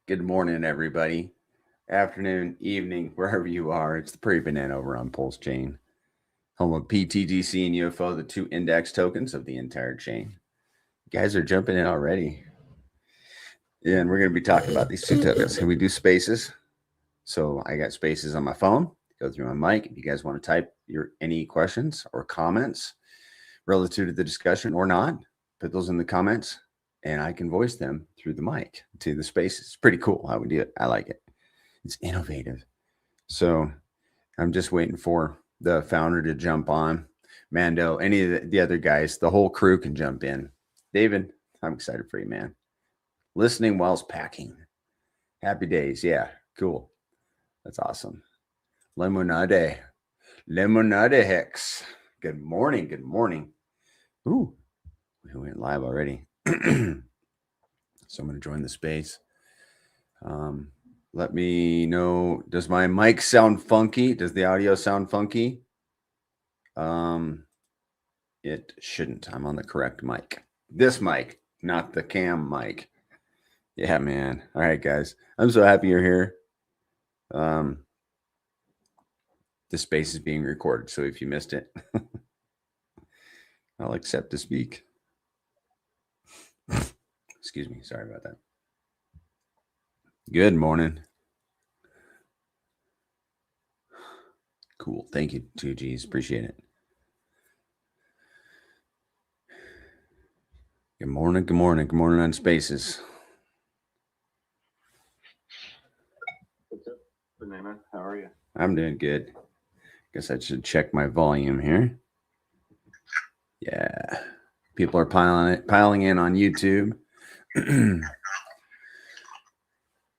Good morning, everybody. Afternoon, evening, wherever you are. It's the Prairie Banana over on Pulse Chain, home of pTGC and UFO, the two index tokens of the entire chain. You guys are jumping in already. And we're going to be talking about these two tokens. And we do spaces. So I got spaces on my phone. Go through my mic. If you guys want to type any questions or comments relative to the discussion or not, put those in the comments. And I can voice them through the mic to the spaces. It's pretty cool how we do it. I like it. It's innovative. So I'm just waiting for the founder to jump on. Mando, any of the other guys, the whole crew can jump in. David, I'm excited for you, man. Listening whilst packing. Happy days. Yeah, cool. That's awesome. Lemonade. Lemonade Hex. Good morning. Good morning. Ooh, we went live already. So I'm going to join the space. Let me know. Does my mic sound funky? Does the audio sound funky? It shouldn't. I'm on the correct mic. This mic, not the cam mic. Yeah, man. All right, guys. I'm so happy you're here. This space is being recorded, so if you missed it, I'll accept to speak. Excuse me. Sorry about that. Good morning. Cool. Thank you, 2Gs. Appreciate it. Good morning. Good morning. Good morning on spaces. What's up, Banana? How are you? I'm doing good. Guess I should check my volume here. Yeah. People are piling in on YouTube.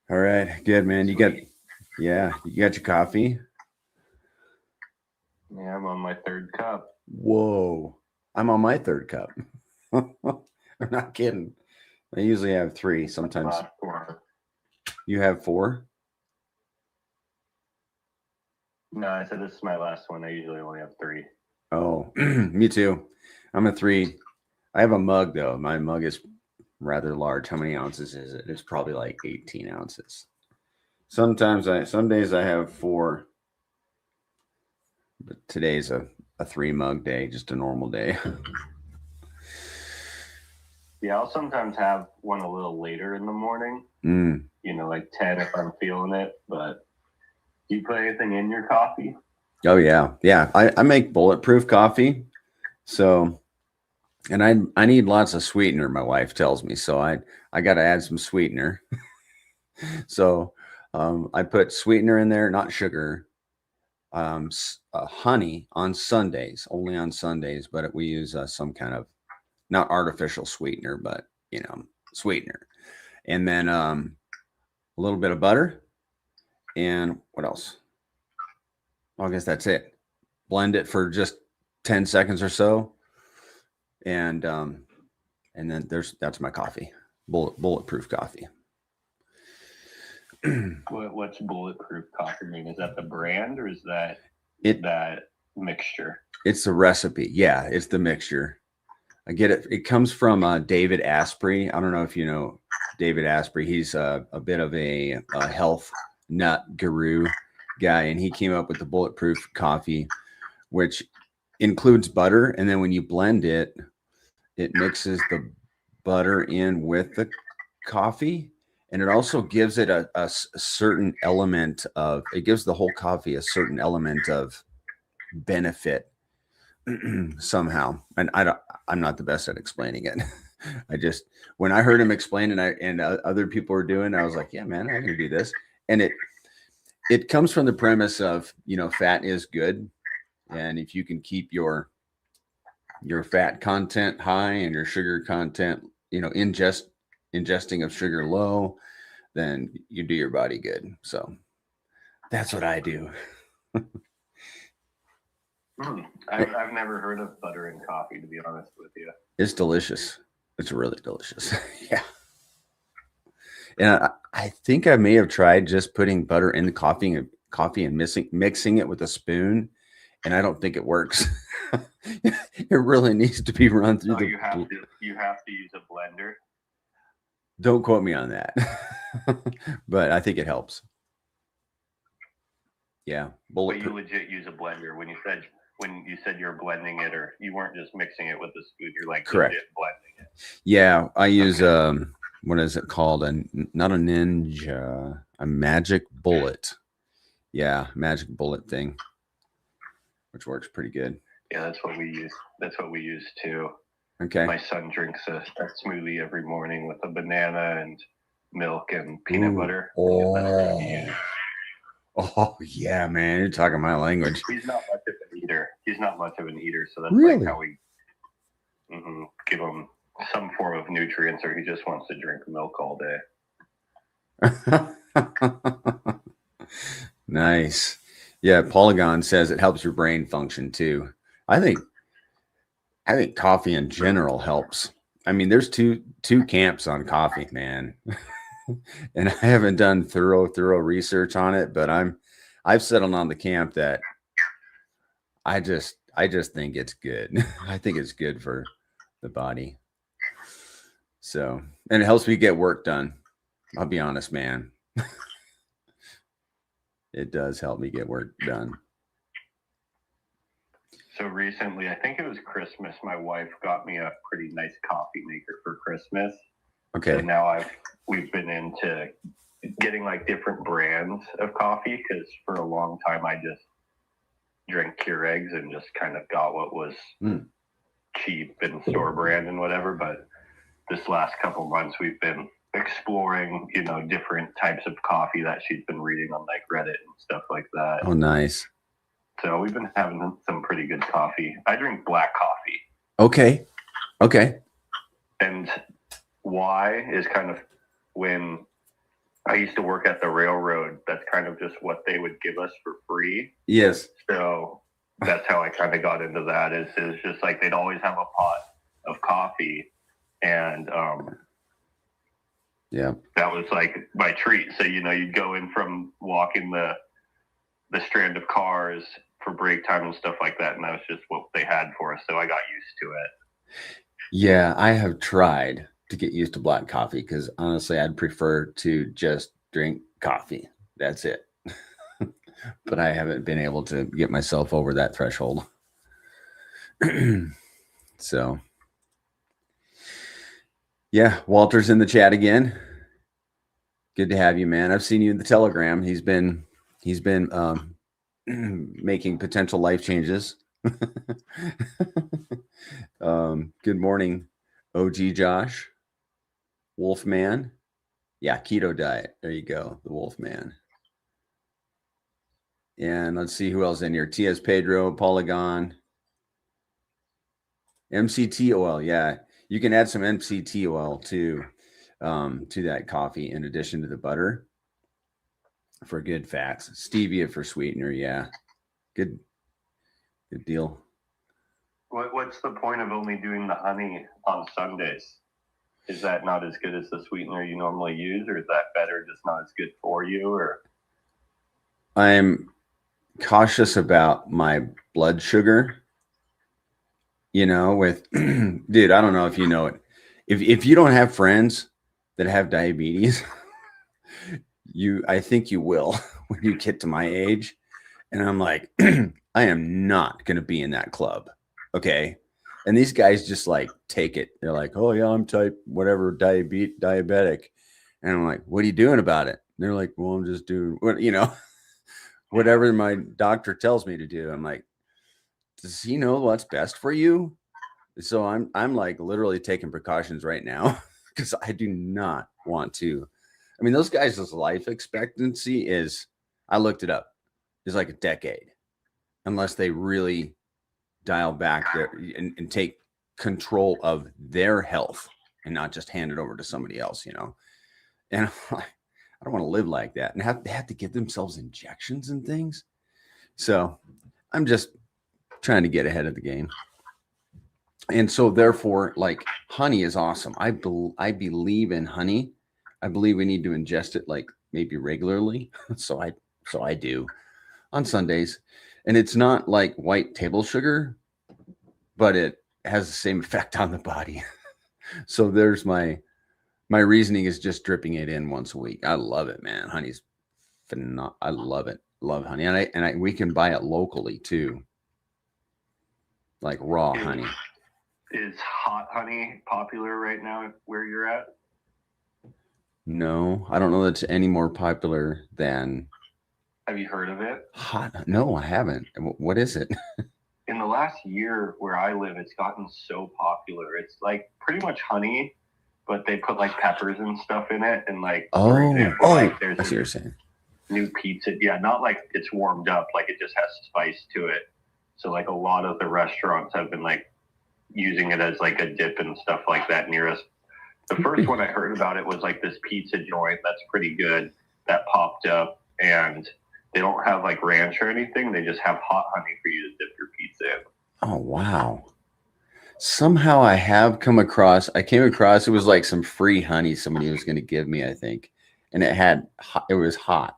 All right. Good, man. You got your coffee? Yeah, I'm on my third cup. Whoa. I'm on my third cup. I'm not kidding. I usually have 3. Sometimes. Four. You have 4? No, I said this is my last one. I usually only have 3. Oh, me too. I'm a 3. I have a mug, though. My mug is rather large. How many ounces is it? It's probably like 18 ounces. Some days I have 4. But today's a 3 mug day, just a normal day. Yeah, I'll sometimes have one a little later in the morning. You know, like 10 if I'm feeling it. But do you put anything in your coffee? Oh, yeah. Yeah. I make bulletproof coffee. So, and I need lots of sweetener, my wife tells me. So I got to add some sweetener. So I put sweetener in there, not sugar, honey on Sundays, only on Sundays, but we use some kind of not artificial sweetener, but sweetener. And then a little bit of butter. And what else? Well, I guess that's it. Blend it for just 10 seconds or so. And then that's my coffee. Bulletproof coffee. What's bulletproof coffee mean? Is that the brand or is that that mixture? It's the recipe. Yeah, it's the mixture. I get it. It comes from David Asprey. I don't know if you know David Asprey. He's a bit of a health nut guru guy, and he came up with the bulletproof coffee, which includes butter. And then when you blend it, it mixes the butter in with the coffee. And it also gives it a certain element of, it gives the whole coffee a certain element of benefit somehow. And I'm not the best at explaining it. When I heard him explain and other people were doing it, I was like, yeah, man, I can do this. And it comes from the premise of, fat is good. And if you can keep your fat content high and your sugar content, ingesting of sugar low, then you do your body good. So that's what I do. I've never heard of butter in coffee, to be honest with you. It's delicious. It's really delicious. Yeah. And I think I may have tried just putting butter in the coffee and mixing it with a spoon, and I don't think it works. It really needs to be run through you have to use a blender. Don't quote me on that. but I think it helps. Yeah. But you legit use a blender when you said you're blending it, or you weren't just mixing it with a spoon. You're like correct legit blending it. Yeah, I use what is it called? Not a Ninja, a Magic Bullet. Yeah, Magic Bullet thing, which works pretty good. Yeah, that's what we use. That's what we use too. Okay. My son drinks a smoothie every morning with a banana and milk and peanut butter. Oh yeah, man, you're talking my language. He's not much of an eater. So that's really? like how we give him some form of nutrients, or he just wants to drink milk all day. Nice. Yeah, Polygon says it helps your brain function too. I think coffee in general helps. I mean, there's two camps on coffee, man. And I haven't done thorough research on it, but I've settled on the camp that I just think it's good. I think it's good for the body. So, and it helps me get work done. I'll be honest, man. It does help me get work done. So recently, I think it was Christmas, my wife got me a pretty nice coffee maker for Christmas. Okay. So now we've been into getting like different brands of coffee, because for a long time I just drank Keurigs and just kind of got what was cheap and store brand and whatever. But this last couple months we've been exploring, different types of coffee that she's been reading on like Reddit and stuff like that. Oh, nice. So we've been having some pretty good coffee. I drink black coffee. Okay. And why is kind of when I used to work at the railroad, that's kind of just what they would give us for free. Yes. So that's how I kind of got into that. Is just like they'd always have a pot of coffee, and yeah, that was like my treat. So you'd go in from walking the strand of cars for break time and stuff like that, and that was just what they had for us. So I got used to it. Yeah, I have tried to get used to black coffee, because honestly, I'd prefer to just drink coffee. That's it. But I haven't been able to get myself over that threshold. So, yeah, Walter's in the chat again. Good to have you, man. I've seen you in the Telegram. He's been making potential life changes. Good morning, OG Josh. Wolfman. Yeah, keto diet. There you go. The Wolfman. And let's see who else in here. TS Pedro, Polygon. MCT oil. Yeah, you can add some MCT oil to that coffee in addition to the butter for good fats. Stevia for sweetener. Yeah, good deal. What's the point of only doing the honey on Sundays? Is that not as good as the sweetener you normally use, or is that better, just not as good for you? Or I'm cautious about my blood sugar. With dude, I don't know if you know it. If you don't have friends that have diabetes, I think you will when you get to my age. And I'm like, I am not going to be in that club. Okay. And these guys just like take it. They're like, oh yeah, I'm type whatever diabetic. And I'm like, what are you doing about it? And they're like, well, I'm just doing what, whatever my doctor tells me to do. I'm like, does he know what's best for you? So I'm like literally taking precautions right now, because I do not want to. I mean, those guys' life expectancy is, I looked it up, is like a decade, unless they really dial back there and take control of their health and not just hand it over to somebody else, And I'm like, I don't want to live like that and they have to give themselves injections and things. So I'm just trying to get ahead of the game. And so therefore, like, honey is awesome. I believe in honey. I believe we need to ingest it like maybe regularly. So I do on Sundays. And it's not like white table sugar, but it has the same effect on the body. So there's my My reasoning is just dripping it in once a week. I love it, man. Honey's phenomenal. I love it. Love honey, and we can buy it locally too, like raw honey. Is hot honey popular right now where you're at? No, I don't know that's any more popular than. Have you heard of it? Hot? No, I haven't. What is it? In the last year where I live, it's gotten so popular. It's like pretty much honey, but they put like peppers and stuff in it. And like, for example, like there's I see what you're saying. New pizza. Yeah, not like it's warmed up, like it just has spice to it. So like a lot of the restaurants have been like using it as like a dip and stuff like that near us. The first one I heard about it was like this pizza joint that's pretty good that popped up, and they don't have like ranch or anything. They just have hot honey for you to dip your pizza in. Oh, wow. Somehow I came across, it was like some free honey somebody was going to give me, I think. And it was hot.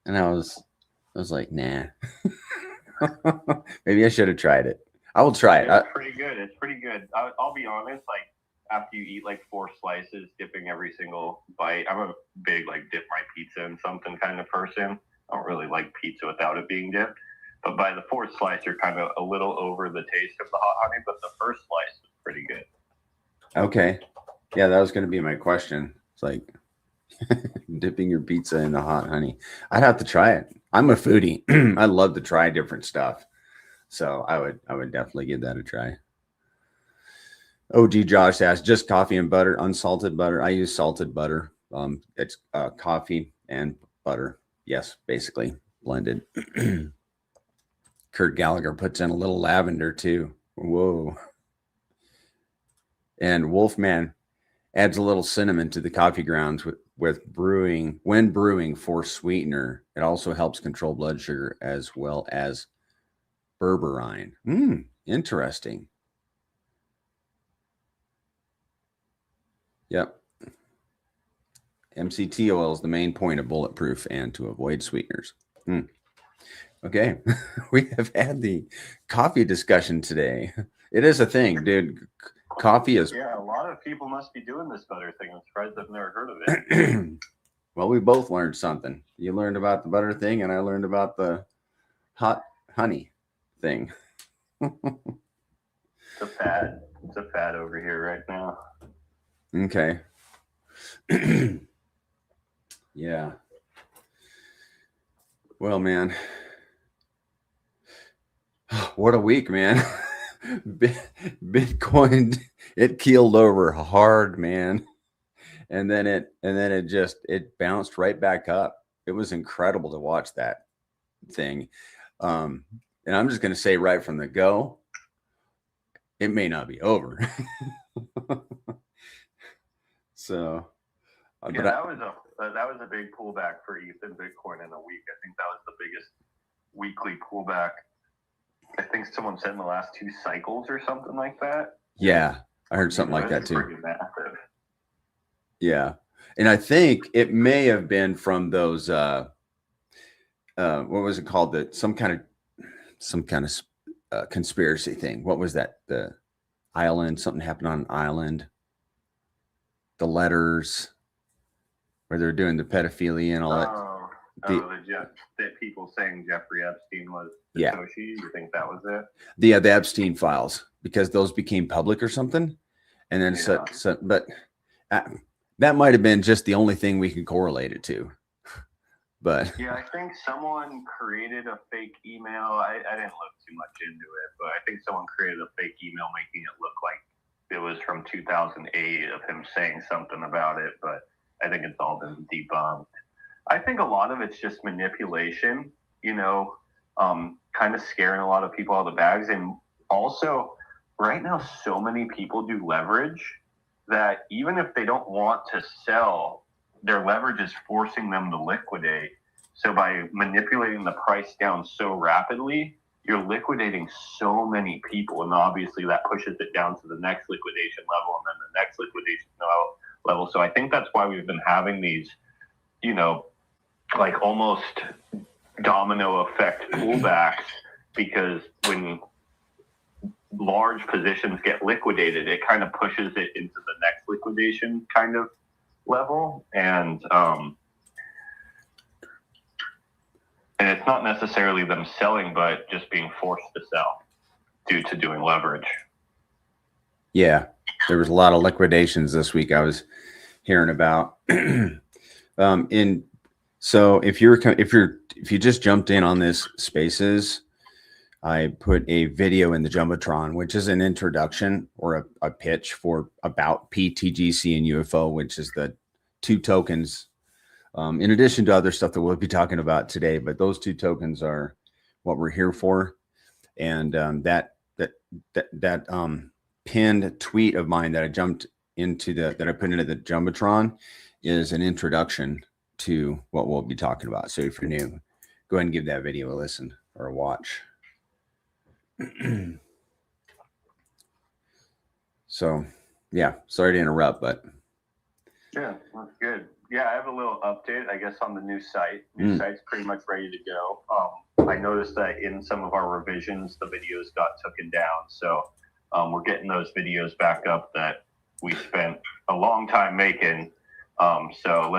And I was like, nah. Maybe I should have tried it. I will try it. It's pretty good. It's pretty good. I'll be honest, like after you eat like 4 slices, dipping every single bite, I'm a big like dip my pizza in something kind of person. I don't really like pizza without it being dipped. But by the 4th slice, you're kind of a little over the taste of the hot honey, but the first slice is pretty good. Okay. Yeah, that was going to be my question. It's like dipping your pizza in the hot honey. I'd have to try it. I'm a foodie. I love to try different stuff. So I would definitely give that a try. OG Josh asked, just coffee and butter, unsalted butter. I use salted butter. It's coffee and butter. Yes, basically blended. Kurt Gallagher puts in a little lavender too. Whoa. And Wolfman adds a little cinnamon to the coffee grounds with brewing. When brewing for sweetener, it also helps control blood sugar as well as berberine. Interesting. Yep. MCT oil is the main point of bulletproof and to avoid sweeteners. Okay. We have had the coffee discussion today. It is a thing, dude. Coffee is. Yeah, a lot of people must be doing this butter thing. I'm surprised I've never heard of it. Well, we both learned something. You learned about the butter thing, and I learned about the hot honey thing. It's a fad. It's a fad over here right now. Okay. Yeah. Well, man. What a week, man. Bitcoin, it keeled over hard, man. And then it bounced right back up. It was incredible to watch that thing. And I'm just going to say right from the go, it may not be over. So, yeah, that was a big pullback for ETH and Bitcoin in a week. I think that was the biggest weekly pullback. I think someone said in the last 2 cycles or something like that. Yeah, I heard something like that too. Pretty massive. Yeah, and I think it may have been from those. What was it called? Some kind of conspiracy thing. What was that? The island. Something happened on an island. The letters where they're doing the pedophilia and all that. The people saying Jeffrey Epstein was Satoshi. You think that was it? The Epstein files, because those became public or something, and then but that might have been just the only thing we can correlate it to. But yeah, I think someone created a fake email. I didn't look too much into it, but I think someone created a fake email making it look like it was from 2008 of him saying something about it, but I think it's all been debunked. I think a lot of it's just manipulation, kind of scaring a lot of people out of the bags. And also, right now, so many people do leverage that even if they don't want to sell, their leverage is forcing them to liquidate. So by manipulating the price down so rapidly, you're liquidating so many people. And obviously that pushes it down to the next liquidation level and then the next liquidation level. So I think that's why we've been having these, like almost domino effect pullbacks, because when large positions get liquidated, it kind of pushes it into the next liquidation kind of level, and it's not necessarily them selling, but just being forced to sell due to doing leverage. Yeah, there was a lot of liquidations this week I was hearing about. So if you just jumped in on this Spaces, I put a video in the Jumbotron, which is an introduction or a pitch for about pTGC and UFO, which is the two tokens, in addition to other stuff that we'll be talking about today. But those two tokens are what we're here for. And that pinned tweet of mine that I jumped into that I put into the Jumbotron is an introduction to what we'll be talking about. So if you're new, go ahead and give that video a listen or a watch. So yeah, sorry to interrupt, but yeah, that's good. Yeah, I have a little update, I guess, on the new site. New site's pretty much ready to go. I noticed that in some of our revisions, the videos got taken down. So we're getting those videos back up that we spent a long time making. So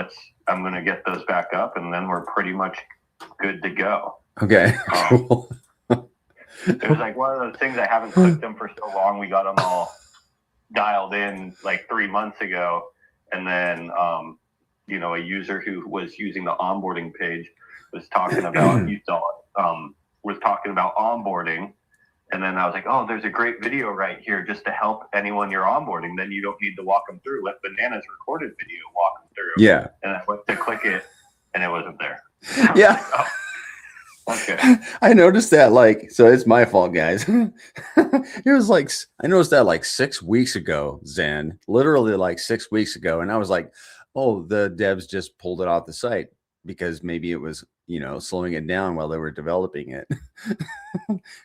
I'm going to get those back up, and then we're pretty much good to go. Okay, cool. It was like one of those things, I haven't clicked them for so long. We got them all dialed in like 3 months ago. And then, a user who was using the onboarding page was talking about, was talking about onboarding. And then I was like, oh, there's a great video right here just to help anyone you're onboarding. Then you don't need to walk them through. Let Banana's recorded video walk them through. Yeah. And I went to click it, and it wasn't there. Yeah. Like, oh, okay. I noticed that, so it's my fault, guys. It was I noticed that 6 weeks ago, Zen, literally 6 weeks ago. And I was like, oh, the devs just pulled it off the site because maybe it was, slowing it down while they were developing it.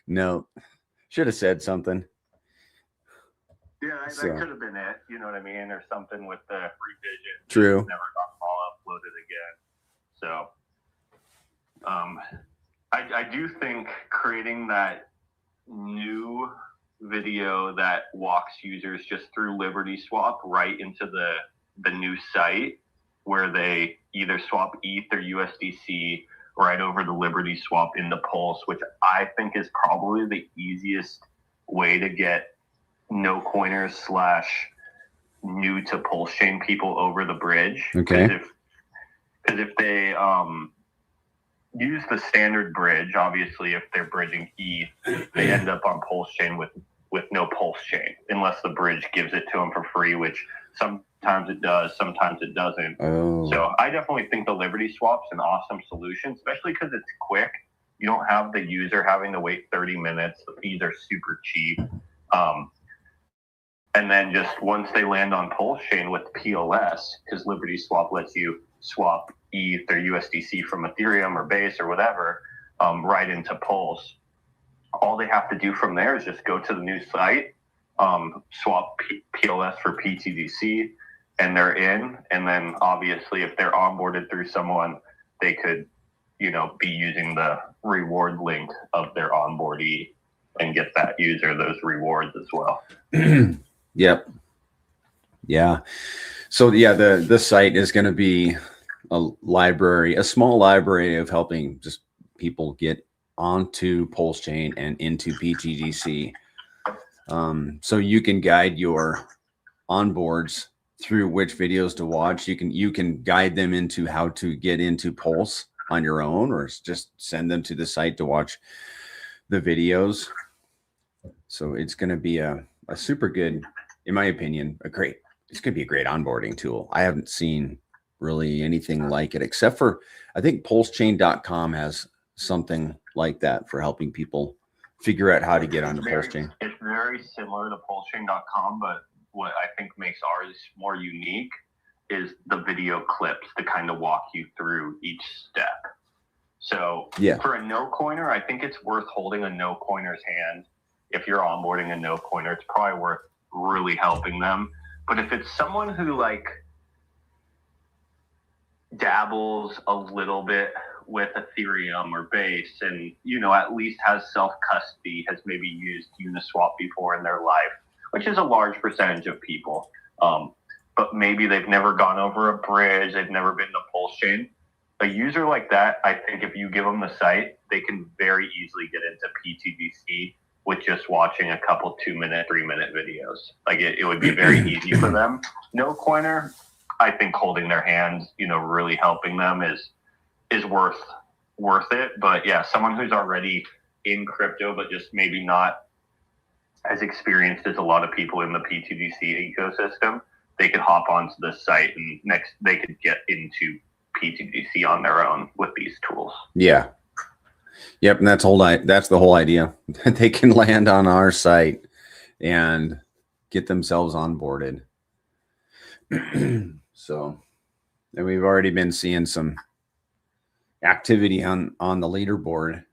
No, should have said something. Yeah, that could have been it. You know what I mean? Or something with the revision. True. Never got all uploaded again. So, I do think creating that new video that walks users just through Liberty Swap right into the new site where they either swap ETH or USDC right over the Liberty Swap into Pulse, which I think is probably the easiest way to get no coiners / new to Pulse chain people over the bridge. Okay. Because if they use the standard bridge, obviously if they're bridging ETH, they end up on Pulse chain with no Pulse chain, unless the bridge gives it to them for free, which sometimes it does, sometimes it doesn't. Oh. So I definitely think the Liberty Swap's an awesome solution, especially because it's quick. You don't have the user having to wait 30 minutes. The fees are super cheap. And then just once they land on Pulse chain with PLS, because Liberty Swap lets you swap ETH or USDC from Ethereum or Base or whatever, right into Pulse. All they have to do from there is just go to the new site, swap PLS for pTGC, and they're in. And then obviously if they're onboarded through someone, they could, be using the reward link of their onboardee and get that user those rewards as well. Yep. Yeah. So yeah, the site is going to be a small library of helping just people get onto Pulse chain and into pTGC. So you can guide your onboards through which videos to watch. You can guide them into how to get into Pulse on your own, or just send them to the site to watch the videos. So it's going to be a super good, in my opinion, it's going to be a great onboarding tool. I haven't seen really anything like it, except for, I think pulsechain.com has something like that for helping people figure out how to get onto Pulse chain. It's very similar to pulsechain.com, but what I think makes ours more unique is the video clips to kind of walk you through each step. So yeah, for a no coiner, I think it's worth holding a no coiner's hand. If you're onboarding a no coiner, it's probably worth really helping them. But if it's someone who dabbles a little bit with Ethereum or Base and, at least has self-custody, has maybe used Uniswap before in their life, which is a large percentage of people, but maybe they've never gone over a bridge, they've never been to pulse chain. A user like that, I think if you give them the site, they can very easily get into pTGC with just watching a couple 2-minute, 3-minute videos. Like it would be very easy for them. No coiner, I think holding their hands, really helping them is worth it. But yeah, someone who's already in crypto, but just maybe not as experienced as a lot of people in the pTGC ecosystem, they could hop onto this site and they could get into pTGC on their own with these tools. Yeah. Yep. And that's the whole idea. They can land on our site and get themselves onboarded. So, and we've already been seeing some activity on the leaderboard.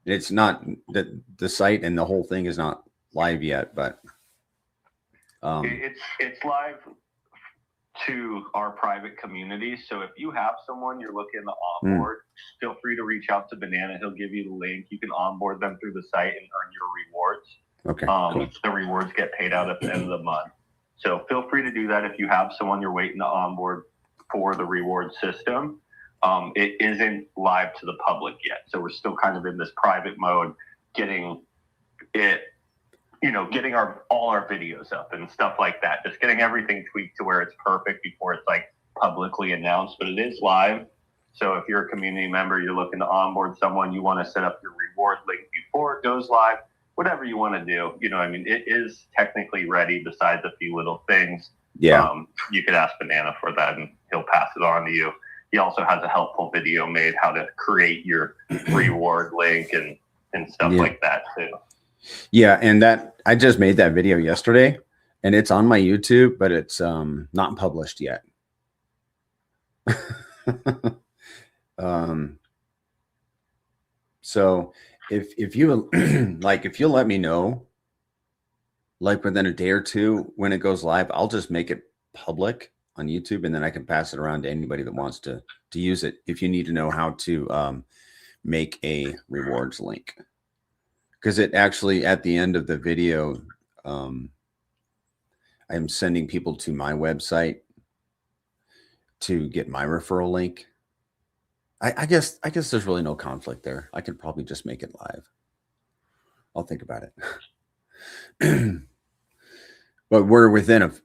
It's not that the site and the whole thing is not live yet, but it's live to our private community. So if you have someone you're looking to onboard, feel free to reach out to Banana. He'll give you the link. You can onboard them through the site and earn your rewards. Okay. Cool. The rewards get paid out at the end of the month. So feel free to do that if you have someone you're waiting to onboard for the reward system. It isn't live to the public yet. So we're still kind of in this private mode, getting all our videos up and stuff like that. Just getting everything tweaked to where it's perfect before it's like publicly announced, but it is live. So if you're a community member, you're looking to onboard someone, you want to set up your reward link before it goes live, whatever you want to do, it is technically ready besides a few little things. Yeah. You could ask Banana for that and he'll pass it on to you. He also has a helpful video made how to create your reward link and stuff like that too. Yeah, and that I just made that video yesterday, and it's on my YouTube, but it's not published yet. So if you if you'll let me know, like within a day or two when it goes live, I'll just make it public on YouTube, and then I can pass it around to anybody that wants to use it. If you need to know how to make a rewards link. Because it actually, at the end of the video, I'm sending people to my website to get my referral link. I guess there's really no conflict there. I could probably just make it live. I'll think about it. But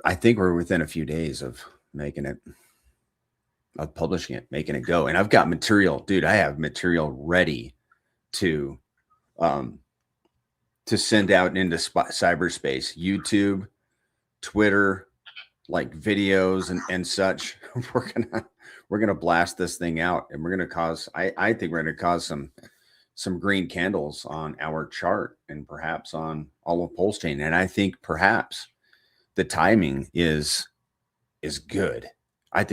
I think we're within a few days of making it, of publishing it, making it go. And I've got material, dude. I have material ready to send out into cyberspace, YouTube, Twitter, like videos and such. We're gonna blast this thing out, and we're gonna cause. I think we're gonna cause some green candles on our chart and perhaps on all of Pulse Chain. And I think perhaps the timing is good. I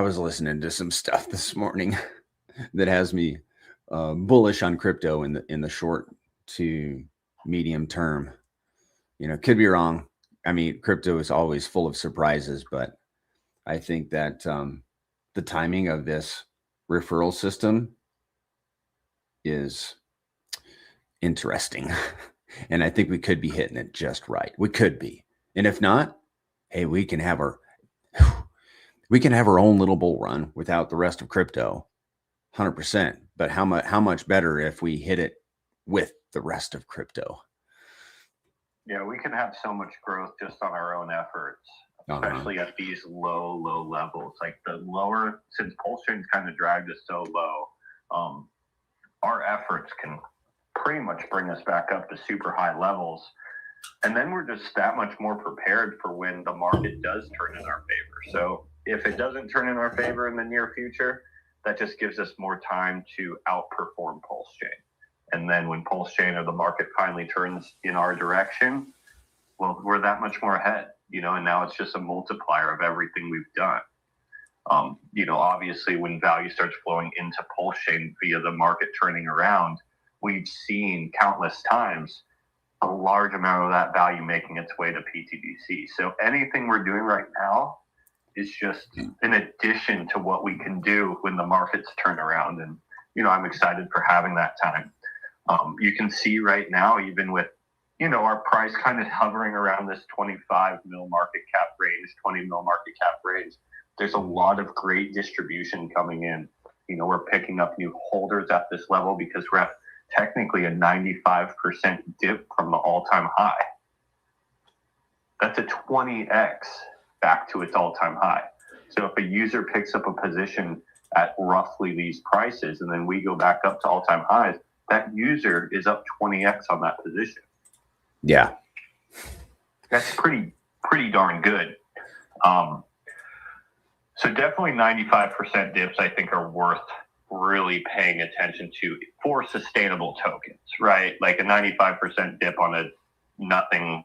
was listening to some stuff this morning that has me bullish on crypto in the short to medium term. Could be wrong. I mean, crypto is always full of surprises, but I think that the timing of this referral system is interesting. And I think we could be hitting it just right. We could be. And if not, hey, we can have our own little bull run without the rest of crypto. 100%. But how much better if we hit it with the rest of crypto? Yeah, we can have so much growth just on our own efforts, especially at these low levels. Like the lower, since Pulse Chain's kind of dragged us so low, our efforts can pretty much bring us back up to super high levels. And then we're just that much more prepared for when the market does turn in our favor. So if it doesn't turn in our favor in the near future, that just gives us more time to outperform Pulse Chain. And then when Pulse Chain or the market finally turns in our direction, well, we're that much more ahead, and now it's just a multiplier of everything we've done. Obviously when value starts flowing into Pulse Chain via the market turning around, we've seen countless times a large amount of that value making its way to pTGC. So anything we're doing right now is just an addition to what we can do when the markets turn around. And, I'm excited for having that time. You can see right now, even with our price kind of hovering around this 25 mil market cap range, 20 mil market cap range. There's a lot of great distribution coming in. We're picking up new holders at this level because we're at technically a 95% dip from the all-time high. That's a 20x back to its all-time high. So if a user picks up a position at roughly these prices and then we go back up to all-time highs, that user is up 20x on that position. Yeah. That's pretty darn good. So definitely 95% dips, I think, are worth really paying attention to for sustainable tokens, right? Like a 95% dip on a nothing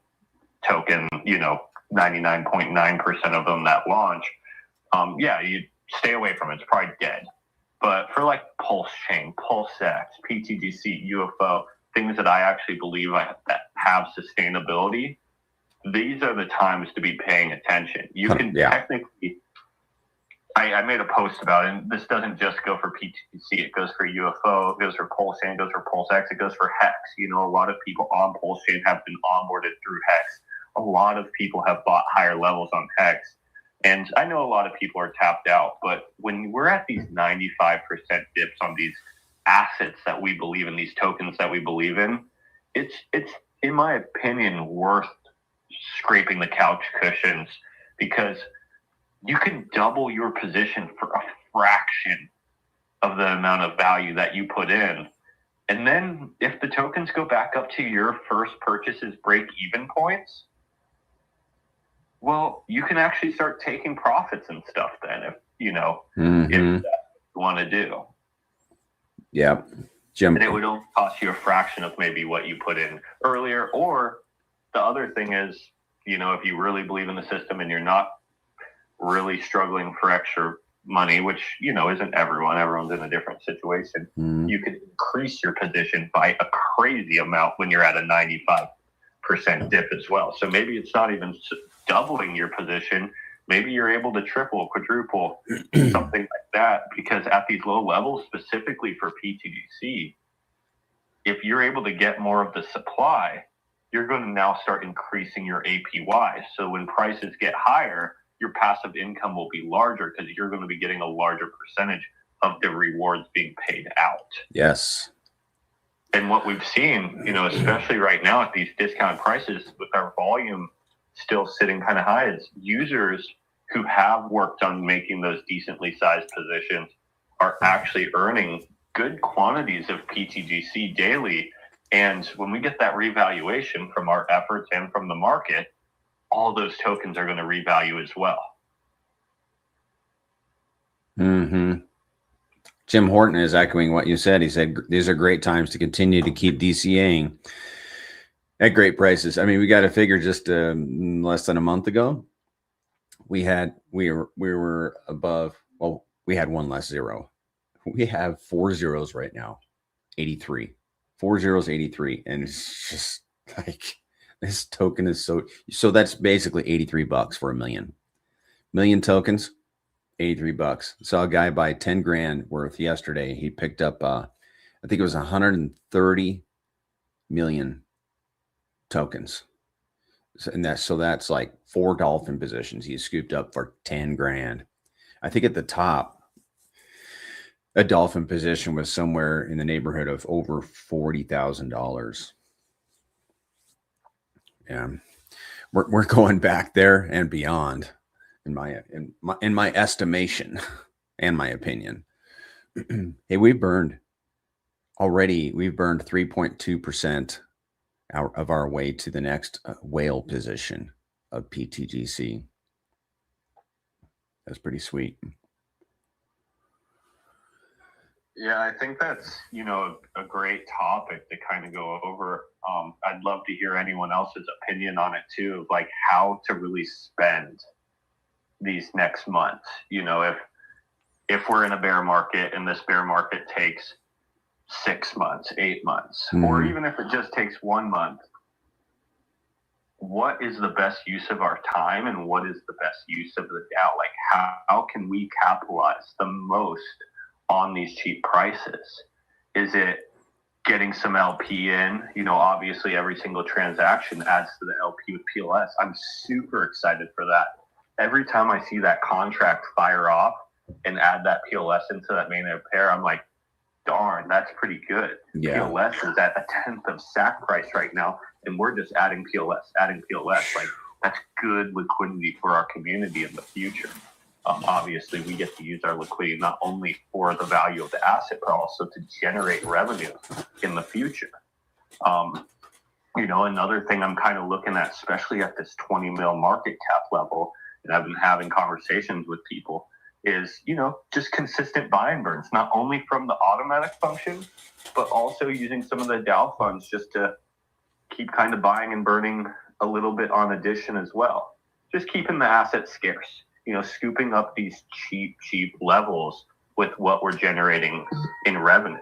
token, 99.9% of them that launch. You stay away from it. It's probably dead. But for like Pulse Chain, PulseX, pTGC, UFO, things that I actually believe that have sustainability, these are the times to be paying attention. You can technically, I made a post about it, and this doesn't just go for pTGC. It goes for UFO, it goes for Pulse Chain, it goes for PulseX, it goes for Hex. A lot of people on Pulse Chain have been onboarded through Hex. A lot of people have bought higher levels on Hex. And I know a lot of people are tapped out, but when we're at these 95% dips on these assets that we believe in, these tokens that we believe in, it's in my opinion worth scraping the couch cushions, because you can double your position for a fraction of the amount of value that you put in. And then if the tokens go back up to your first purchase's break even points, well, you can actually start taking profits and stuff then, if if that's what you want to do. Yeah. Jim. And it would only cost you a fraction of maybe what you put in earlier. Or the other thing is, if you really believe in the system and you're not really struggling for extra money, which, isn't everyone. Everyone's in a different situation. You can increase your position by a crazy amount when you're at a 95% dip as well. So maybe it's not even doubling your position. Maybe you're able to triple, quadruple, something like that, because at these low levels, specifically for pTGC, if you're able to get more of the supply, you're going to now start increasing your APY. So when prices get higher, your passive income will be larger because you're going to be getting a larger percentage of the rewards being paid out. Yes. And what we've seen, especially right now at these discounted prices, with our volume still sitting kind of high, is users who have worked on making those decently sized positions are actually earning good quantities of pTGC daily. And when we get that revaluation from our efforts and from the market, all those tokens are going to revalue as well. Jim Horton is echoing what you said. He said, these are great times to continue to keep DCAing at great prices. I mean, we got to figure just less than a month ago, we were above, well, we had one less zero. We have 4 zeros right now, 83. 4 zeros, 83. And it's just like, this token is so that's basically $83 for a million tokens, $83. Saw a guy buy 10 grand worth yesterday. He picked up, I think it was 130 million tokens. And that's like 4 dolphin positions he scooped up for 10 grand. I think at the top, a dolphin position was somewhere in the neighborhood of over $40,000. Yeah, we're going back there and beyond, in my estimation and my opinion. Hey, we've burned 3.2% of our way to the next whale position of pTGC. That's pretty sweet. Yeah, I think that's, a great topic to kind of go over. I'd love to hear anyone else's opinion on it too, of like how to really spend these next months. If we're in a bear market and this bear market takes 6 months, 8 months, or even if it just takes 1 month, what is the best use of our time and what is the best use of the DAO? Like how can we capitalize the most on these cheap prices? Is it getting some LP in. Obviously every single transaction adds to the LP with PLS. I'm super excited for that. Every time I see that contract fire off and add that PLS into that mainnet pair, I'm like, darn, that's pretty good. Yeah. PLS is at a 10th of SAC price right now, and we're just adding PLS. Like, that's good liquidity for our community in the future. Obviously, we get to use our liquidity not only for the value of the asset, but also to generate revenue in the future. Another thing I'm kind of looking at, especially at this 20 mil market cap level, and I've been having conversations with people, is, just consistent buy and burns, not only from the automatic function, but also using some of the DAO funds just to keep kind of buying and burning a little bit on addition as well. Just keeping the asset scarce, scooping up these cheap levels with what we're generating in revenue.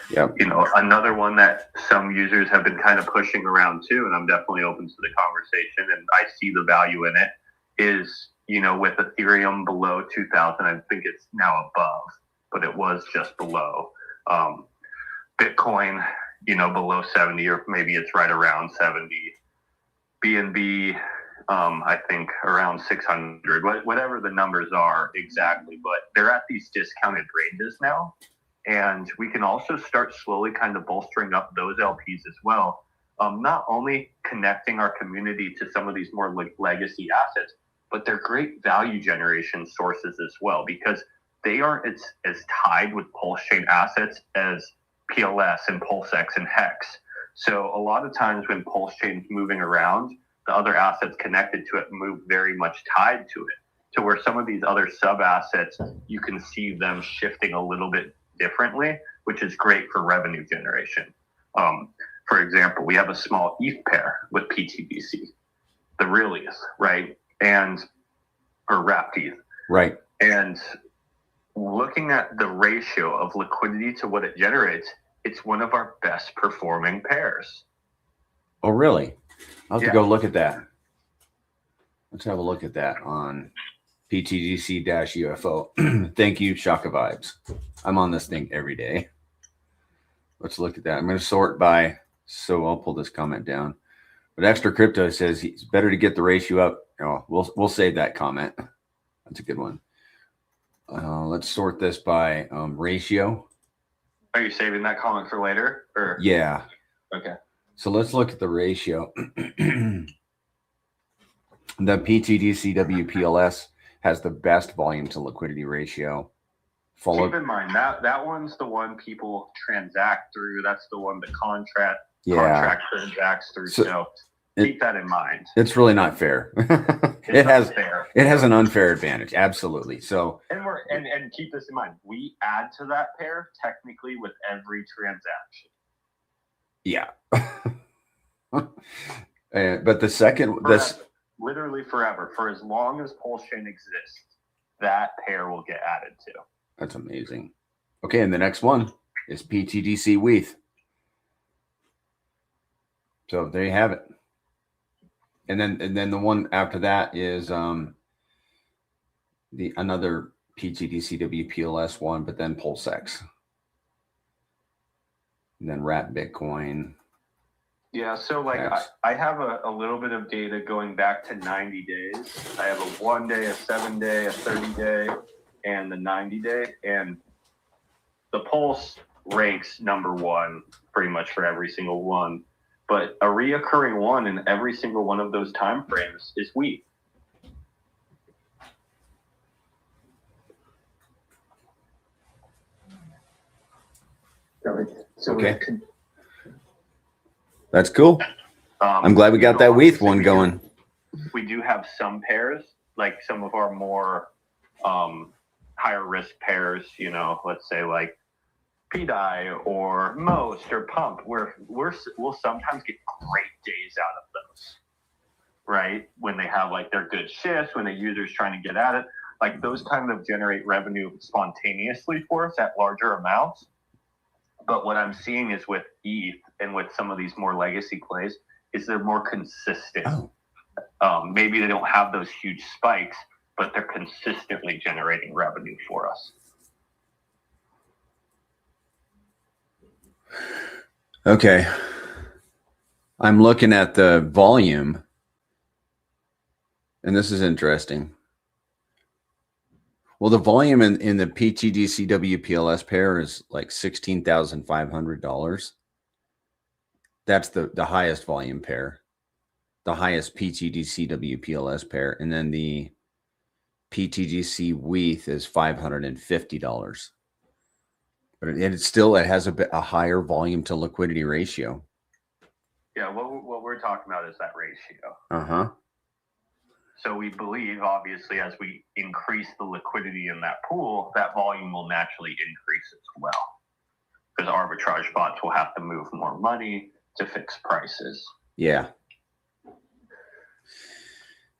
Yep. Another one that some users have been kind of pushing around too, and I'm definitely open to the conversation and I see the value in it, is, with Ethereum below 2,000, I think it's now above, but it was just below. Bitcoin, below 70, or maybe it's right around 70. BNB, I think around 600, whatever the numbers are exactly, but they're at these discounted ranges now. And we can also start slowly kind of bolstering up those LPs as well. Not only connecting our community to some of these more legacy assets, but they're great value generation sources as well, because they aren't as tied with Pulse Chain assets as PLS and PulseX and Hex. So a lot of times when Pulse Chain's moving around, the other assets connected to it move very much tied to it, to where some of these other sub assets, you can see them shifting a little bit differently, which is great for revenue generation. For example, we have a small ETH pair with pTGC, the real ETH, right? Or wrapped ETH. Right. And looking at the ratio of liquidity to what it generates, it's one of our best performing pairs. Oh, really? I'll have to go look at that. Let's have a look at that on pTGC-UFO. Thank you, Shaka Vibes. I'm on this thing every day. Let's look at that. I'm going to sort by, so I'll pull this comment down. But Extra Crypto says it's better to get the ratio up. Oh, we'll save that comment. That's a good one. Let's sort this by ratio. Are you saving that comment for later? Or? Yeah. Okay. So let's look at the ratio. The pTGC WPLS has the best volume to liquidity ratio. Keep in mind that one's the one people transact through. That's the one that contract transacts through. So keep that in mind. It's really not fair. It has an unfair advantage. Absolutely. So and keep this in mind. We add to that pair technically with every transaction. Yeah. But the second literally forever, for as long as Pulse Chain exists, that pair will get added to. That's amazing. Okay, and the next one is pTGC WETH. So there you have it. And then the one after that is another pTGC WPLS one, but then PulseX. And then Wrap Bitcoin. Yeah, so like I have a little bit of data going back to 90 days. I have a 1 day, a 7 day, a 30 day, and the 90 day. And the Pulse ranks number one pretty much for every single one. But a reoccurring one in every single one of those time frames is WETH. So okay. That's cool. I'm glad we got that WETH one going. We do have some pairs, like some of our more higher risk pairs, let's say like PDI or Most or Pump, where we'll sometimes get great days out of those, right? When they have like their good shifts, when the user's trying to get at it, like those kind of generate revenue spontaneously for us at larger amounts. But what I'm seeing is with ETH and with some of these more legacy plays is they're more consistent. Maybe they don't have those huge spikes, but they're consistently generating revenue for us. Okay. I'm looking at the volume, and this is interesting. Well, the volume in the pTGC WPLS pair is like $16,500. That's the highest volume pair, the highest pTGC WPLS pair. And then the pTGC WETH is $550. But it has a higher volume to liquidity ratio. Yeah, what we're talking about is that ratio. Uh-huh. So we believe, obviously, as we increase the liquidity in that pool, that volume will naturally increase as well. Because arbitrage bots will have to move more money to fix prices. Yeah.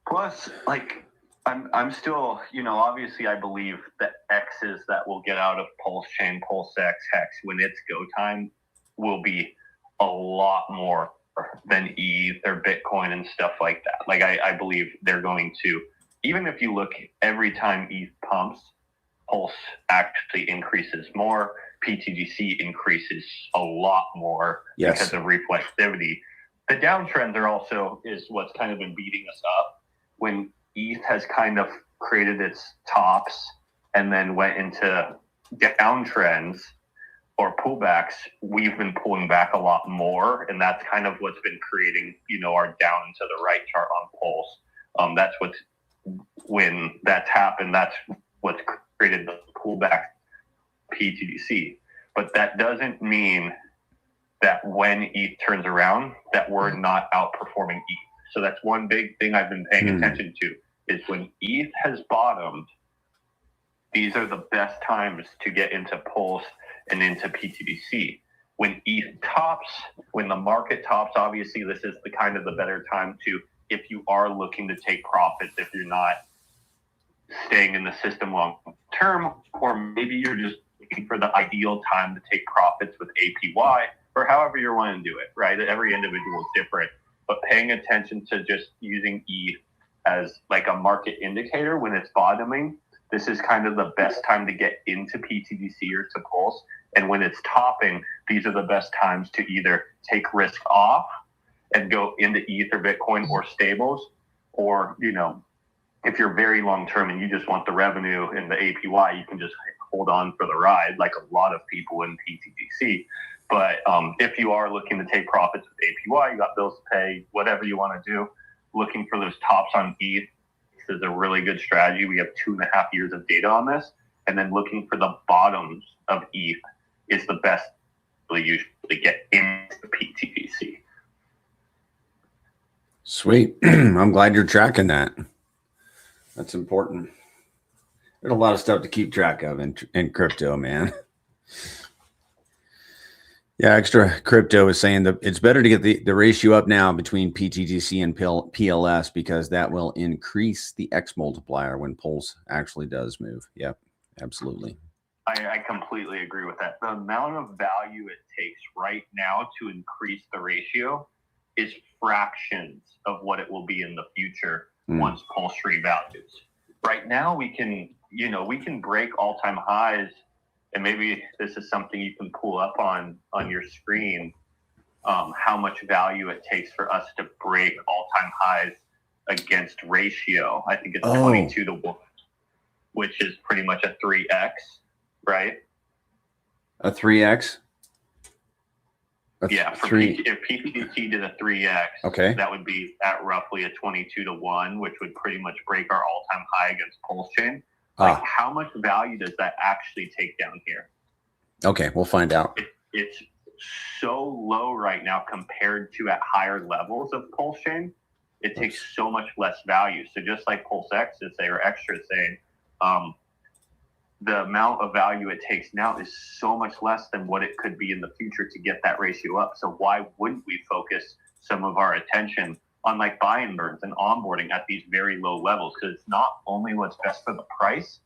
Plus, like, I'm still, obviously I believe the X's that will get out of Pulse Chain, Pulse X, Hex, when it's go time, will be a lot more than ETH or Bitcoin and stuff like that. Like, I believe they're going to, even if you look every time ETH pumps, Pulse actually increases more, pTGC increases a lot more because of reflexivity. The downtrends is what's kind of been beating us up. When ETH has kind of created its tops and then went into downtrends or pullbacks, we've been pulling back a lot more, and that's kind of what's been creating, our down to the right chart on Pulse. When that's happened, that's what's created the pullback pTGC. But that doesn't mean that when ETH turns around, that we're not outperforming ETH. So that's one big thing I've been paying attention to, is when ETH has bottomed, these are the best times to get into Pulse and into pTGC. When ETH tops, when the market tops, obviously this is the kind of the better time to, if you are looking to take profits, if you're not staying in the system long term, or maybe you're just looking for the ideal time to take profits with APY, or however you want to do it, right? Every individual is different, but paying attention to just using ETH as like a market indicator when it's bottoming, this is kind of the best time to get into pTGC or to Pulse. And when it's topping, these are the best times to either take risk off and go into ETH or Bitcoin or stables, or, if you're very long term and you just want the revenue and the APY, you can just hold on for the ride, like a lot of people in pTGC. But if you are looking to take profits with APY, you got bills to pay, whatever you want to do, looking for those tops on ETH, this is a really good strategy. We have 2.5 years of data on this. And then looking for the bottoms of ETH is the best to usually get into pTGC. Sweet. I'm glad you're tracking that. That's important. There's a lot of stuff to keep track of in crypto, man. Yeah, Extra Crypto is saying that it's better to get the ratio up now between pTGC and PLS, because that will increase the X multiplier when Pulse actually does move. Yep, absolutely. I completely agree with that. The amount of value it takes right now to increase the ratio is fractions of what it will be in the future once Pulse revalues. Right now, we can break all-time highs, and maybe this is something you can pull up on your screen, how much value it takes for us to break all-time highs against ratio. I think it's 22 to 1, which is pretty much a 3x, right? A 3x? Yeah, if pTGC did a 3x, okay, that would be at roughly a 22 to 1, which would pretty much break our all-time high against Pulse Chain. Like, how much value does that actually take down here? Okay, we'll find out. It's so low right now compared to at higher levels of Pulse Chain. It takes so much less value. So just like Pulse X is saying, or Extra is saying, the amount of value it takes now is so much less than what it could be in the future to get that ratio up. So why wouldn't we focus some of our attention on like buy and burns and onboarding at these very low levels? Because it's not only what's best for the price,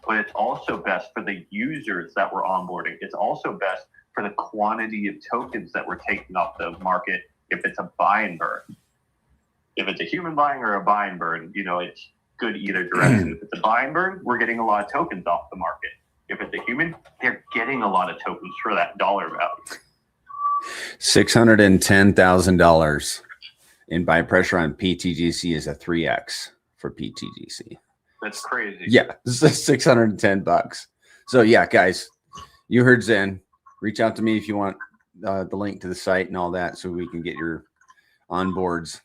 but it's also best for the users that we're onboarding. It's also best for the quantity of tokens that we're taking off the market if it's a buy and burn. If it's a human buying or a buy and burn, it's good either direction. If it's a buy and burn, we're getting a lot of tokens off the market. If it's a human, they're getting a lot of tokens for that dollar value. $610,000 in buy pressure on pTGC is a 3x for pTGC. That's crazy. Yeah, this is 610 bucks. So yeah, guys, you heard Zen. Reach out to me if you want the link to the site and all that, so we can get your onboarded.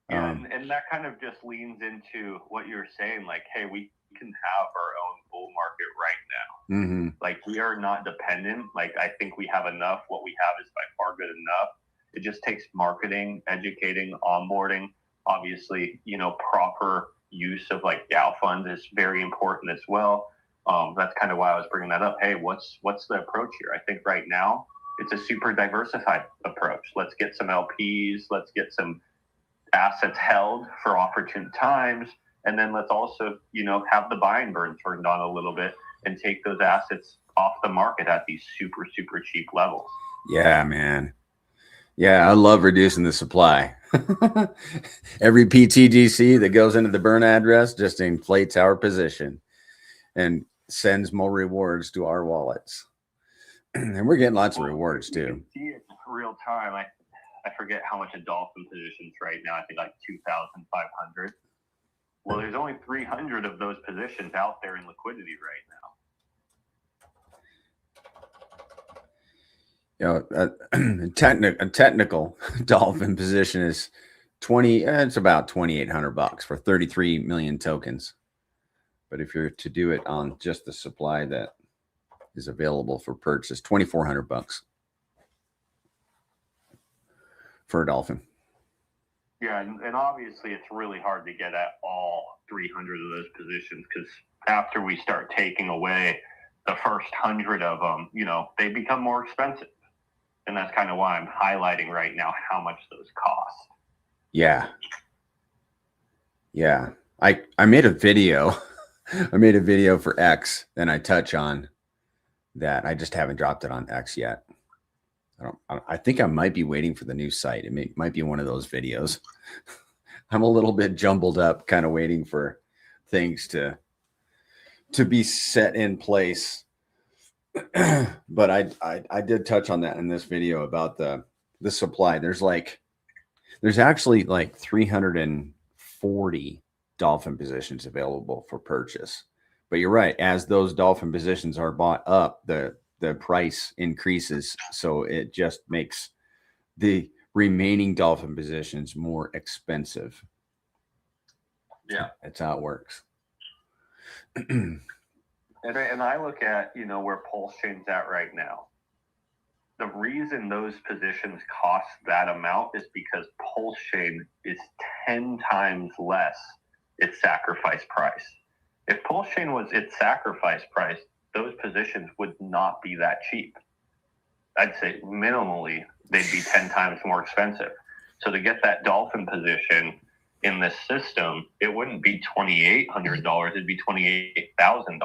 Yeah, and that kind of just leans into what you're saying. Like, hey, we can have our own bull market right now. Mm-hmm. Like, we are not dependent. Like, I think we have enough. What we have is by far good enough. It just takes marketing, educating, onboarding. Obviously, proper use of like DAO funds is very important as well. That's kind of why I was bringing that up. Hey, what's the approach here? I think right now it's a super diversified approach. Let's get some LPs. Let's get some assets held for opportune times. And then let's also, have the buy and burn turned on a little bit and take those assets off the market at these super, super cheap levels. Yeah, man. Yeah, I love reducing the supply. Every pTGC that goes into the burn address just inflates our position and sends more rewards to our wallets. And we're getting lots of rewards too. You can see it in real time. I forget how much a dolphin positions right now. I think like 2,500. Well, there's only 300 of those positions out there in liquidity right now. A technical dolphin position is it's about $2,800 for 33 million tokens. But if you're to do it on just the supply that is available for purchase, $2,400 for a dolphin. Yeah, and obviously it's really hard to get at all 300 of those positions, because after we start taking away the first 100 of them, they become more expensive. And that's kind of why I'm highlighting right now how much those cost. Yeah. Yeah. I made a video. I made a video for X, and I touch on that. I just haven't dropped it on X yet. I think I might be waiting for the new site. It might be one of those videos. I'm a little bit jumbled up, kind of waiting for things to be set in place. But I did touch on that in this video about the supply. There's actually like 340 dolphin positions available for purchase. But you're right, as those dolphin positions are bought up, the price increases, so it just makes the remaining dolphin positions more expensive. Yeah, that's how it works. And I look at where Pulse Chain's at right now. The reason those positions cost that amount is because Pulse Chain is 10 times less its sacrifice price. If Pulse Chain was its sacrifice price, those positions would not be that cheap. I'd say minimally, they'd be 10 times more expensive. So to get that dolphin position in this system, it wouldn't be $2,800. It'd be $28,000.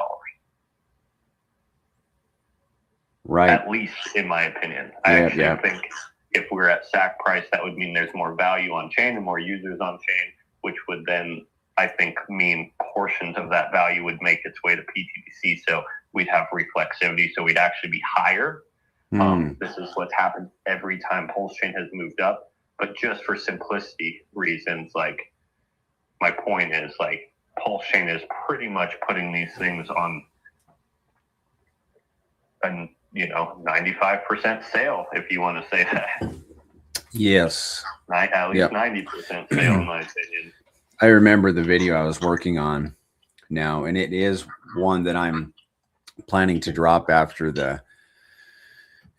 Right. At least, in my opinion. I actually think if we're at SAC price, that would mean there's more value on chain and more users on chain, which would then, I think, mean portions of that value would make its way to pTGC. So we'd have reflexivity. So we'd actually be higher. This is what's happened every time Pulse Chain has moved up. But just for simplicity reasons, like, my point is, like, Pulse Chain is pretty much putting these things on a 95% sale, if you want to say that. Yes. At least 90% sale, in my opinion. I remember the video I was working on now, and it is one that I'm planning to drop after the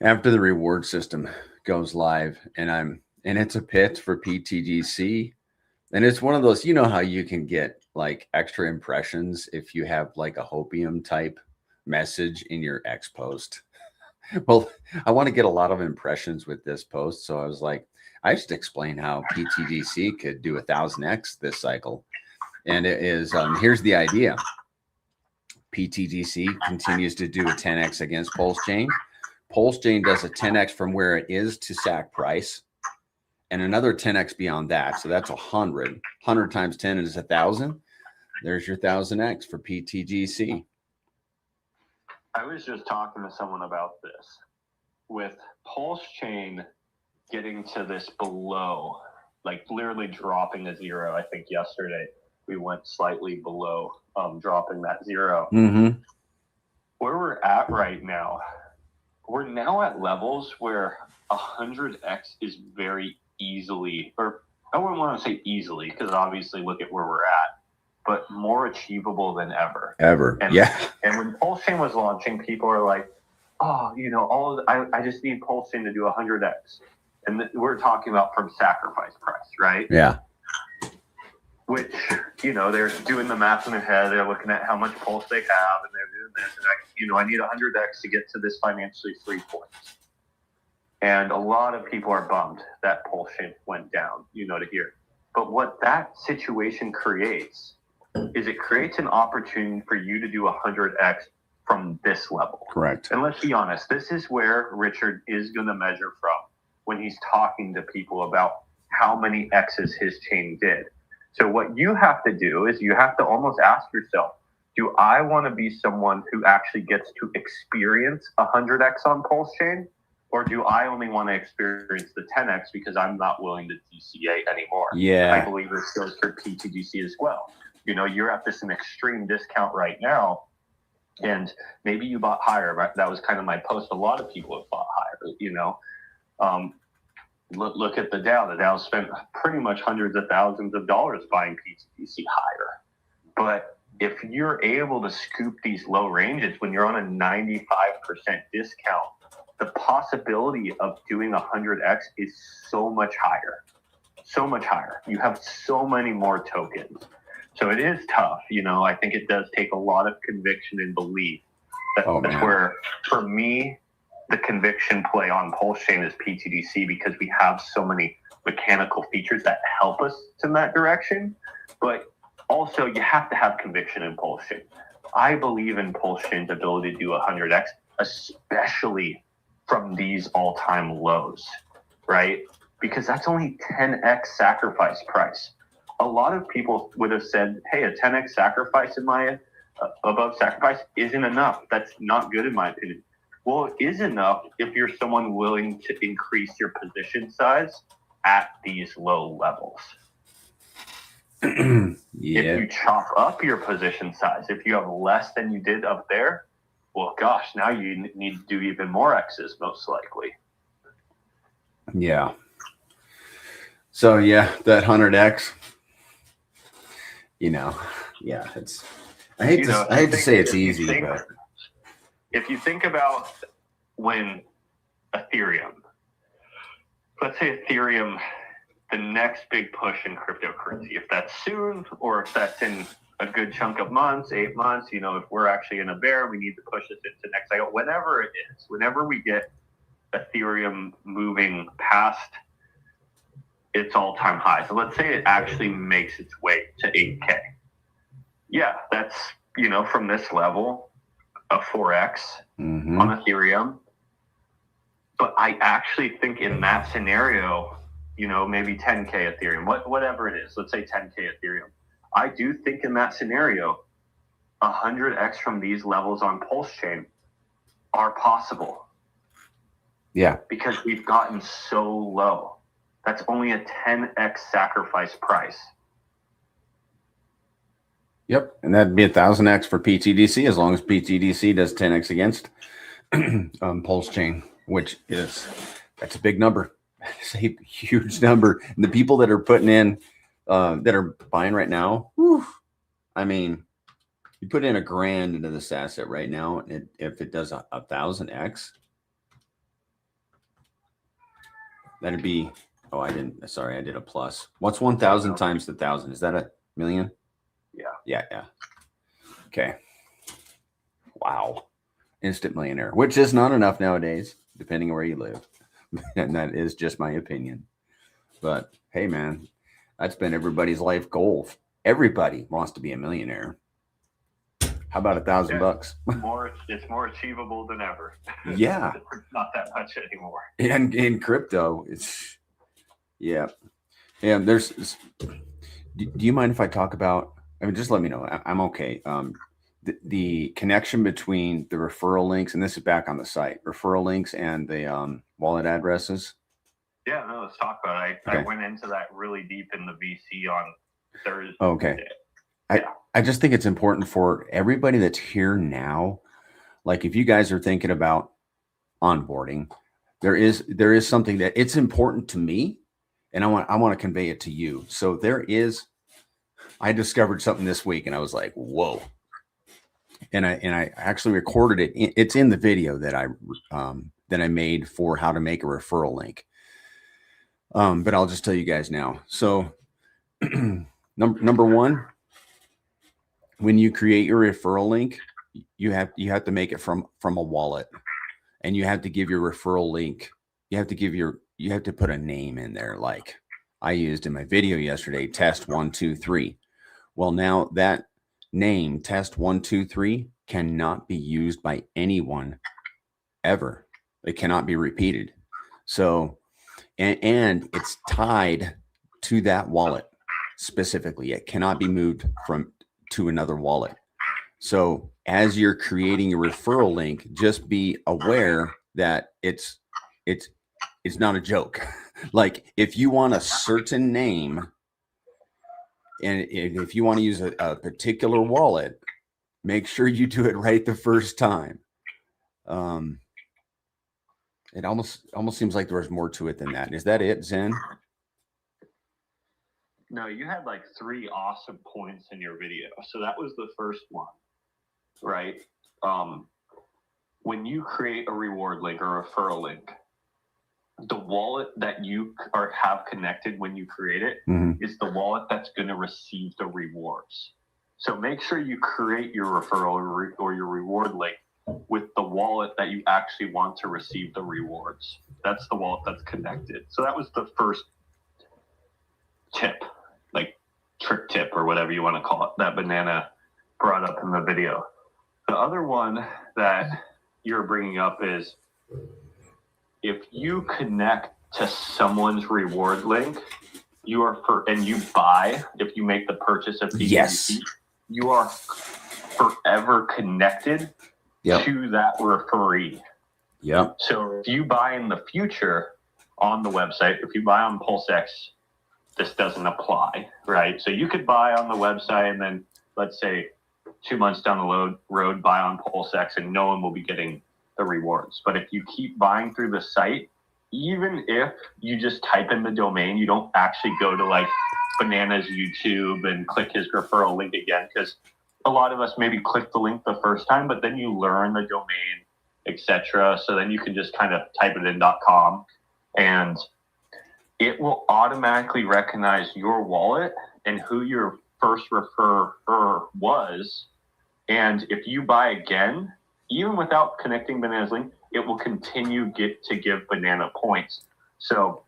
reward system goes live, and it's a pitch for pTGC, and it's one of those, how you can get like extra impressions if you have like a hopium type message in your X post. Well, I want to get a lot of impressions with this post, so I was like, I just explain how pTGC could do 1,000x this cycle, and it is here's the idea. pTGC continues to do a 10x against Pulse Chain. Pulse Chain does a 10x from where it is to SAC price, and another 10x beyond that. So that's 100. 100 times 10 is 1,000. There's your 1,000x for pTGC. I was just talking to someone about this. with Pulse Chain getting to this below, like literally dropping a zero. I think yesterday we went slightly below dropping that zero. Mm-hmm. Where we're at right now, we're now at levels where 100x is very easily, or I wouldn't want to say easily, because obviously look at where we're at, but more achievable than ever. And, Yeah. And when Pulse Chain was launching, people are like, oh, you know, I just need Pulse Chain to do 100x. And we're talking about from sacrifice price, right? Yeah. Which, you know, they're doing the math in their head. They're looking at how much pulse they have, and they're doing this. And I need 100x to get to this financially free point. And a lot of people are bummed that Pulse Chain went down, you know, to here. But what that situation creates is it creates an opportunity for you to do 100x from this level. Correct. And let's be honest, this is where Richard is going to measure from when he's talking to people about how many X's his chain did. So what you have to do is you have to almost ask yourself, do I want to be someone who actually gets to experience 100x on Pulse Chain? Or do I only want to experience the 10x because I'm not willing to DCA anymore? Yeah. I believe this goes for pTGC as well. You know, you're at this an extreme discount right now, and maybe you bought higher. Right? That was kind of my post. A lot of people have bought higher, you know. Look at the Dow. The Dow spent pretty much hundreds of thousands of dollars buying pTGC higher. But if you're able to scoop these low ranges when you're on a 95% discount, the possibility of doing 100x is so much higher. So much higher. You have so many more tokens. So it is tough. You know, I think it does take a lot of conviction and belief. That's where, for me, the conviction play on Pulse Chain is pTGC, because we have so many mechanical features that help us in that direction. But also, you have to have conviction in Pulse Chain. I believe in Pulse Chain's ability to do 100x, especially from these all-time lows, right? Because that's only 10x sacrifice price. A lot of people would have said, hey, a 10x sacrifice in my above sacrifice isn't enough. That's not good in my opinion. Well, it is enough if you're someone willing to increase your position size at these low levels. Yeah. If you chop up your position size, if you have less than you did up there, well, gosh, now you need to do even more X's, most likely. Yeah. So, yeah, that 100x, you know, yeah, it's, I hate to say it's easy, but if you think about when Ethereum, let's say Ethereum, the next big push in cryptocurrency, if that's soon or if that's in a good chunk of months, 8 months, you know, if we're actually in a bear, we need to push this into next cycle, whenever it is, whenever we get Ethereum moving past its all-time high. So let's say it actually makes its way to 8K. Yeah, that's, you know, from this level, a 4x on Ethereum. But I actually think in that scenario, you know, maybe 10K Ethereum, whatever it is, let's say 10K Ethereum. I do think in that scenario, 100x from these levels on Pulse Chain are possible. Yeah. Because we've gotten so low. That's only a 10x sacrifice price. Yep. And that'd be 1,000x for pTGC, as long as pTGC does 10x against Pulse Chain, which is, that's a big number. It's a huge number. And the people that are putting in, that are buying right now, whew, I mean, you put in $1,000 into this asset right now, and if it does 1,000x, that'd be, oh, I did a plus. What's 1,000 times 1,000? Is that a million? Yeah. Okay. Wow. Instant millionaire, which is not enough nowadays, depending on where you live. And that is just my opinion. But hey, man, that's been everybody's life goal. Everybody wants to be a millionaire. How about $1,000? It's more achievable than ever. Yeah. Not that much anymore. And in crypto, it's, yeah. Do you mind if I talk about, I mean, just let me know. I'm okay. the connection between the referral links, and this is back on the site, referral links and the wallet addresses. Yeah, no, let's talk about it. I went into that really deep in the VC on Thursday. Okay. I just think it's important for everybody that's here now. Like if you guys are thinking about onboarding, there is something that it's important to me, and I want to convey it to you. So I discovered something this week and I was like, whoa. And I actually recorded it. It's in the video that I made for how to make a referral link. But I'll just tell you guys now. So number one, when you create your referral link, you have to make it from a wallet, and you have to give your referral link. You have to put a name in there. Like I used in my video yesterday, test 1, 2, 3. Well, now that name test 1, 2, 3 cannot be used by anyone ever. It cannot be repeated. So, and it's tied to that wallet specifically. It cannot be moved to another wallet. So as you're creating a referral link, just be aware that it's not a joke. Like if you want a certain name, and if you want to use a particular wallet, make sure you do it right the first time. It almost seems like there was more to it than that. Is that it, Zen? No, you had like 3 awesome points in your video. So that was the first one, right? When you create a reward link or a referral link, the wallet that you have connected when you create it is the wallet that's going to receive the rewards. So make sure you create your referral or your reward link with the wallet that you actually want to receive the rewards. That's the wallet that's connected. So that was the first tip, like trick tip or whatever you want to call it, that Banana brought up in the video. The other one that you're bringing up is if you connect to someone's reward link, and you buy, if you make the purchase of pTGC, you are forever connected to that referee. Yep. So if you buy in the future on the website, if you buy on PulseX, this doesn't apply, right? So you could buy on the website and then let's say 2 months down the road, buy on PulseX and no one will be getting the rewards. But if you keep buying through the site, even if you just type in the domain, you don't actually go to like Banana's YouTube and click his referral link again, because a lot of us maybe click the link the first time, but then you learn the domain, etc. So then you can just kind of type it in .com and it will automatically recognize your wallet and who your first referrer was. And if you buy again, even without connecting Banana's link, it will continue to give Banana points. So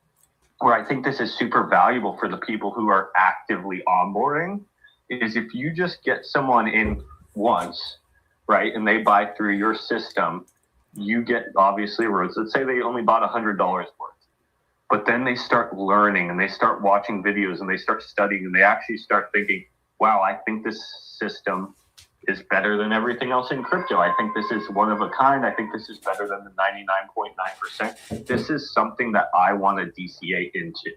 where I think this is super valuable for the people who are actively onboarding is if you just get someone in once, right, and they buy through your system, you get obviously rewards. Let's say they only bought $100 worth. But then they start learning and they start watching videos and they start studying and they actually start thinking, wow, I think this system is better than everything else in crypto. I think this is one of a kind. I think this is better than the 99.9%. This is something that I want to DCA into.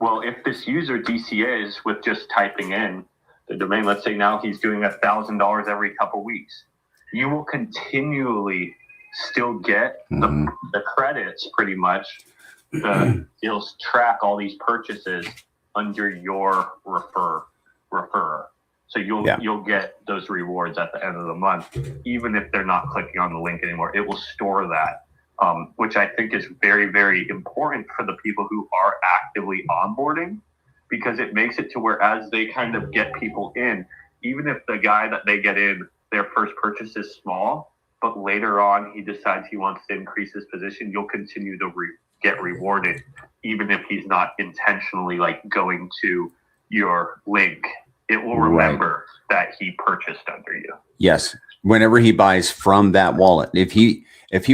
Well, if this user DCAs with just typing in the domain, let's say now he's doing $1,000 every couple weeks, you will continually still get the credits pretty much. You'll track all these purchases under your referrer. So you'll get those rewards at the end of the month, even if they're not clicking on the link anymore. It will store that, which I think is very, very important for the people who are actively onboarding, because it makes it to where as they kind of get people in, even if the guy that they get in, their first purchase is small, but later on he decides he wants to increase his position, you'll continue to get rewarded, even if he's not intentionally like going to your link. It will remember that he purchased under you. Yes. Whenever he buys from that wallet, if he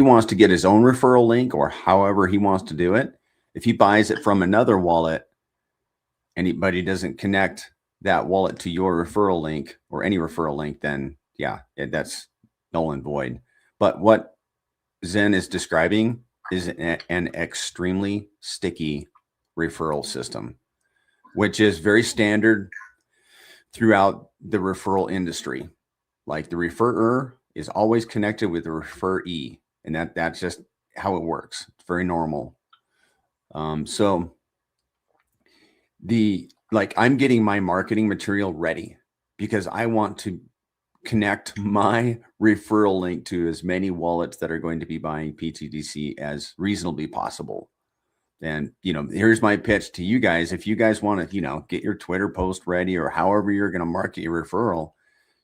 wants to get his own referral link or however he wants to do it, if he buys it from another wallet but he doesn't connect that wallet to your referral link or any referral link, then yeah, that's null and void. But what Zen is describing is an extremely sticky referral system, which is very standard throughout the referral industry. Like the referrer is always connected with the referee, and that's just how it works. It's very normal. So I'm getting my marketing material ready because I want to connect my referral link to as many wallets that are going to be buying pTGC as reasonably possible. And, here's my pitch to you guys. If you guys want to, get your Twitter post ready or however you're going to market your referral,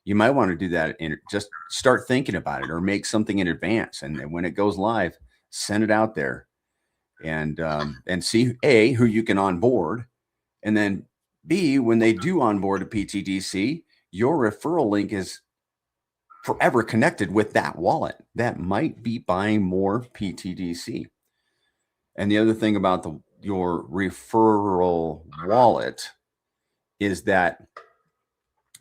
you might want to do that and just start thinking about it or make something in advance. And when it goes live, send it out there and see A, who you can onboard. And then B, when they do onboard a pTGC, your referral link is forever connected with that wallet that might be buying more pTGC. And the other thing about your referral wallet is that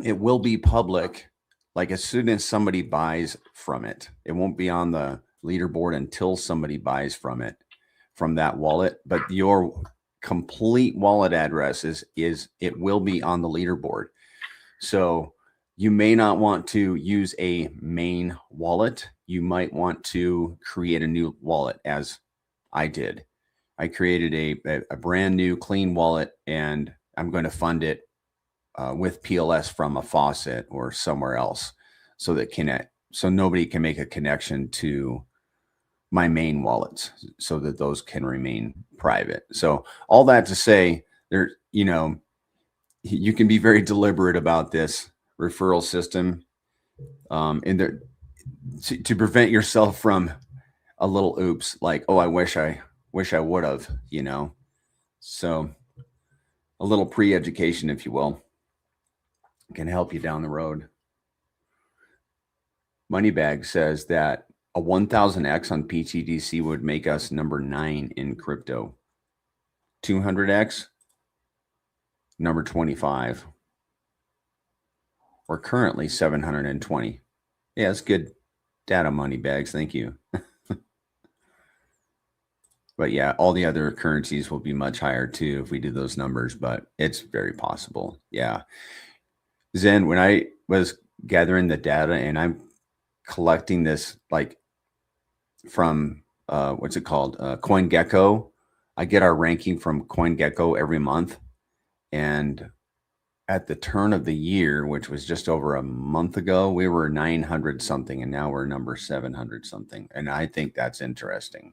it will be public. Like as soon as somebody buys from it, it won't be on the leaderboard until somebody buys from that wallet. But your complete wallet address is it will be on the leaderboard. So you may not want to use a main wallet. You might want to create a new wallet, as I did. I created a brand new clean wallet, and I'm going to fund it with PLS from a faucet or somewhere else, so nobody can make a connection to my main wallets, so that those can remain private. So all that to say, you can be very deliberate about this referral system, and to prevent yourself from a little oops, like, oh, I wish I would have, So a little pre-education, if you will, can help you down the road. Moneybag says that a 1000x on pTGC would make us number 9 in crypto. 200x, number 25. We're currently 720. Yeah, that's good data, Moneybags. Thank you. But yeah, all the other currencies will be much higher too if we do those numbers, but it's very possible. Yeah. Zen, when I was gathering the data and I'm collecting this, like from what's it called? CoinGecko. I get our ranking from CoinGecko every month. And at the turn of the year, which was just over a month ago, we were 900 something, and now we're number 700 something. And I think that's interesting.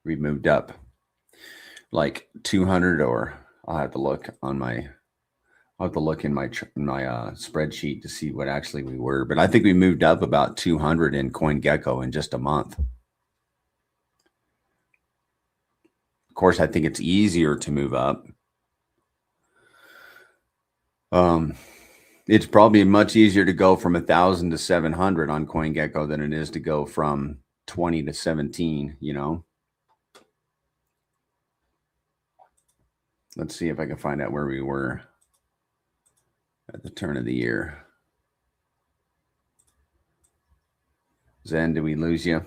We moved up like 200, or I'll have to look in my spreadsheet to see what actually we were. But I think we moved up about 200 in CoinGecko in just a month. Of course, I think it's easier to move up. It's probably much easier to go from 1,000 to 700 on CoinGecko than it is to go from 20 to 17, Let's see if I can find out where we were at the turn of the year. Zen, did we lose you?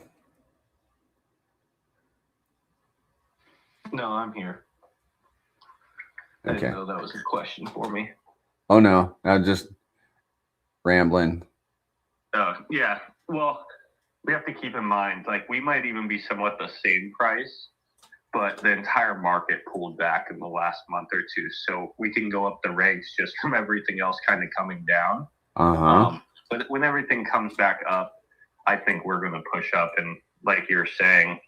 No, I'm here. I didn't know that was a question for me. Oh, no. I was just rambling. Yeah. Well, we have to keep in mind, like, we might even be somewhat the same price, but the entire market pulled back in the last month or two. So we can go up the ranks just from everything else kind of coming down. But when everything comes back up, I think we're going to push up. And like you're saying,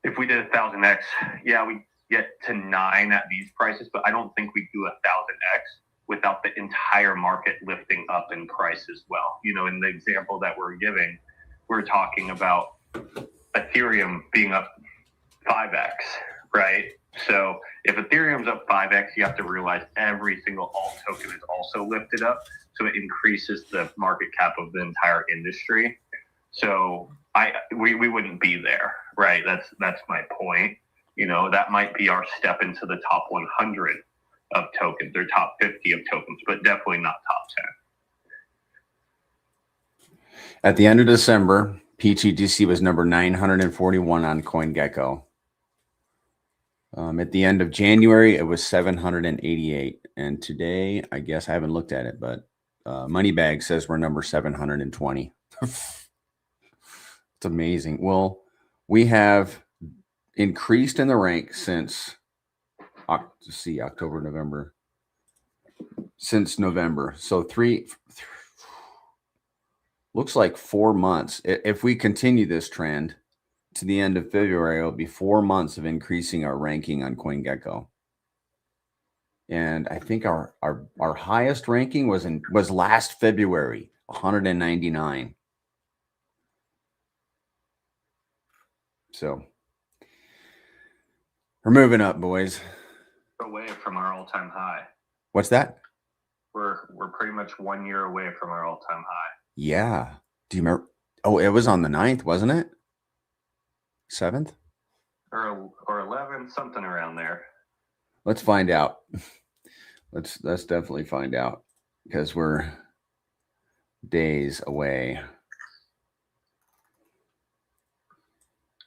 if we did 1,000x, yeah, we get to 9 at these prices, but I don't think we do 1,000x without the entire market lifting up in price as well. In the example that we're giving, we're talking about Ethereum being up 5x, right? So if Ethereum's up 5x, you have to realize every single alt token is also lifted up. So it increases the market cap of the entire industry. So we wouldn't be there, right? That's my point. You know, that might be our step into the top 100 of tokens or top 50 of tokens, but definitely not top 10. At the end of December, pTGC was number 941 on CoinGecko. At the end of January, it was 788. And today, I guess I haven't looked at it, but Moneybag says we're number 720. It's amazing. Well, we have increased in the rank since, let's see, October, November. Since November. So looks like 4 months. If we continue this trend to the end of February, it'll be 4 months of increasing our ranking on CoinGecko. And I think our highest ranking was last February, 199. So we're moving up, boys. Away from our all-time high. What's that? We're pretty much 1 year away from our all-time high. Yeah. Do you remember? Oh, it was on the 9th, wasn't it? 7th? Or 11th, something around there. Let's find out. Let's definitely find out, because we're days away.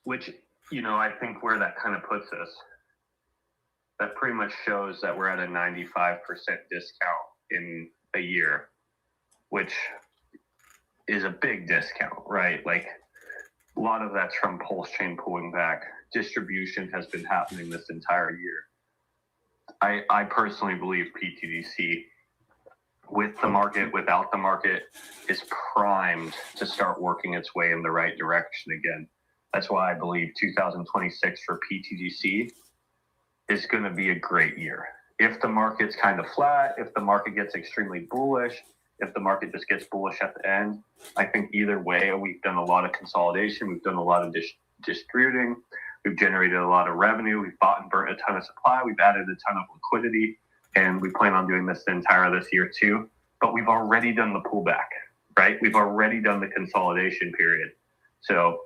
Which, you know, I think where that kind of puts us, that pretty much shows that we're at a 95% discount in a year, which is a big discount, right? Like, a lot of that's from Pulse Chain pulling back. Distribution has been happening this entire year. I personally believe pTGC, with the market, without the market, is primed to start working its way in the right direction again. That's why I believe 2026 for pTGC is going to be a great year. If the market's kind of flat, if the market gets extremely bullish, if the market just gets bullish at the end, I think either way, we've done a lot of consolidation. We've done a lot of distributing. We've generated a lot of revenue. We've bought and burnt a ton of supply. We've added a ton of liquidity, and we plan on doing this the entire this year too. But we've already done the pullback, right? We've already done the consolidation period. So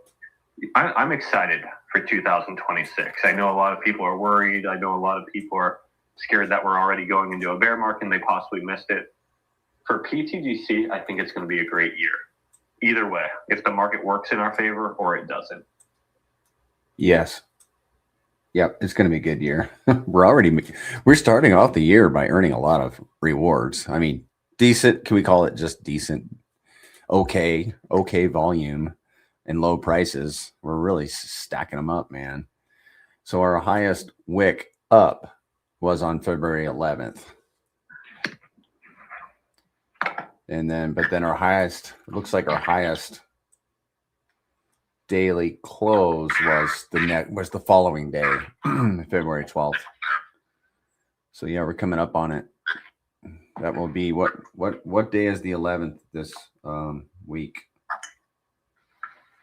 I'm excited for 2026. I know a lot of people are worried. I know a lot of people are scared that we're already going into a bear market and they possibly missed it. For pTGC, I think it's going to be a great year. Either way, if the market works in our favor or it doesn't. Yes. Yep, it's going to be a good year. We're starting off the year by earning a lot of rewards. I mean, decent. Can we call it just decent? Okay volume and low prices. We're really stacking them up, man. So our highest wick up was on February 11th. But then our highest, it looks like our highest daily close was the following day, February 12th. So yeah, we're coming up on it. That will be what day is the 11th this week?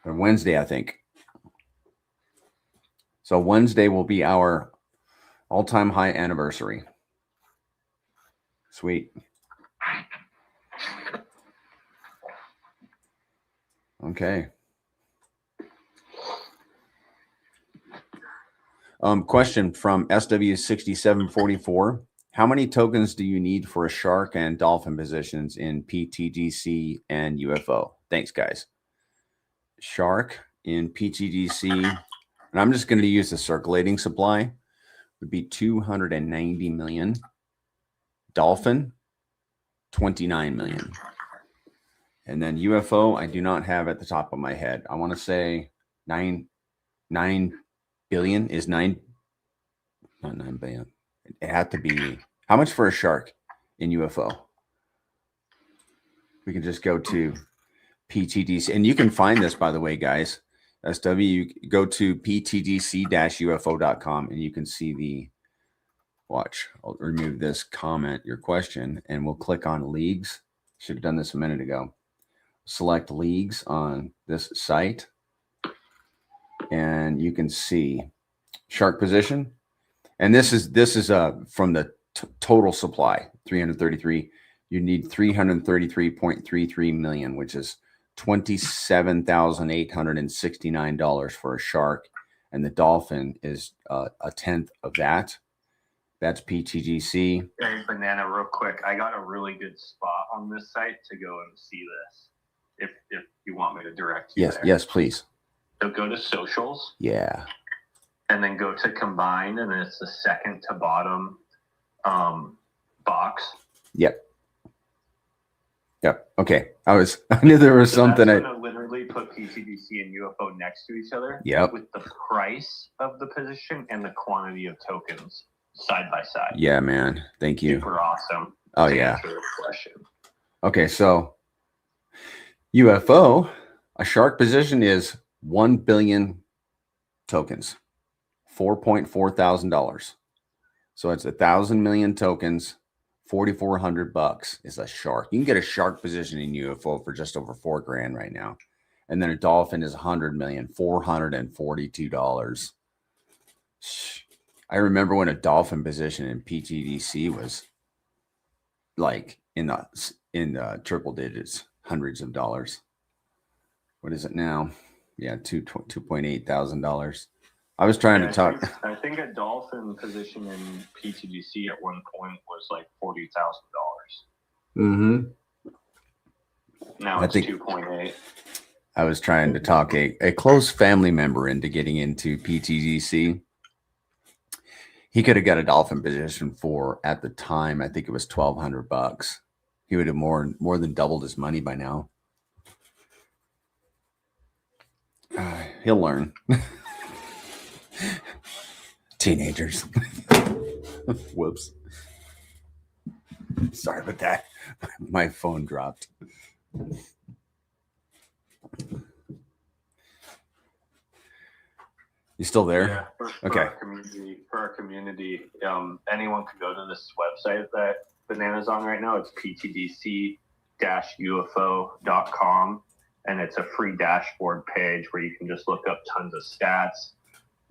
Or Wednesday, I think. So Wednesday will be our all-time high anniversary. Sweet. Okay. Question from SW6744. How many tokens do you need for a shark and dolphin positions in pTGC and UFO? Thanks, guys. Shark in pTGC, and I'm just going to use the circulating supply, would be 290 million. Dolphin, 29 million. And then UFO, I do not have at the top of my head. I want to say 9 billion is not 9 billion. It had to be, how much for a shark in UFO? We can just go to pTGC, and you can find this, by the way, guys. SW, you go to ptgc-ufo.com and you can see the, watch, I'll remove this comment, your question, and we'll click on leagues. Should have done this a minute ago. Select leagues on this site, and you can see shark position. And this is from the total supply, 333. You need 333.33 million, which is $27,869 for a shark and the dolphin is a tenth of that. That's pTGC. Hey, Banana, real quick. I got a really good spot on this site to go and see this. If you want me to direct you there. Yes, please. So go to socials. Yeah. And then go to combined, and then it's the second to bottom box. Yep. Okay. I knew there was something. That's gonna literally put pTGC and UFO next to each other. Yep. With the price of the position and the quantity of tokens side by side. Yeah, man. Thank you. Super awesome. Oh, yeah. Answer the question. Okay, so UFO, a shark position is 1 billion tokens, $4.4 thousand. So it's 1,000 million tokens. $4,400 is a shark. You can get a shark position in UFO for just over $4,000 right now. And then a dolphin is 100 million, $442. I remember when a dolphin position in pTGC was like in the triple digits, hundreds of dollars. What is it now? Yeah, $2.8 thousand. I was trying to talk. I think a dolphin position in pTGC at one point was like $40,000. Mm-hmm. Now it's 2.8. I was trying to talk a close family member into getting into pTGC. He could have got a dolphin position for, at the time, I think it was $1,200. He would have more than doubled his money by now. He'll learn. Teenagers. Whoops. Sorry about that. My phone dropped. You still there? Yeah. Okay. For our community, anyone can go to this website that Banana's on right now. It's ptgc-ufo.com, and it's a free dashboard page where you can just look up tons of stats.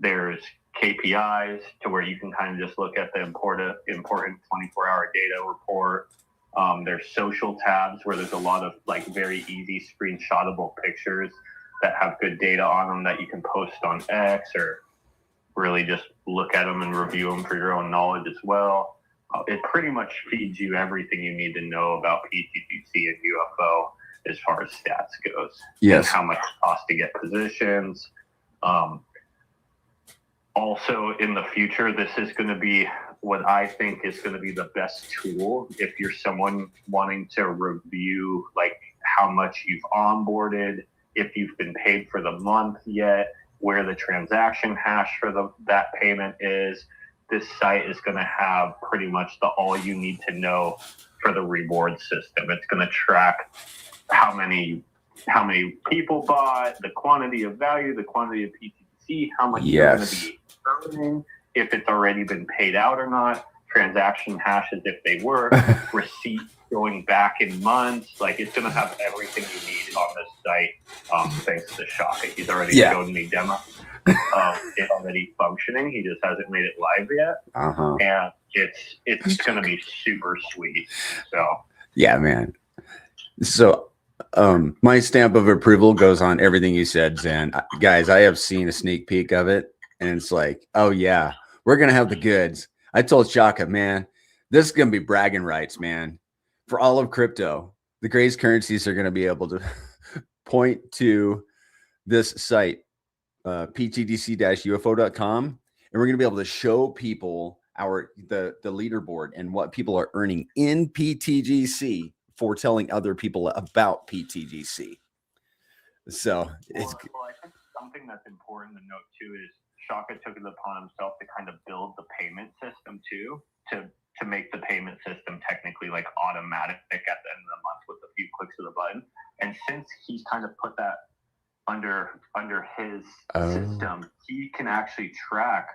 There's KPIs to where you can kind of just look at the important 24-hour data report. There's social tabs where there's a lot of like very easy screenshotable pictures that have good data on them that you can post on X, or really just look at them and review them for your own knowledge as well. It pretty much feeds you everything you need to know about pTGC and UFO as far as stats goes. Yes. And how much it costs to get positions. Also, in the future, this is going to be what I think is going to be the best tool if you're someone wanting to review like how much you've onboarded, if you've been paid for the month yet, where the transaction hash for that payment is. This site is going to have pretty much all you need to know for the reward system. It's going to track how many people bought, the quantity of value, the quantity of pTGC, how much you're going to be earning, if it's already been paid out or not, transaction hashes if they were, receipts going back in months. Like, it's going to have everything you need on this site, thanks to Shaka. He's already shown me demo. It's already functioning. He just hasn't made it live yet. And it's going to be super sweet. So yeah, man. So my stamp of approval goes on everything you said, Zen. Guys, I have seen a sneak peek of it, and it's like, oh yeah, we're gonna have the goods. I told Shaka, man, this is gonna be bragging rights, man. For all of crypto, the Grace currencies are gonna be able to point to this site, ptgc-ufo.com, and we're gonna be able to show people the leaderboard and what people are earning in pTGC for telling other people about pTGC. So well, I think something that's important to note too is Shaka took it upon himself to kind of build the payment system too, to make the payment system technically like automatic at the end of the month with a few clicks of the button. And since he's kind of put that under his system, he can actually track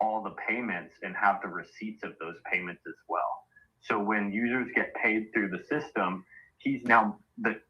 all the payments and have the receipts of those payments as well. So when users get paid through the system, he's now the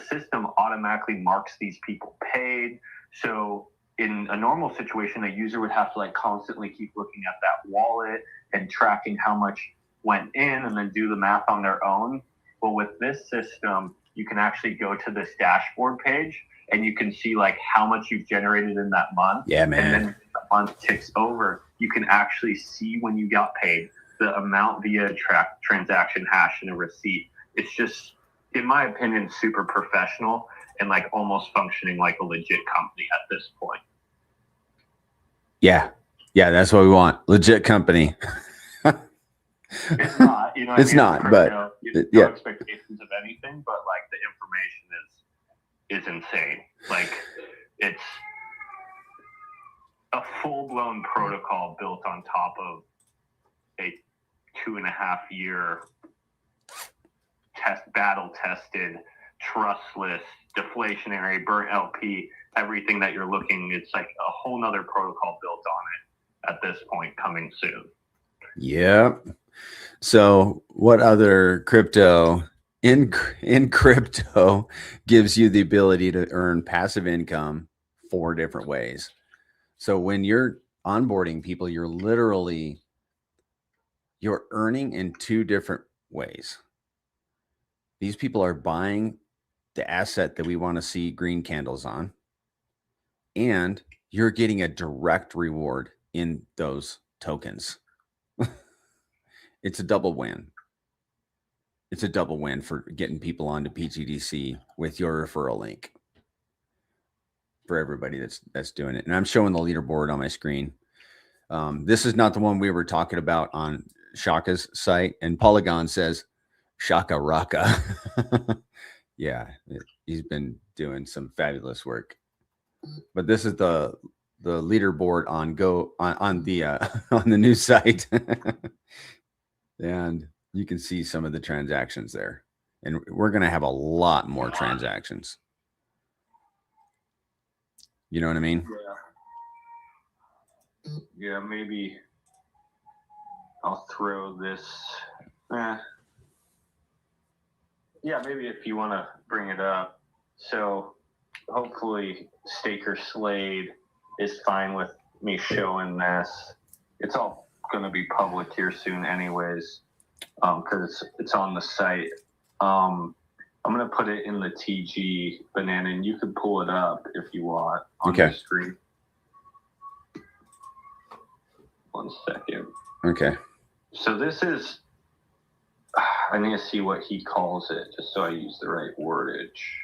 system automatically marks these people paid. So in a normal situation, a user would have to like constantly keep looking at that wallet and tracking how much went in and then do the math on their own. But with this system, you can actually go to this dashboard page and you can see like how much you've generated in that month. Yeah, man. And then when the month ticks over, you can actually see when you got paid, the amount via transaction hash and a receipt. It's just, in my opinion, super professional and like almost functioning like a legit company at this point. Yeah. Yeah, that's what we want. Legit company. It's not, you know, it's not, but no yeah, expectations of anything, but like the information is insane. Like it's a full-blown protocol built on top of a 2.5-year battle-tested, trustless, deflationary, burnt LP, everything that you're looking. It's like a whole nother protocol built on it at this point, coming soon. Yep. So what other crypto in crypto gives you the ability to earn passive income 4 different ways? So when you're onboarding people, you're earning in 2 different ways. These people are buying the asset that we want to see green candles on, and you're getting a direct reward in those tokens. It's a double win. It's a double win for getting people onto pTGC with your referral link for everybody that's doing it. And I'm showing the leaderboard on my screen. This is not the one we were talking about on Shaka's site. And Polygon says, Shaka Raka. Yeah, he's been doing some fabulous work. But this is the leaderboard on on the new site. And you can see some of the transactions there. And we're going to have a lot more transactions. You know what I mean? Yeah, maybe I'll throw this. Yeah, maybe if you want to bring it up. So hopefully Staker Slade is fine with me showing this. It's all going to be public here soon anyways, because it's on the site. I'm going to put it in the TG banana, and you can pull it up if you want on the screen. 1 second. Okay. So this is, I need to see what he calls it, just so I use the right wordage.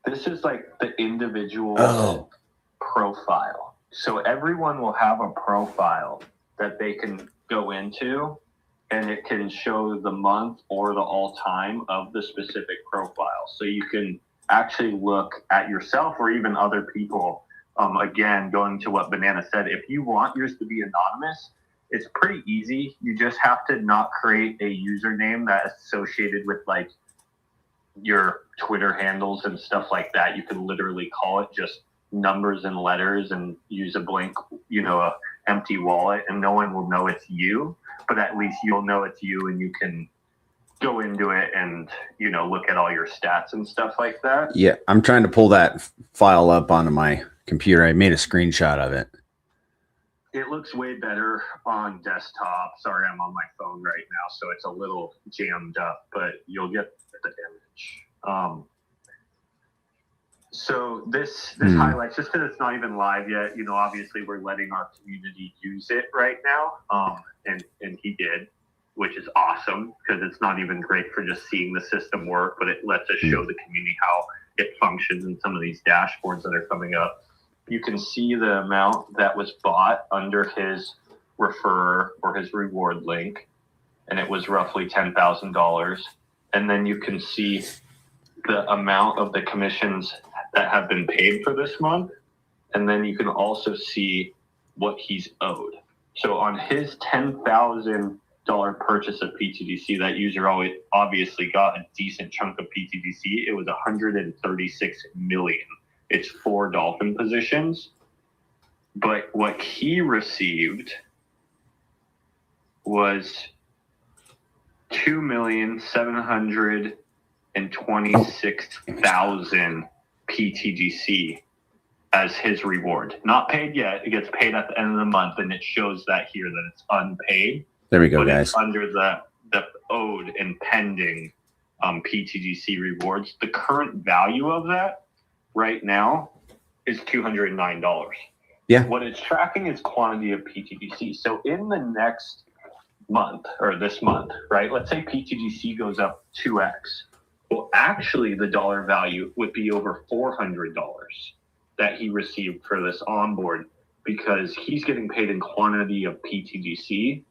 This is like the individual profile. So everyone will have a profile that they can go into, and it can show the month or the all-time of the specific profile. So you can actually look at yourself or even other people. Again, going to what Banana said, if you want yours to be anonymous, it's pretty easy. You just have to not create a username that's associated with like your Twitter handles and stuff like that. You can literally call it just numbers and letters and use a blank, a empty wallet, and no one will know it's you, but at least you'll know it's you, and you can go into it and, look at all your stats and stuff like that. Yeah. I'm trying to pull that file up onto my computer. I made a screenshot of it. It looks way better on desktop. Sorry, I'm on my phone right now, so it's a little jammed up, but you'll get the image. So this highlights, just because it's not even live yet, obviously we're letting our community use it right now. And he did, which is awesome, because it's not even great for just seeing the system work, but it lets us show the community how it functions in some of these dashboards that are coming up. You can see the amount that was bought under his refer or his reward link, and it was roughly $10,000. And then you can see the amount of the commissions that have been paid for this month. And then you can also see what he's owed. So on his $10,000 purchase of pTGC, that user obviously got a decent chunk of pTGC. It was 136 million. It's 4 dolphin positions. But what he received was 2,726,000 pTGC as his reward. Not paid yet. It gets paid at the end of the month, and it shows that here that it's unpaid. There we go, but guys. It's under the owed and pending pTGC rewards. The current value of that right now is $209. Yeah. What it's tracking is quantity of pTGC. So in the next month or this month, right? Let's say pTGC goes up 2x. Well, actually, the dollar value would be over $400 that he received for this onboard because he's getting paid in quantity of pTGC.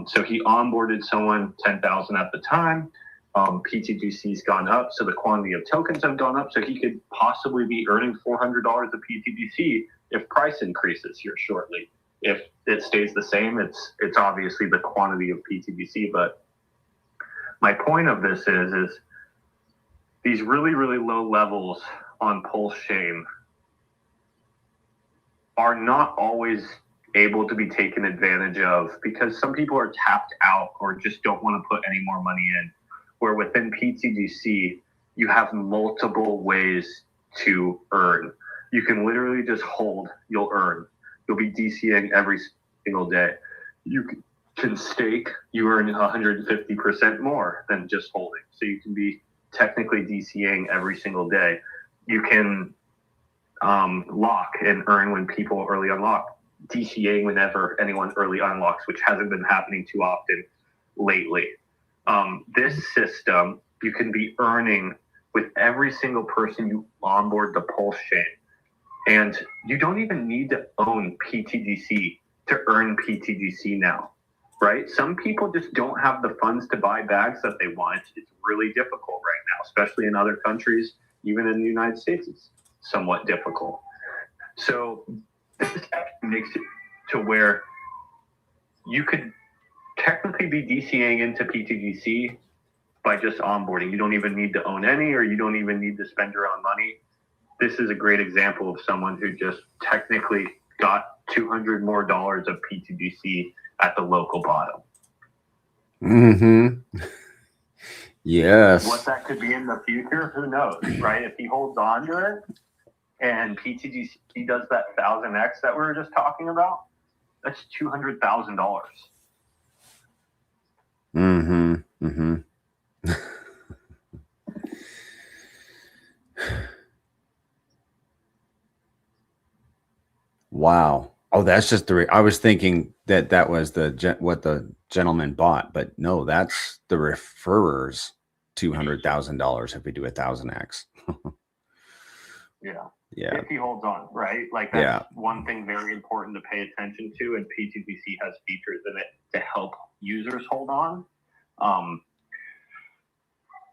So he onboarded someone 10,000 at the time. pTGC's gone up, so the quantity of tokens have gone up. So he could possibly be earning $400 of pTGC if price increases here shortly. If it stays the same, it's obviously the quantity of pTGC. But my point of this is these really, really low levels on Pulse Chain are not always able to be taken advantage of because some people are tapped out or just don't want to put any more money in. Where within pTGC, you have multiple ways to earn. You can literally just hold, you'll earn. You'll be DCing every single day. You can stake, you earn 150% more than just holding. So you can be technically DCing every single day. You can lock and earn when people early unlock, DCing whenever anyone early unlocks, which hasn't been happening too often lately. This system, you can be earning with every single person you onboard the Pulse Chain. And you don't even need to own pTGC to earn pTGC now, right? Some people just don't have the funds to buy bags that they want. It's really difficult right now, especially in other countries. Even in the United States, it's somewhat difficult. So this makes it to where you could technically be DCing into pTGC by just onboarding. You don't even need to own any, or you don't even need to spend your own money. This is a great example of someone who just technically got $200 more of pTGC at the local bottom. Mm-hmm. Yes. What that could be in the future, who knows, right? If he holds on to it and pTGC does that 1000x that we were just talking about, that's $200,000. Mm-hmm. Mm-hmm. Wow. Oh, that's just I was thinking that was what the gentleman bought, but no, that's the referrer's $200,000 if we do 1000x. Yeah. Yeah. If he holds on, right? Like that's one thing very important to pay attention to, and pTGC has features in it to help users hold on.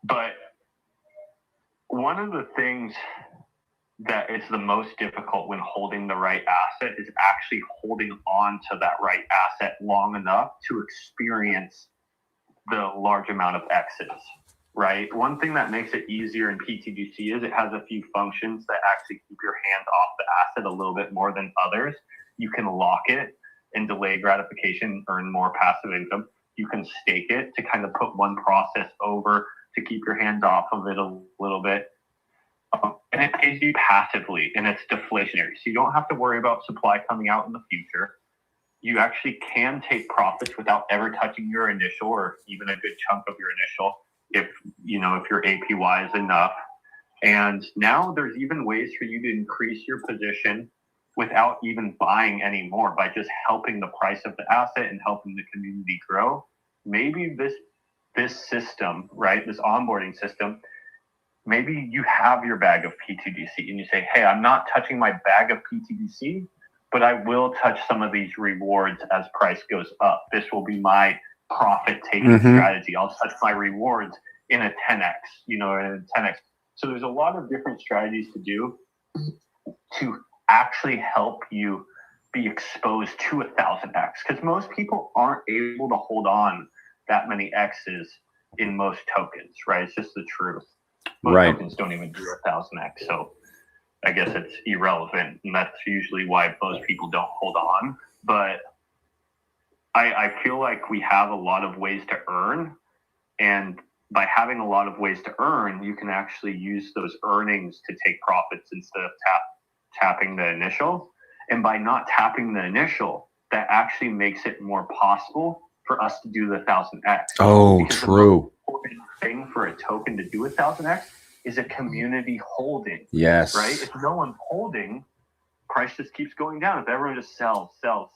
But one of the things that is the most difficult when holding the right asset is actually holding on to that right asset long enough to experience the large amount of X's, right? One thing that makes it easier in pTGC is it has a few functions that actually keep your hand off the asset a little bit more than others. You can lock it and delay gratification, earn more passive income. You can stake it to kind of put one process over to keep your hands off of it a little bit. And it pays you passively, and it's deflationary. So you don't have to worry about supply coming out in the future. You actually can take profits without ever touching your initial or even a good chunk of your initial if your APY is enough. And now there's even ways for you to increase your position without even buying any more by just helping the price of the asset and helping the community grow. Maybe this system, right, this onboarding system, maybe you have your bag of pTGC and you say, hey, I'm not touching my bag of pTGC, but I will touch some of these rewards as price goes up. This will be my profit-taking strategy. I'll touch my rewards in a 10x, in a 10x. So there's a lot of different strategies to do to actually help you be exposed to 1000x, because most people aren't able to hold on that many X's in most tokens, right? It's just the truth. Most tokens don't even do 1000x, so I guess it's irrelevant, and that's usually why most people don't hold on. But I feel like we have a lot of ways to earn, and by having a lot of ways to earn, you can actually use those earnings to take profits instead of tapping the initial. And by not tapping the initial, that actually makes it more possible for us to do the 1000x. Oh, true. thing for a token to do 1,000x is a community holding. Yes. Right? If no one's holding, price just keeps going down. If everyone just sells. So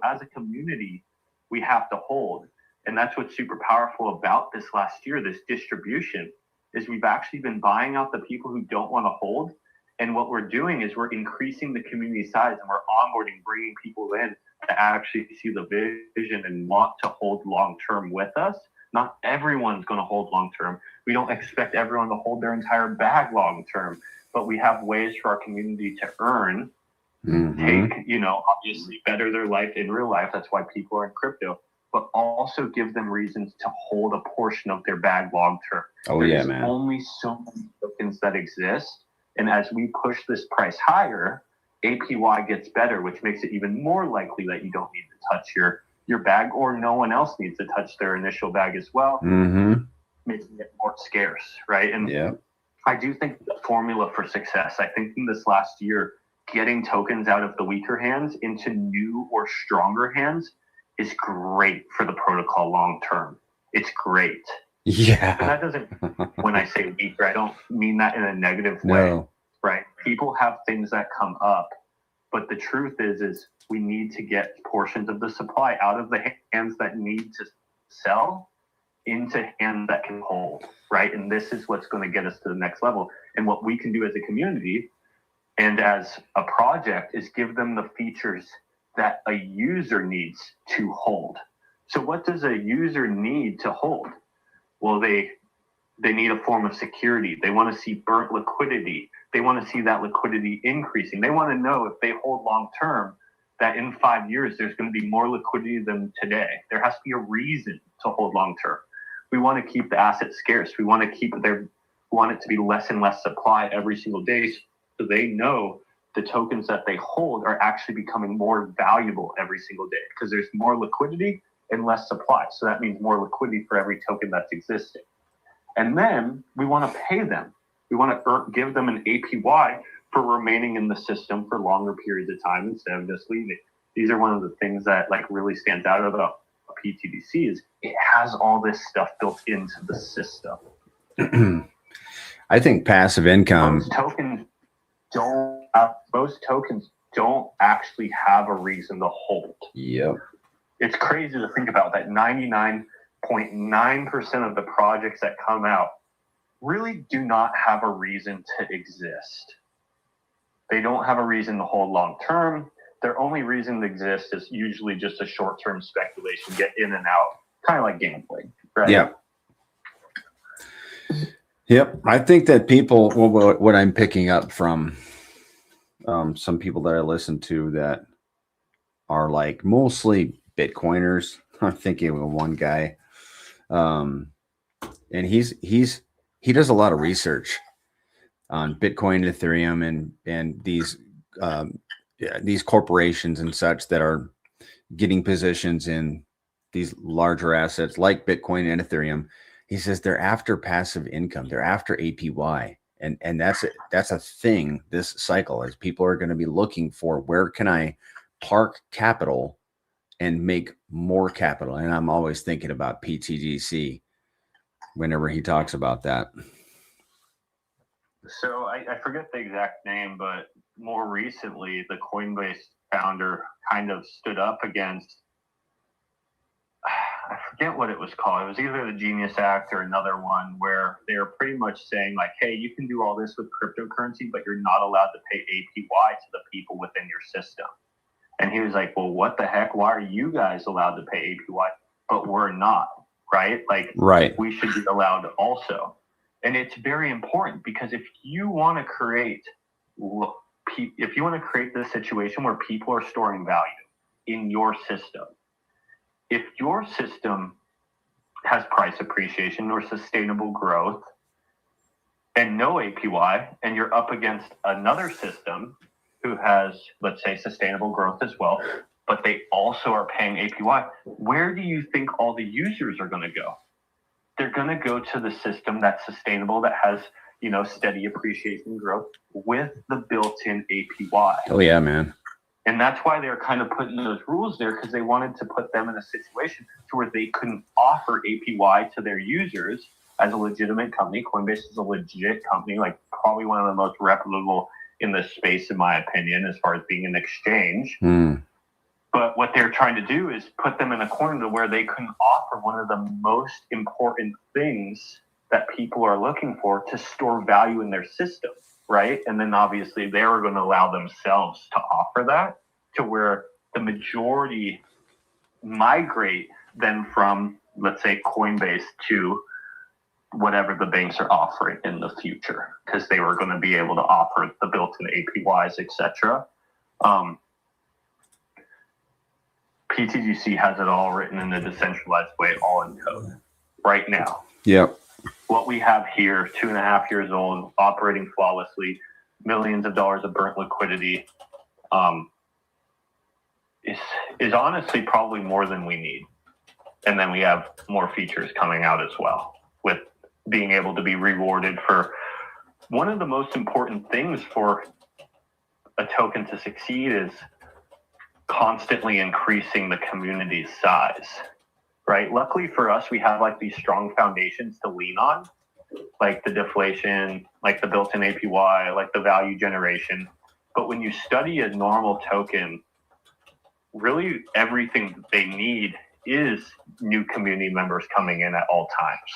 as a community, we have to hold. And that's what's super powerful about this last year, this distribution, is we've actually been buying out the people who don't want to hold. And what we're doing is we're increasing the community size, and we're onboarding, bringing people in to actually see the vision and want to hold long-term with us. Not everyone's going to hold long-term. We don't expect everyone to hold their entire bag long-term, but we have ways for our community to earn, take, obviously better their life in real life. That's why people are in crypto, but also give them reasons to hold a portion of their bag long-term. There's man. Only so many tokens that exist. And as we push this price higher, APY gets better, which makes it even more likely that you don't need to touch your bag, or no one else needs to touch their initial bag as well, making it more scarce, right? And I do think the formula for success, I think in this last year, getting tokens out of the weaker hands into new or stronger hands is great for the protocol long term. It's great. Yeah. And that doesn't, when I say weaker, I don't mean that in a negative way, right? People have things that come up, but the truth is we need to get portions of the supply out of the hands that need to sell into hands that can hold, right? And this is what's going to get us to the next level. And what we can do as a community and as a project is give them the features that a user needs to hold. So what does a user need to hold? Well, they need a form of security. They want to see burnt liquidity. They want to see that liquidity increasing. They want to know if they hold long term that in 5 years there's going to be more liquidity than today. There has to be a reason to hold long term. We want to keep the asset scarce. We want it to be less and less supply every single day, so they know the tokens that they hold are actually becoming more valuable every single day because there's more liquidity and less supply. So that means more liquidity for every token that's existing. And then we want to pay them. We want to give them an APY for remaining in the system for longer periods of time instead of just leaving. These are one of the things that really stands out about pTGC is it has all this stuff built into the system. I think passive income. Most tokens don't actually have a reason to hold. Yep. It's crazy to think about that 99.9% of the projects that come out really do not have a reason to exist. They don't have a reason to hold long term. Their only reason to exist is usually just a short-term speculation, get in and out, kind of like gambling, right? Yep. I think that people, what I'm picking up from some people that I listen to that are like mostly Bitcoiners. I'm thinking of one guy, and he does a lot of research on Bitcoin, Ethereum, and these corporations and such that are getting positions in these larger assets like Bitcoin and Ethereum. He says they're after passive income. They're after APY. And that's a thing this cycle is people are going to be looking for where can I park capital and make more capital. And I'm always thinking about pTGC whenever he talks about that. So I forget the exact name, but more recently, the Coinbase founder kind of stood up against, I forget what it was called. It was either the Genius Act or another one where they were pretty much saying like, hey, you can do all this with cryptocurrency, but you're not allowed to pay APY to the people within your system. And he was like, well, what the heck? Why are you guys allowed to pay APY, but we're not, right? We should be allowed also. And it's very important because if you want to create this situation where people are storing value in your system, if your system has price appreciation or sustainable growth and no APY, and you're up against another system who has, let's say, sustainable growth as well, but they also are paying APY, where do you think all the users are going to go? They're going to go to the system that's sustainable, that has, steady appreciation growth with the built-in APY. Oh, yeah, man. And that's why they're kind of putting those rules there, because they wanted to put them in a situation to where they couldn't offer APY to their users as a legitimate company. Coinbase is a legit company, like probably one of the most reputable in this space, in my opinion, as far as being an exchange. But what they're trying to do is put them in a corner to where they couldn't offer one of the most important things that people are looking for, to store value in their system, right? And then obviously they were going to allow themselves to offer that, to where the majority migrate then from, let's say, Coinbase to whatever the banks are offering in the future, because they were going to be able to offer the built-in APYs, etc. pTGC has it all written in a decentralized way, all in code right now. Yep. What we have here, 2.5 years old, operating flawlessly, millions of dollars of burnt liquidity, is honestly probably more than we need. And then we have more features coming out as well, with being able to be rewarded for one of the most important things for a token to succeed is constantly increasing the community's size, right? Luckily for us, we have like these strong foundations to lean on, like the deflation, like the built-in APY, like the value generation. But when you study a normal token, really everything they need is new community members coming in at all times,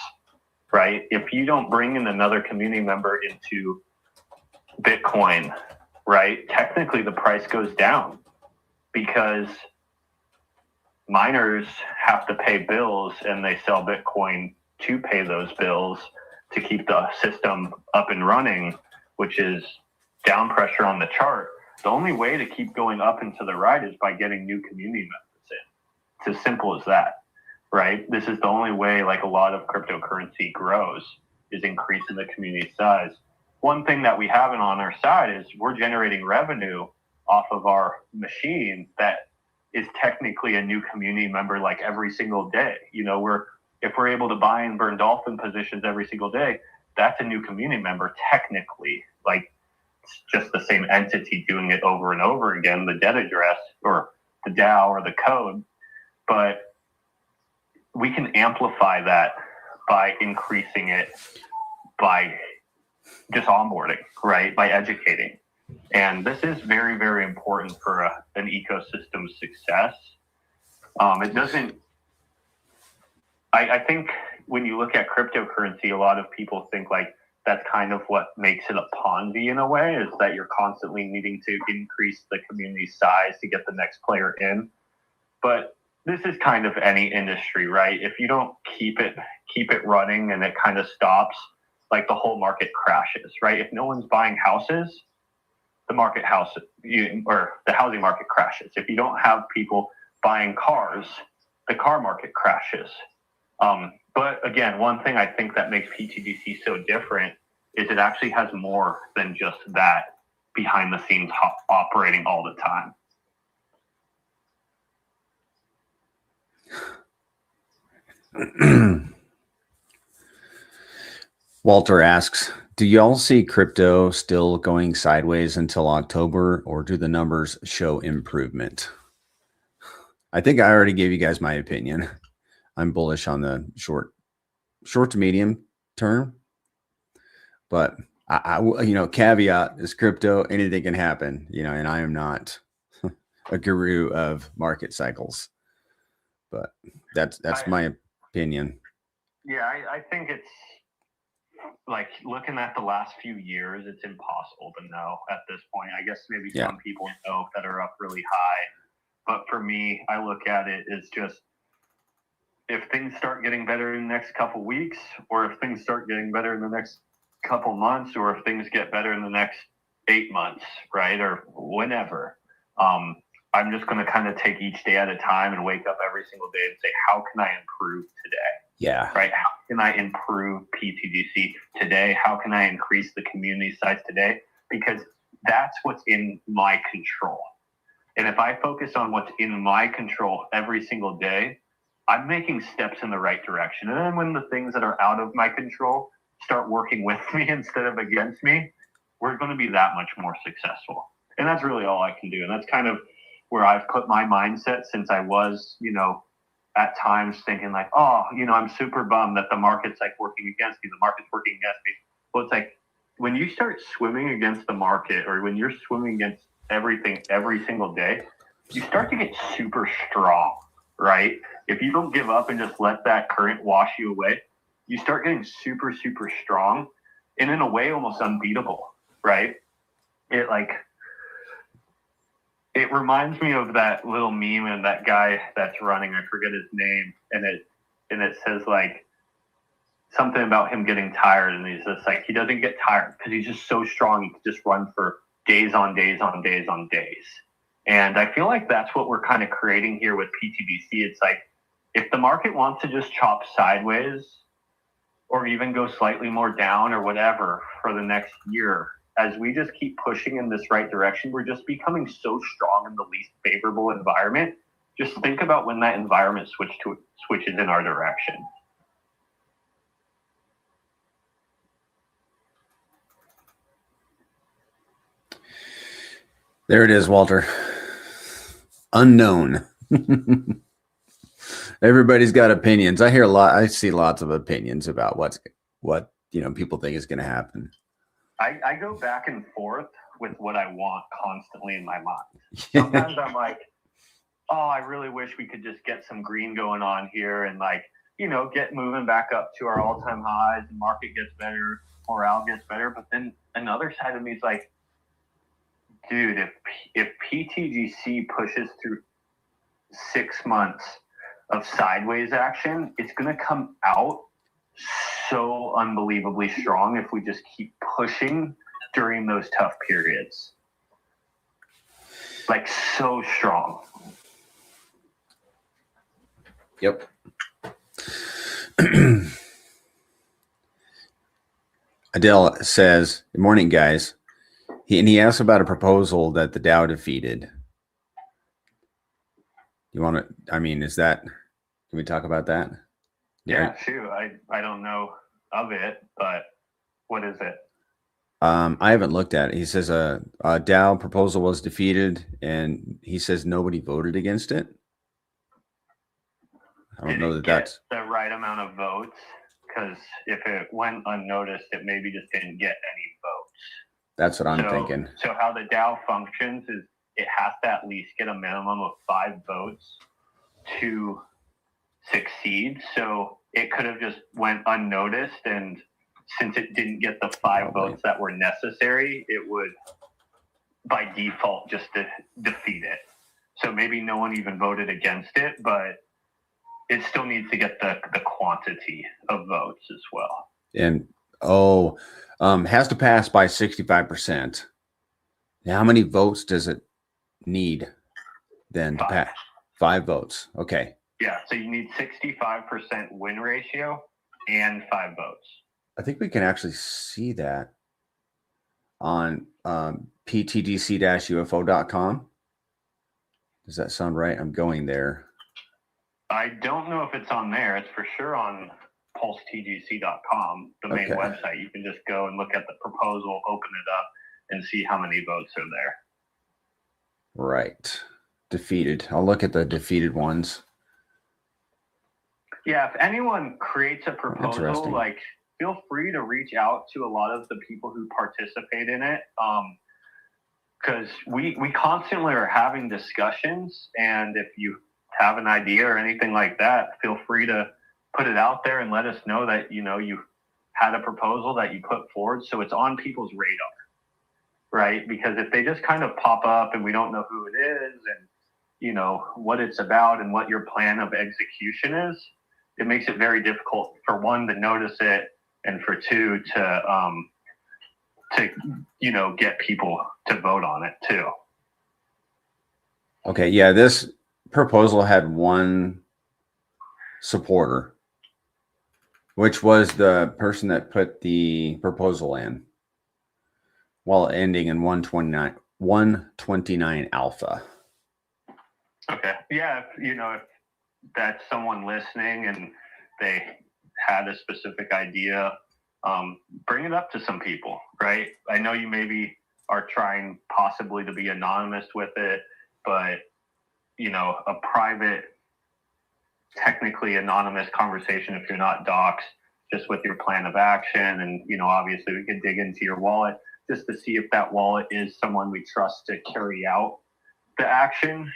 right? If you don't bring in another community member into Bitcoin, right, technically the price goes down, because miners have to pay bills and they sell Bitcoin to pay those bills to keep the system up and running, which is down pressure on the chart. The only way to keep going up and to the right is by getting new community members in. It's as simple as that, right? This is the only way like a lot of cryptocurrency grows, is increasing the community size. One thing that we have on our side is we're generating revenue off of our machine that is technically a new community member like every single day. You know, if we're able to buy and burn dolphin positions every single day, that's a new community member technically. Like, it's just the same entity doing it over and over again, the debt address or the DAO or the code. But we can amplify that by increasing it, by just onboarding, right? By educating. And this is very, very important for an ecosystem success. It doesn't, I think when you look at cryptocurrency, a lot of people think like that's kind of what makes it a Ponzi in a way, is that you're constantly needing to increase the community size to get the next player in. But this is kind of any industry, right? If you don't keep it running and it kind of stops, like the whole market crashes, right? If no one's buying houses, the housing market crashes. If you don't have people buying cars, the car market crashes. But again, one thing I think that makes pTGC so different is it actually has more than just that behind the scenes operating all the time. Walter asks, do y'all see crypto still going sideways until October, or do the numbers show improvement? I think I already gave you guys my opinion. I'm bullish on the short to medium term, but I caveat is crypto, anything can happen, and I am not a guru of market cycles, but that's my opinion. Yeah, I think it's like looking at the last few years, it's impossible to know at this point. I guess maybe some people know that are up really high, but for me, I look at it as just, if things start getting better in the next couple weeks, or if things start getting better in the next couple months, or if things get better in the next 8 months, right? Or whenever, I'm just going to kind of take each day at a time and wake up every single day and say, how can I improve today? Yeah. Right. How can I improve pTGC today? How can I increase the community size today? Because that's what's in my control. And if I focus on what's in my control every single day, I'm making steps in the right direction. And then when the things that are out of my control start working with me instead of against me, we're going to be that much more successful. And that's really all I can do. And that's kind of where I've put my mindset since I was, at times thinking like, oh, I'm super bummed that the market's like working against me. The market's working against me. Well, it's like when you start swimming against the market, or when you're swimming against everything every single day, you start to get super strong, right? If you don't give up and just let that current wash you away, you start getting super, super strong, and in a way almost unbeatable, right? It reminds me of that little meme and that guy that's running, I forget his name, and it says like something about him getting tired, and he's just like, he doesn't get tired because he's just so strong. He can just run for days on days on days on days. And I feel like that's what we're kind of creating here with pTGC. It's like, if the market wants to just chop sideways or even go slightly more down or whatever for the next year, as we just keep pushing in this right direction, we're just becoming so strong in the least favorable environment. Just think about when that environment switches in our direction. There it is, Walter. Unknown. Everybody's got opinions. I see lots of opinions about what people think is going to happen. I go back and forth with what I want constantly in my mind. Sometimes I'm like, oh, I really wish we could just get some green going on here and get moving back up to our all-time highs, the market gets better, morale gets better. But then another side of me is like, dude, if pTGC pushes through 6 months of sideways action, it's going to come out so unbelievably strong if we just keep pushing during those tough periods. Like, so strong. Yep. Adele says, good morning, guys. He asked about a proposal that the Dow defeated. You want to, can we talk about that? Yeah, shoot. I don't know of it, but what is it? I haven't looked at it. He says a Dow proposal was defeated, and he says nobody voted against it. I don't know that that's the right amount of votes, because if it went unnoticed, it maybe just didn't get any votes. That's what I'm thinking. So how the Dow functions is it has to at least get a minimum of 5 votes to succeed. So it could have just went unnoticed, and since it didn't get the 5 votes that were necessary, it would by default just defeat it. So maybe no one even voted against it, but it still needs to get the quantity of votes as well. And has to pass by 65%. Now, how many votes does it need then to pass? 5 votes. Okay. Yeah, so you need 65% win ratio and 5 votes. I think we can actually see that on ptgc-ufo.com. Does that sound right? I'm going there. I don't know if it's on there. It's for sure on pulsetgc.com, the main website. You can just go and look at the proposal, open it up, and see how many votes are there. Right. Defeated. I'll look at the defeated ones. Yeah, if anyone creates a proposal, feel free to reach out to a lot of the people who participate in it. Because we constantly are having discussions, and if you have an idea or anything like that, feel free to put it out there and let us know that you had a proposal that you put forward, so it's on people's radar, right? Because if they just kind of pop up and we don't know who it is and what it's about and what your plan of execution is, it makes it very difficult for one to notice it, and for two to get people to vote on it too. Okay, yeah, this proposal had one supporter, which was the person that put the proposal in, while ending in 129 alpha. Okay, yeah, if that's someone listening and they had a specific idea, bring it up to some people, right? I know you maybe are trying possibly to be anonymous with it, but a private technically anonymous conversation if you're not doxxed, just with your plan of action. And, obviously we could dig into your wallet just to see if that wallet is someone we trust to carry out the action.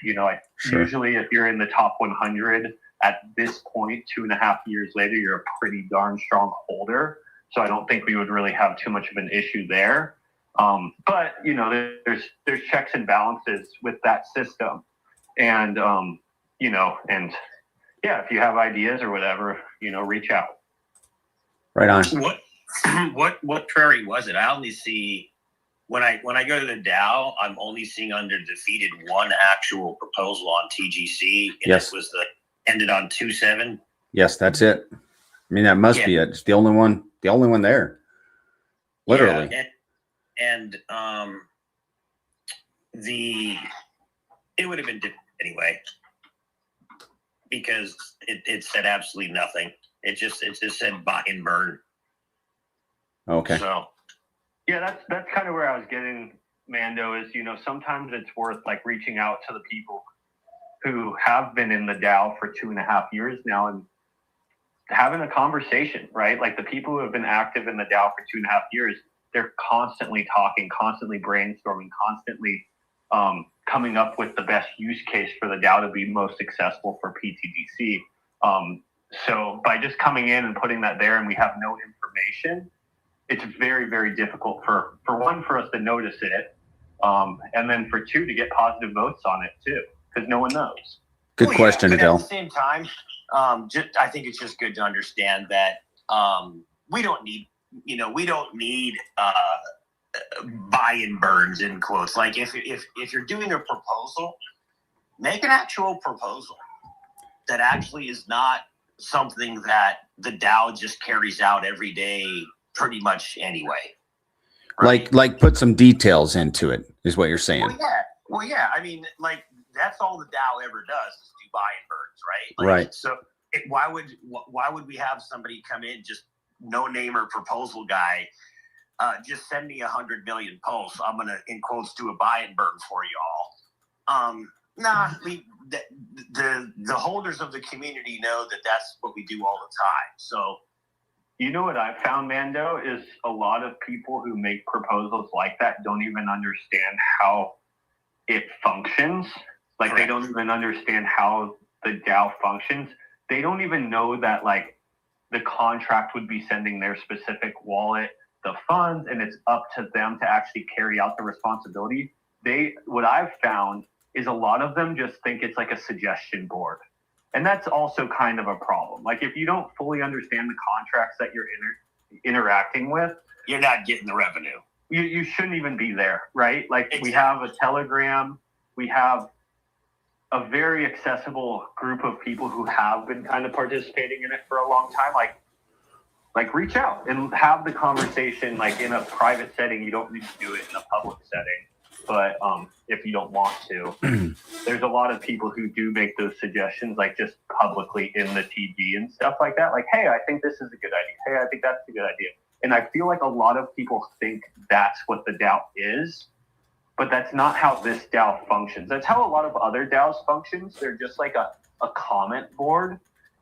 Sure. Usually if you're in the top 100 at this point, 2.5 years later, you're a pretty darn strong holder. So I don't think we would really have too much of an issue there. But there's checks and balances with that system. And, and yeah, if you have ideas or whatever, reach out. Right on. What prairie was it? I only see when I go to the DAO, I'm only seeing under defeated one actual proposal on TGC. And yes. It was ended on 2.7. Yes, that's it. I mean, that must be it. It's the only one there. Literally. Yeah, and it would have been different anyway, because it said absolutely nothing. It just said buy and burn. Okay. So yeah, that's kind of where I was getting, Mando, is sometimes it's worth like reaching out to the people who have been in the DAO for 2.5 years now and having a conversation, right? Like the people who have been active in the DAO for 2.5 years, they're constantly talking, constantly brainstorming, constantly coming up with the best use case for the DAO to be most successful for pTGC. So by just coming in and putting that there and we have no information, it's very, very difficult for one, for us to notice it. And then for two, to get positive votes on it too, because no one knows. Good question, Adele. At the same time, I think it's just good to understand that we don't need buy and burns in quotes. Like if you're doing a proposal, make an actual proposal that actually is not something that the DAO just carries out every day pretty much anyway. Right? Like put some details into it is what you're saying. Well, yeah. I mean, like that's all the DAO ever does is do buy and burns, right? Like, right. So why would we have somebody come in, just no name or proposal guy, just send me 100 million posts. I'm gonna in quotes do a buy and burn for y'all. The holders of the community know that that's what we do all the time. So, what I've found, Mando, is a lot of people who make proposals like that don't even understand how it functions. Like Correct. They don't even understand how the DAO functions. They don't even know that like the contract would be sending their specific wallet the funds, and it's up to them to actually carry out the responsibility. What I've found is a lot of them just think it's like a suggestion board. And that's also kind of a problem. Like if you don't fully understand the contracts that you're interacting with, you're not getting the revenue. You shouldn't even be there, right? Like exactly. We have a Telegram, we have a very accessible group of people who have been kind of participating in it for a long time. Like reach out and have the conversation like in a private setting. You don't need to do it in a public setting. But if you don't want to, there's a lot of people who do make those suggestions, like just publicly in the TV and stuff like that. Like, hey, I think this is a good idea. Hey, I think that's a good idea. And I feel like a lot of people think that's what the DAO is, but that's not how this DAO functions. That's how a lot of other DAOs functions. They're just like a comment board,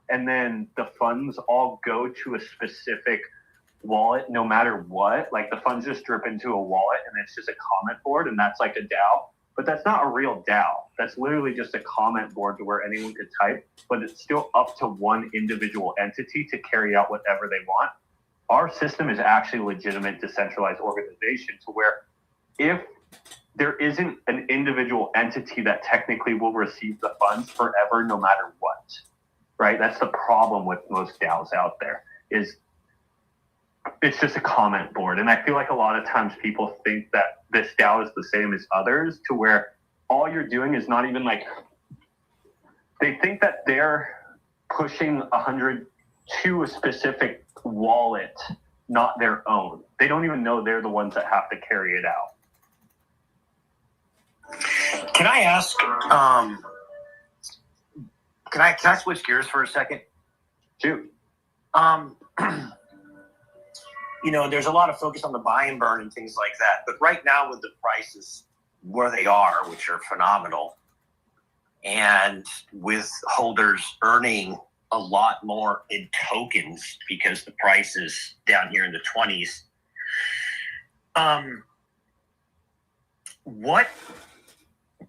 and then the funds all go to a specific wallet no matter what. Like the funds just drip into a wallet and it's just a comment board, and that's like a DAO. But that's not a real DAO. That's literally just a comment board to where anyone could type, but it's still up to one individual entity to carry out whatever they want. Our system is actually a legitimate decentralized organization to where if there isn't an individual entity that technically will receive the funds forever no matter what, right? That's the problem with most DAOs out there, is it's just a comment board. And I feel like a lot of times people think that this DAO is the same as others, to where all you're doing is not even like, they think that they're pushing 100 to a specific wallet, not their own. They don't even know they're the ones that have to carry it out. Can I ask, can I switch gears for a second? Shoot. There's a lot of focus on the buy and burn and things like that. But right now with the prices where they are, which are phenomenal, and with holders earning a lot more in tokens because the price is down here in the 20s. What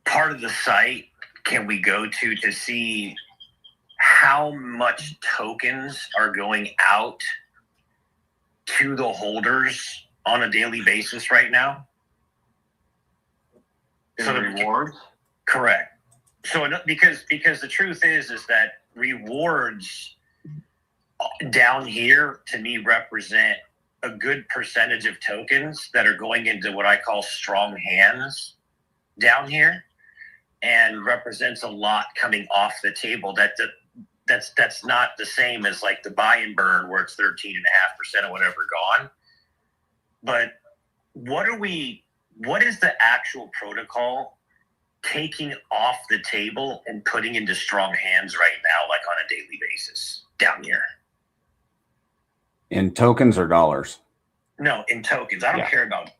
part of the site can we go to see how much tokens are going out to the holders on a daily basis right now? So the rewards? Correct. So because the truth is that rewards down here to me represent a good percentage of tokens that are going into what I call strong hands down here, and represents a lot coming off the table. That's not the same as like the buy and burn where it's 13.5% or whatever gone. But what is the actual protocol taking off the table and putting into strong hands right now, like on a daily basis down here? In tokens or dollars? No, in tokens. I don't care about.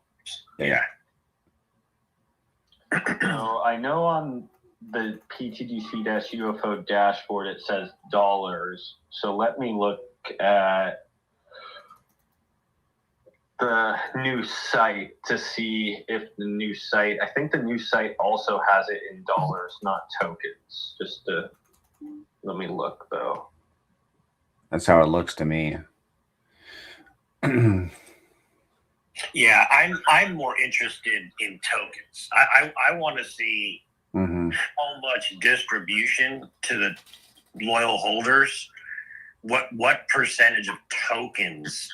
Yeah. So I know on the pTGC-UFO dashboard it says dollars. So let me look at the new site to see if the new site, I think the new site also has it in dollars, not tokens. Just to, let me look though. That's how it looks to me. Yeah, I'm more interested in tokens. I want to see how much distribution to the loyal holders. What percentage of tokens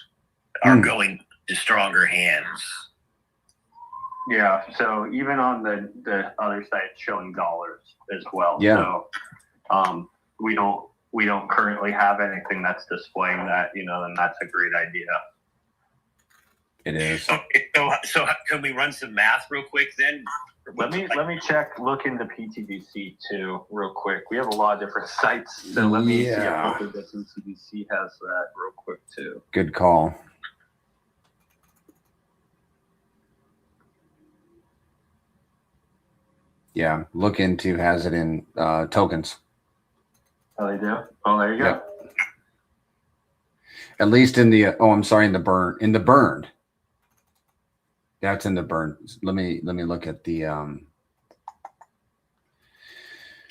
are going to stronger hands? Yeah, so even on the other side, it's showing dollars as well. Yeah. So we don't currently have anything that's displaying that, then that's a great idea. It is. Okay, so can we run some math real quick then? Let me look into pTGC too real quick. We have a lot of different sites, so let me see if the pTGC has that real quick too. Good call. Yeah, look into has it in tokens. Oh, they do? Oh, there you go. Yep. At least in the in the burn. In the burned. That's in the burn. Let me look at the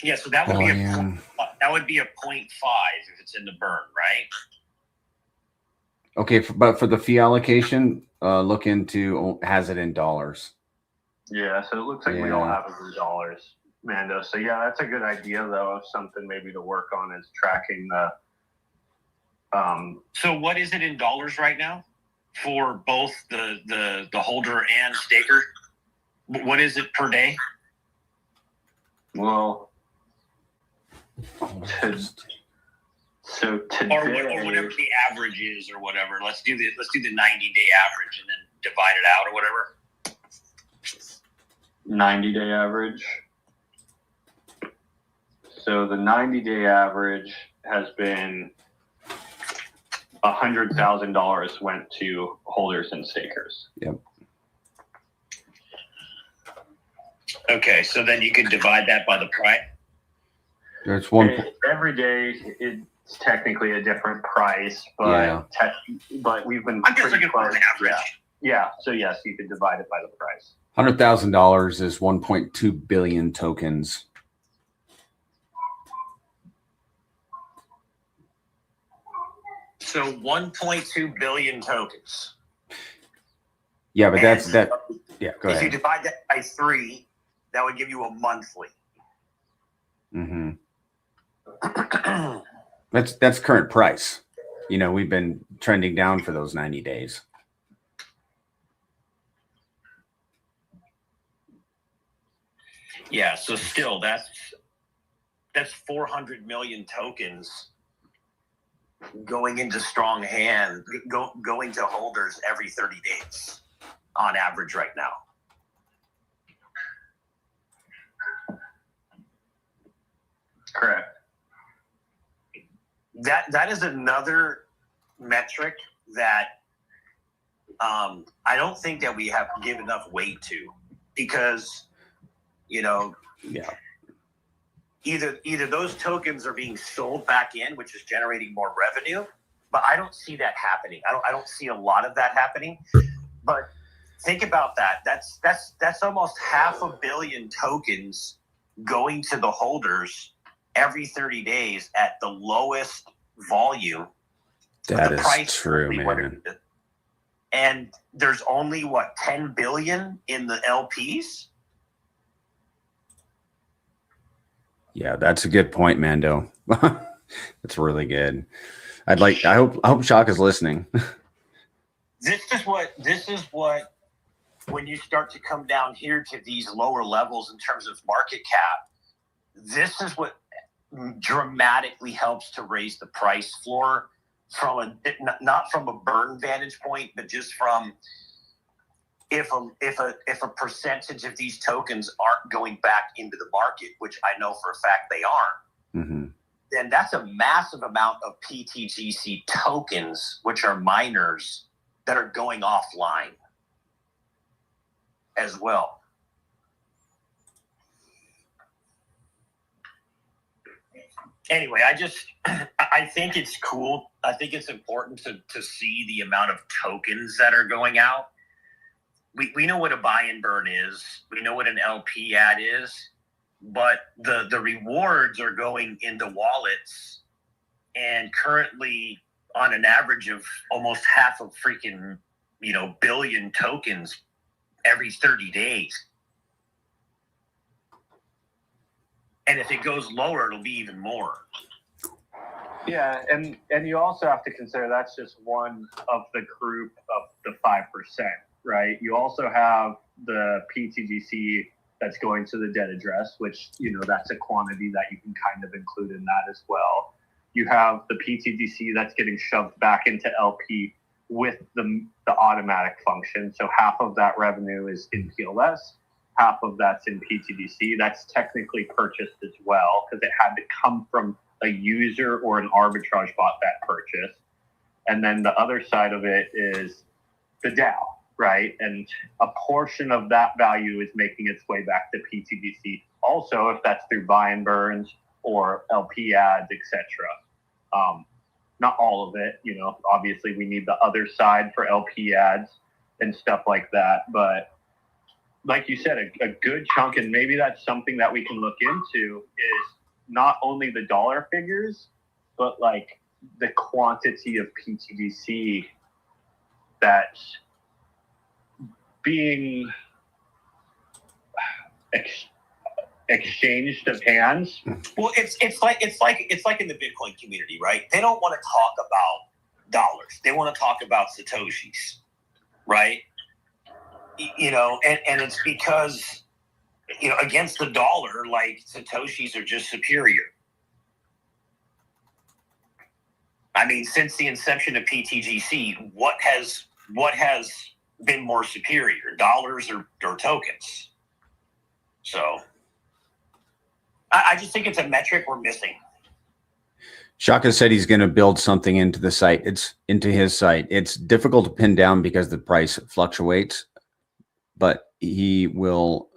yeah, so that would be a 0.5 if it's in the burn, right? Okay, but for the fee allocation, look into has it in dollars. Yeah, so it looks like we all have it in dollars, Mando. So yeah, that's a good idea though, of something maybe to work on is tracking the So what is it in dollars right now for both the holder and staker? What is it per day? Well, so today, or whatever the average is, or whatever. Let's do the 90-day average and then divide it out or whatever. 90-day average. So the 90-day average has been $100,000 went to holders and stakers. Yep. Okay, so then you can divide that by the price. There's one. Every day it's technically a different price, but but we've been. I'm just looking for an average. Yeah. So yes, you could divide it by the price. $100,000 is 1.2 billion tokens. So 1.2 billion tokens. Yeah, but that's that. Yeah, go ahead. If you divide that by 3, that would give you a monthly. Mm-hmm. That's current price. We've been trending down for those 90 days. Yeah, so still that's 400 million tokens going into strong hand, going to holders every 30 days on average right now. Correct. That is another metric that I don't think that we have to give enough weight to, because either those tokens are being sold back in, which is generating more revenue, but I don't see that happening. I don't see a lot of that happening. But think about that. That's almost 500 million tokens going to the holders every 30 days at the lowest volume. That is true, man. And there's only 10 billion in the LPs. Yeah, that's a good point, Mando. That's really good. I hope Shock is listening. This is what when you start to come down here to these lower levels in terms of market cap, this is what dramatically helps to raise the price floor from not from a burn vantage point, but just from if a percentage of these tokens aren't going back into the market, which I know for a fact they aren't, then that's a massive amount of pTGC tokens, which are miners, that are going offline as well. Anyway, I think it's cool. I think it's important to see the amount of tokens that are going out. We know what a buy and burn is. We know what an LP ad is. But the rewards are going into wallets, and currently on an average of almost half a freaking billion tokens every 30 days. And if it goes lower, it'll be even more. Yeah, and you also have to consider that's just one of the group of the 5%, right? You also have the pTGC that's going to the dead address, which, that's a quantity that you can kind of include in that as well. You have the pTGC that's getting shoved back into LP with the automatic function. So half of that revenue is in PLS, half of that's in pTGC. That's technically purchased as well because it had to come from a user or an arbitrage bot that purchased. And then the other side of it is the DAO, right? And a portion of that value is making its way back to pTGC. Also, if that's through buy and burns or LP ads, etc. Not all of it, obviously we need the other side for LP ads and stuff like that. But like you said, a good chunk, and maybe that's something that we can look into, is not only the dollar figures, but like the quantity of pTGC that's being exchanged of hands. Well, it's like in the Bitcoin community, right? They don't want to talk about dollars. They want to talk about Satoshis, right? And it's because against the dollar, like Satoshis are just superior. I mean, since the inception of pTGC, what has been more superior, dollars or tokens? So I just think it's a metric we're missing. Shaka said he's going to build something into the site. It's into his site. It's difficult to pin down because the price fluctuates, but he'll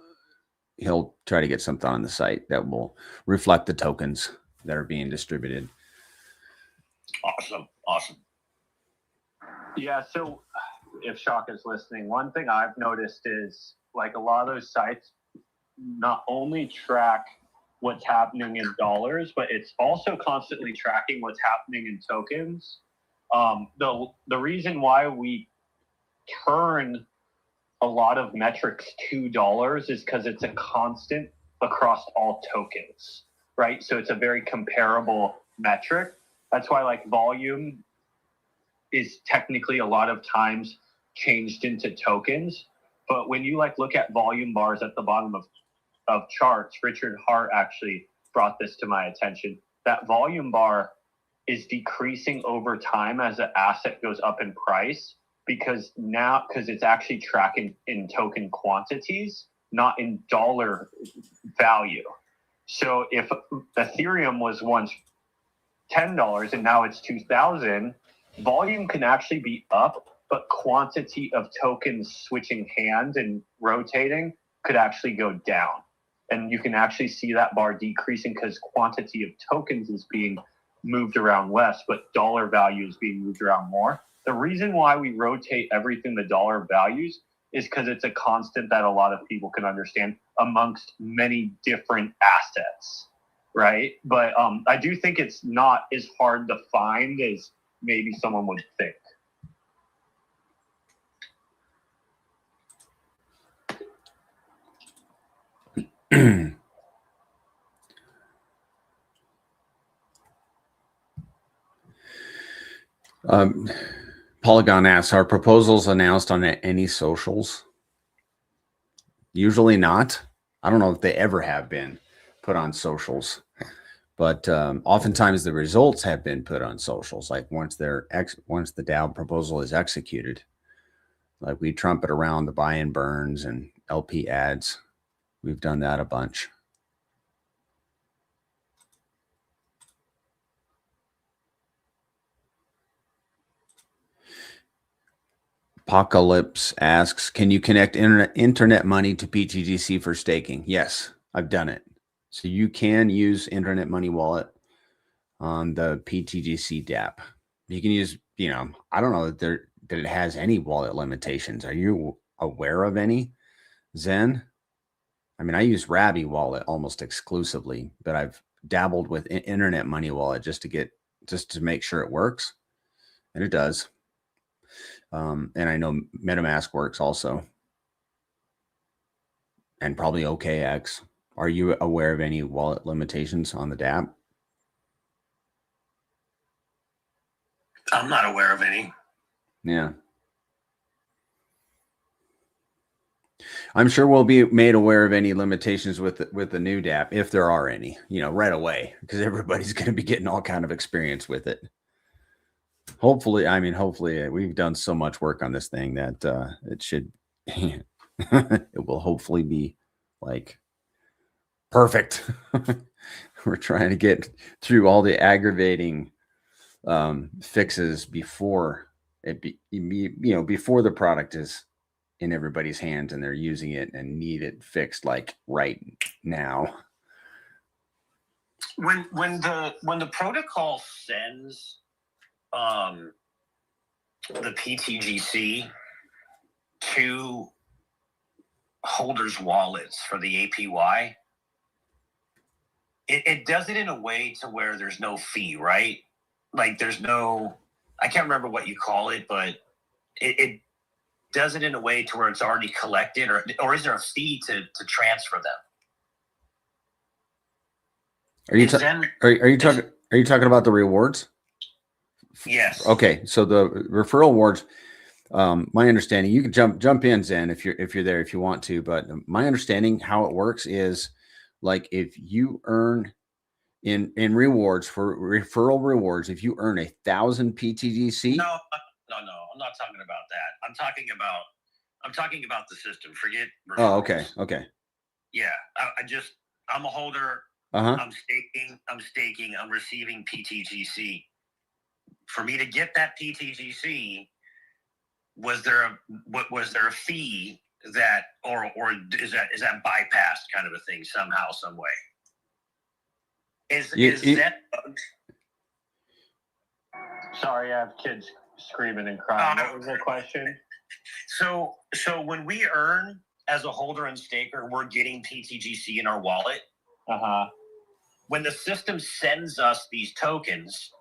try to get something on the site that will reflect the tokens that are being distributed. Awesome. Yeah. So if Shaka is listening, one thing I've noticed is like a lot of those sites not only track what's happening in dollars, but it's also constantly tracking what's happening in tokens. The reason why we turn a lot of metrics to dollars is because it's a constant across all tokens, right? So it's a very comparable metric. That's why like volume is technically a lot of times changed into tokens. But when you like look at volume bars at the bottom of charts, Richard Hart actually brought this to my attention. That volume bar is decreasing over time as the asset goes up in price because it's actually tracking in token quantities, not in dollar value. So if Ethereum was once $10 and now it's 2,000, volume can actually be up, but quantity of tokens switching hands and rotating could actually go down. And you can actually see that bar decreasing because quantity of tokens is being moved around less, but dollar value is being moved around more. The reason why we rotate everything the dollar values is because it's a constant that a lot of people can understand amongst many different assets, right? But I do think it's not as hard to find as maybe someone would think. Polygon asks, are proposals announced on any socials? Usually not. I don't know if they ever have been put on socials, but oftentimes the results have been put on socials. Like once the DAO proposal is executed, like we trumpet around the buy-in burns and LP ads. We've done that a bunch. Apocalypse asks, can you connect internet money to pTGC for staking? Yes, I've done it. So you can use internet money wallet on the pTGC dApp. You can use, I don't know that it has any wallet limitations. Are you aware of any, Zen? I mean, I use Rabby wallet almost exclusively, but I've dabbled with internet money wallet just to make sure it works. And it does. And I know MetaMask works also. And probably OKX. Are you aware of any wallet limitations on the dApp? I'm not aware of any. Yeah. I'm sure we'll be made aware of any limitations with the new dApp, if there are any, right away, because everybody's going to be getting all kind of experience with it. Hopefully, we've done so much work on this thing that it should, it will hopefully be like perfect. We're trying to get through all the aggravating fixes before before the product is in everybody's hands and they're using it and need it fixed like right now. When the protocol sends the pTGC to holders' wallets for the APY, it does it in a way to where there's no fee, right? Like there's no, I can't remember what you call it, but it does it in a way to where it's already collected, or is there a fee to transfer them? Are you talking about the rewards? Yes. Okay, so the referral rewards, my understanding, you can jump in, Zen, if you're there, if you want to, but my understanding how it works is like if you earn in rewards for referral rewards, if you earn 1,000 pTGC. No, I'm not talking about that. I'm talking about the system. Forget referrals. Oh, okay. Yeah, I'm a holder. Uh-huh. I'm staking. I'm receiving pTGC. For me to get that pTGC, was there a fee that, or is that bypassed kind of a thing somehow, some way? Is that? Sorry, I have kids screaming and crying. What was the question? So when we earn as a holder and staker, we're getting pTGC in our wallet. When the system sends us these tokens,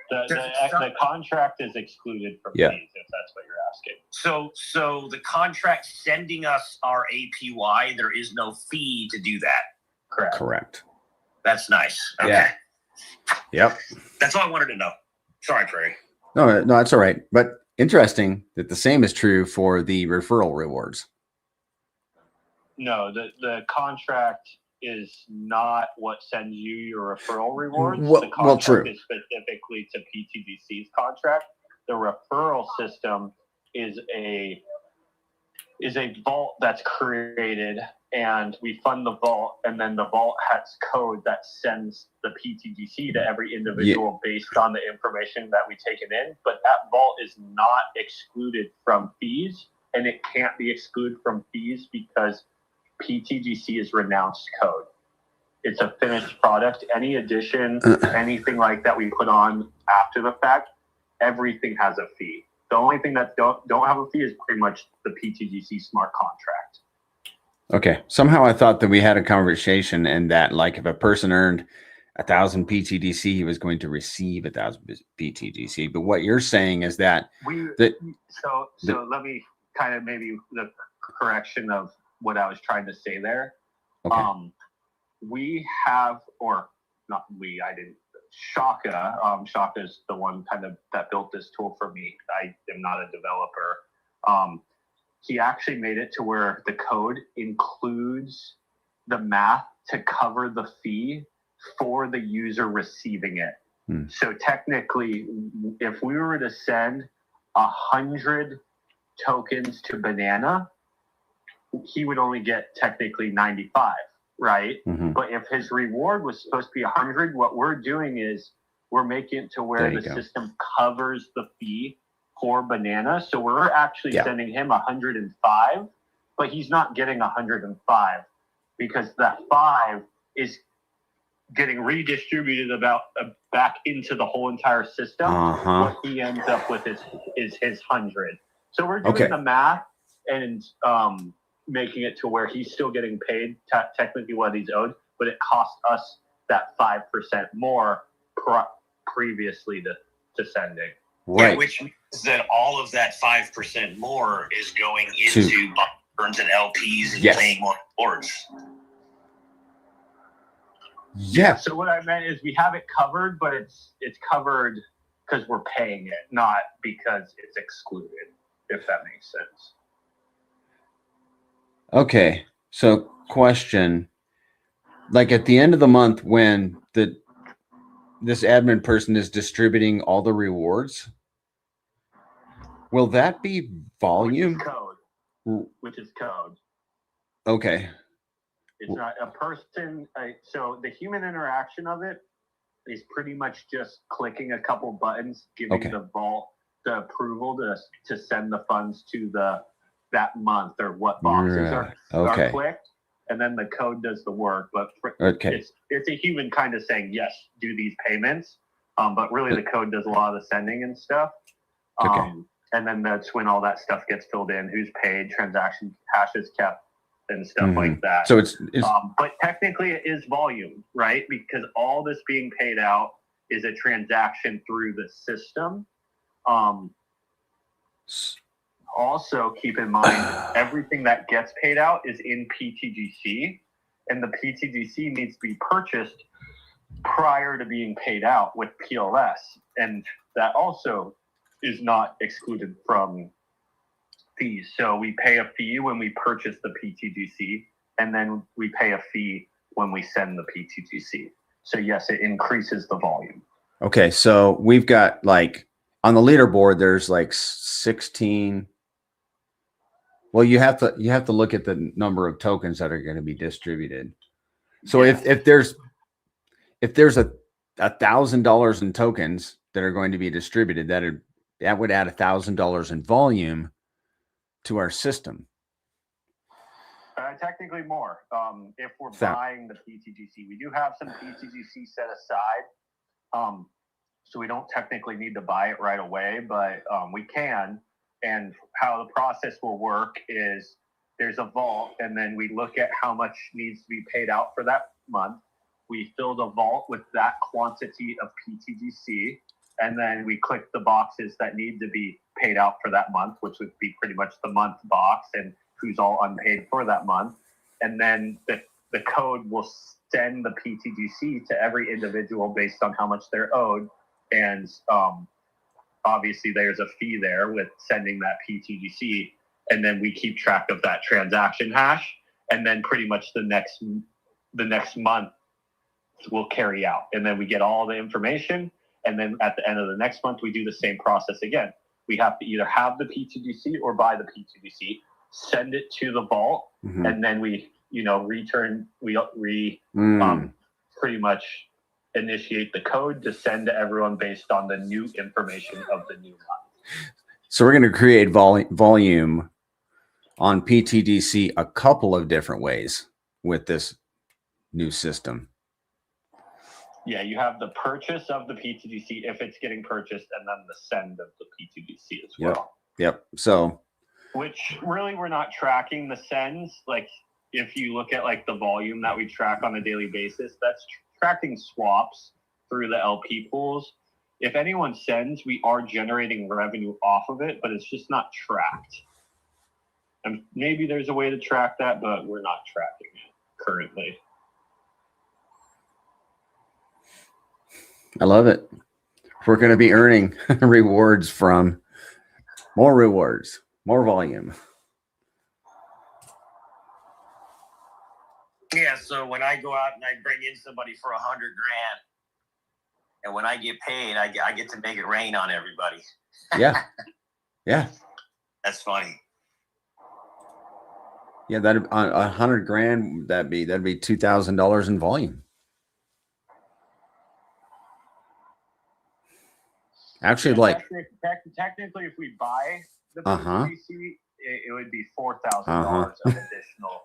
the contract is excluded from fees, if that's what you're asking. So the contract sending us our APY, there is no fee to do that. Correct. That's nice. Okay. Yeah. Yep. That's all I wanted to know. Sorry, Prairie. No, that's all right. But interesting that the same is true for the referral rewards. No, the contract is not what sends you your referral rewards. The contract is specifically to pTGC's contract. The referral system is a vault that's created, and we fund the vault, and then the vault has code that sends the pTGC to every individual based on the information that we taken in. But that vault is not excluded from fees, and it can't be excluded from fees because PTGC is renounced code. It's a finished product. Any addition, anything like that we put on after the fact, everything has a fee. The only thing that don't have a fee is pretty much the PTGC smart contract. Okay. Somehow I thought that we had a conversation and that like if a person earned 1,000 PTGC, he was going to receive 1,000 PTGC. But what you're saying is that so let me kind of maybe the correction of what I was trying to say there. Okay. We have, or not we, I didn't. Shaka, Shaka is the one kind of that built this tool for me. I am not a developer. He actually made it to where the code includes the math to cover the fee for the user receiving it. So technically, if we were to send 100 tokens to Banana, he would only get technically 95. Right. But if his reward was supposed to be 100, what we're doing is we're making it to where the system covers the fee for Banana. So we're actually sending him 105, but he's not getting 105 because that 5 is getting redistributed back into the whole entire system. What he ends up with is his 100. So we're doing the math and making it to where he's still getting paid technically what he's owed, but it costs us that 5% more previously to sending. Right. Yeah, which means that all of that 5% more is going into burns and LPs and paying more rewards. Yeah. So what I meant is we have it covered, but it's covered because we're paying it, not because it's excluded, if that makes sense. Okay, so question, like at the end of the month when this admin person is distributing all the rewards, will that be volume? Which is code. Okay. It's not a person. So the human interaction of it is pretty much just clicking a couple buttons, giving the vault the approval to send the funds to that month or what boxes are clicked, and then the code does the work. But it's a human kind of saying yes, do these payments, but really the code does a lot of the sending and stuff. And then that's when all that stuff gets filled in, who's paid, transaction hashes kept, and stuff like that. So it's but technically it is volume, right? Because all this being paid out is a transaction through the system. Also, keep in mind, everything that gets paid out is in PTGC, and the PTGC needs to be purchased prior to being paid out with PLS. And that also is not excluded from fees. So we pay a fee when we purchase the PTGC, and then we pay a fee when we send the PTGC. So yes, it increases the volume. Okay, so we've got like on the leaderboard, there's like 16. Well, you have to look at the number of tokens that are going to be distributed. So if there's $1,000 in tokens that are going to be distributed, that would add $1,000 in volume to our system. Technically more. If we're buying the PTGC, we do have some PTGC set aside. So we don't technically need to buy it right away, but we can. And how the process will work is there's a vault, and then we look at how much needs to be paid out for that month. We fill the vault with that quantity of PTGC, and then we click the boxes that need to be paid out for that month, which would be pretty much the month box and who's all unpaid for that month. And then the code will send the PTGC to every individual based on how much they're owed. And obviously there's a fee there with sending that PTGC, and then we keep track of that transaction hash, and then pretty much the next month will carry out, and then we get all the information, and then at the end of the next month we do the same process again. We have to either have the PTGC or buy the PTGC, send it to the vault, and then we pretty much initiate the code to send to everyone based on the new information of the new month. So we're going to create volume on pTGC a couple of different ways with this new system. Yeah, you have the purchase of the pTGC if it's getting purchased, and then the send of the pTGC as well. Yep. So, which really we're not tracking the sends. Like if you look at like the volume that we track on a daily basis, that's tracking swaps through the LP pools. If anyone sends, we are generating revenue off of it, but it's just not tracked. And maybe there's a way to track that, but we're not tracking it currently. I love it. We're going to be earning rewards from more rewards, more volume. Yeah, so when I go out and I bring in somebody for $100,000, and when I get paid, I get to make it rain on everybody. Yeah. Yeah. That's funny. Yeah, that on $100,000, that'd be $2,000 in volume. Actually, like technically, if we buy the pTGC, it would be $4,000 of additional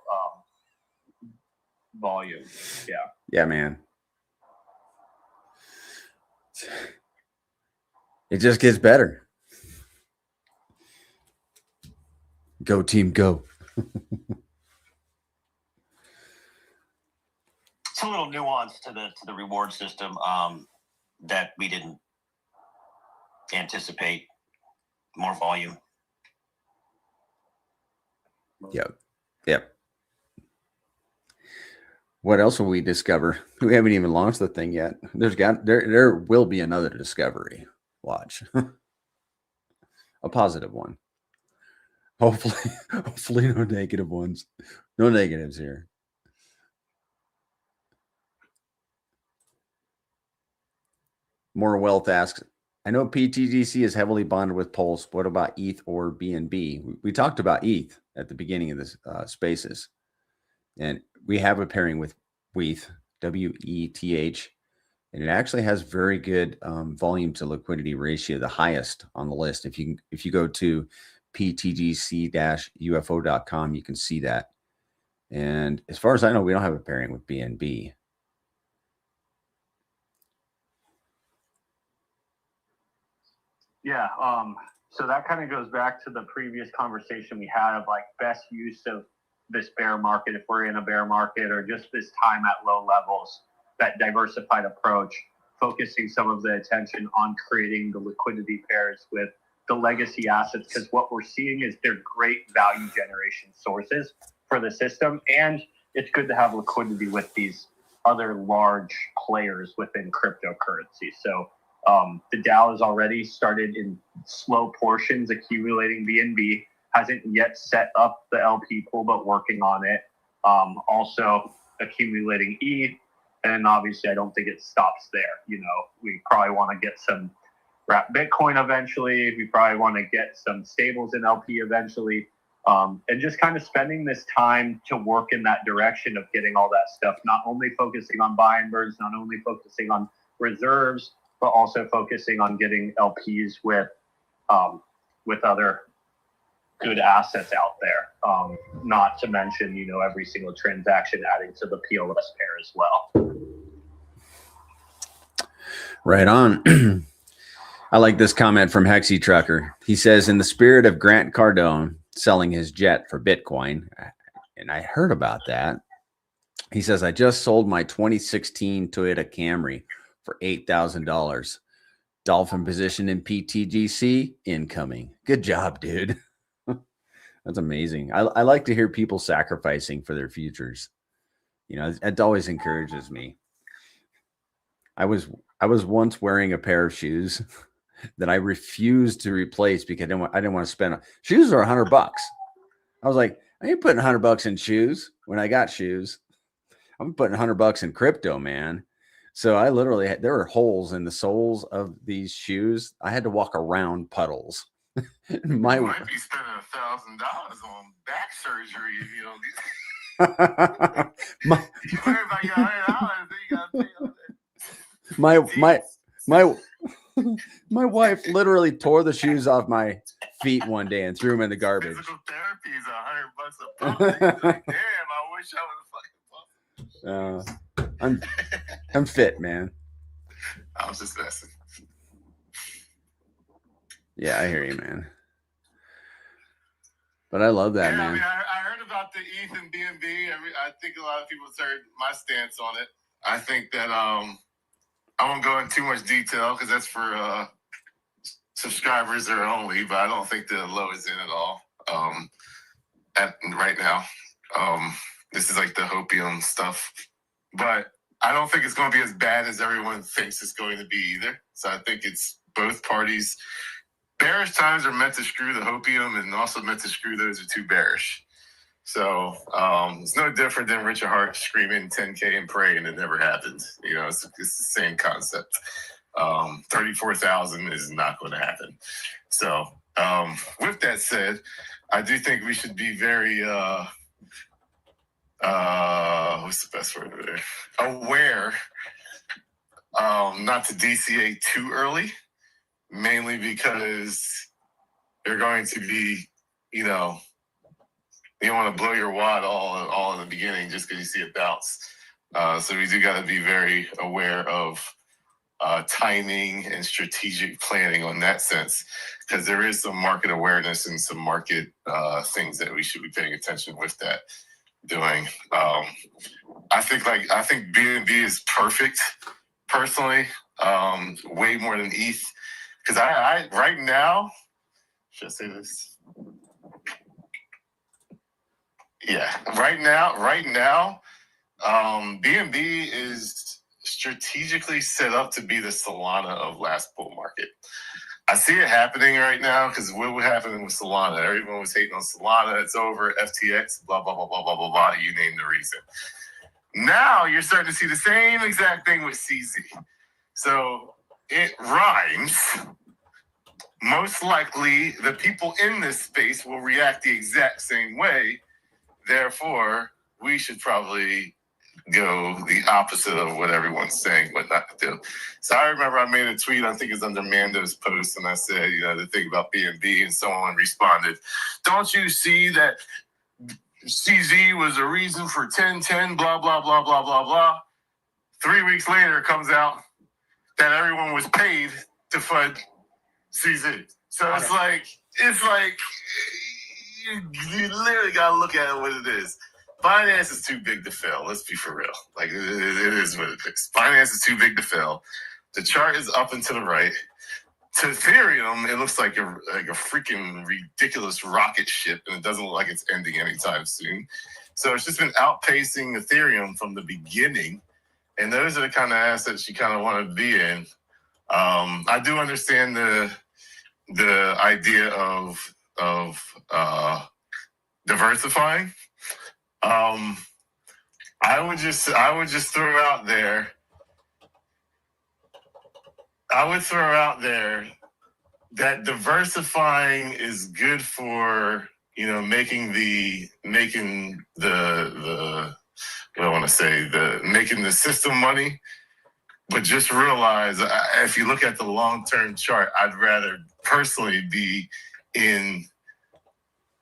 volume. Yeah. Yeah, man. It just gets better. Go team, go. It's a little nuance to the reward system that we didn't anticipate. More volume. Yep. What else will we discover? We haven't even launched the thing yet. There will be another discovery. Watch. A positive one. Hopefully no negative ones. No negatives here. More Wealth asks, I know pTGC is heavily bonded with Pulse. What about ETH or BNB? We talked about ETH at the beginning of this spaces. And we have a pairing with WETH, W-E-T-H. And it actually has very good volume to liquidity ratio, the highest on the list. If you go to ptgc-ufo.com, you can see that. And as far as I know, we don't have a pairing with BNB. Yeah. So that kind of goes back to the previous conversation we had of like best use of this bear market if we're in a bear market, or just this time at low levels, that diversified approach, focusing some of the attention on creating the liquidity pairs with the legacy assets, because what we're seeing is they're great value generation sources for the system, and it's good to have liquidity with these other large players within cryptocurrency. So the DAO has already started in slow portions accumulating BNB, hasn't yet set up the LP pool, but working on it. Also accumulating ETH, and obviously I don't think it stops there. You know, we probably want to get some wrap Bitcoin eventually. We probably want to get some stables in LP eventually. And just kind of spending this time to work in that direction of getting all that stuff, not only focusing on buy and burns, not only focusing on reserves, but also focusing on getting LPs with other good assets out there. Not to mention, you know, every single transaction adding to the POS pair as well. Right on. I like this comment from Hexy Trucker. He says, in the spirit of Grant Cardone selling his jet for Bitcoin, and I heard about that. He says, I just sold my 2016 Toyota Camry for $8,000. Dolphin position in pTGC incoming. Good job, dude. That's amazing. I like to hear people sacrificing for their futures. You know, it always encourages me. I was once wearing a pair of shoes that I refused to replace because I didn't want to spend. Shoes are $100. I was like, I ain't putting $100 in shoes when I got shoes. I'm putting $100 in crypto, man. So I literally had, there were holes in the soles of these shoes. I had to walk around puddles. You might be spending $1,000 on back surgery, you know. You worry about your $100, then you gotta pay all that. My wife literally tore the shoes off my feet one day and threw them in the garbage. Physical therapy is pumped it. He's like, damn, I wish I would have fucking pumped it. I'm fit, man. I was just messing. Yeah, I hear you, man. But I love that, man. I mean, I heard about the ETH and BNB. I think a lot of people have heard my stance on it. I think that I won't go into too much detail because that's for subscribers there only, but I don't think the low is in at all right now. This is like the hopium stuff. But I don't think it's going to be as bad as everyone thinks it's going to be either. So I think it's both parties. Bearish times are meant to screw the hopium and also meant to screw those who are too bearish. So it's no different than Richard Hart screaming 10K and pray and it never happened. You know, it's the same concept. 34,000 is not going to happen. So with that said, I do think we should be very what's the best word there? Aware not to DCA too early, mainly because they're going to be, you know, you don't want to blow your wad all in the beginning just because you see it bounce. So we do got to be very aware of timing and strategic planning on that sense, because there is some market awareness and some market things that we should be paying attention with that doing. I think BNB is perfect personally, way more than ETH, because I right now, should I say this? Yeah, right now, BNB is strategically set up to be the Solana of last bull market. I see it happening right now because what was happening with Solana? Everyone was hating on Solana. It's over. FTX, blah, blah, blah, blah, blah, blah, blah. You name the reason. Now you're starting to see the same exact thing with CZ. So it rhymes. Most likely, the people in this space will react the exact same way. Therefore, we should probably go the opposite of what everyone's saying, what not to do. So I remember I made a tweet, I think it's under Mando's post, and I said, you know, the thing about BNB, and someone responded, don't you see that CZ was a reason for 1010, blah, blah, blah, blah, blah, blah. 3 weeks later, it comes out that everyone was paid to fund CZ. So it's like you literally got to look at it what it is. Finance is too big to fail. Let's be for real. Like, it is what it is. Finance is too big to fail. The chart is up and to the right. To Ethereum, it looks like a freaking ridiculous rocket ship, and it doesn't look like it's ending anytime soon. So it's just been outpacing Ethereum from the beginning, and those are the kind of assets you kind of want to be in. I do understand the idea of diversifying. I would just throw out there. I would throw out there that diversifying is good for, you know, making the what I want to say, making the system money. But just realize, if you look at the long-term chart, I'd rather personally be in.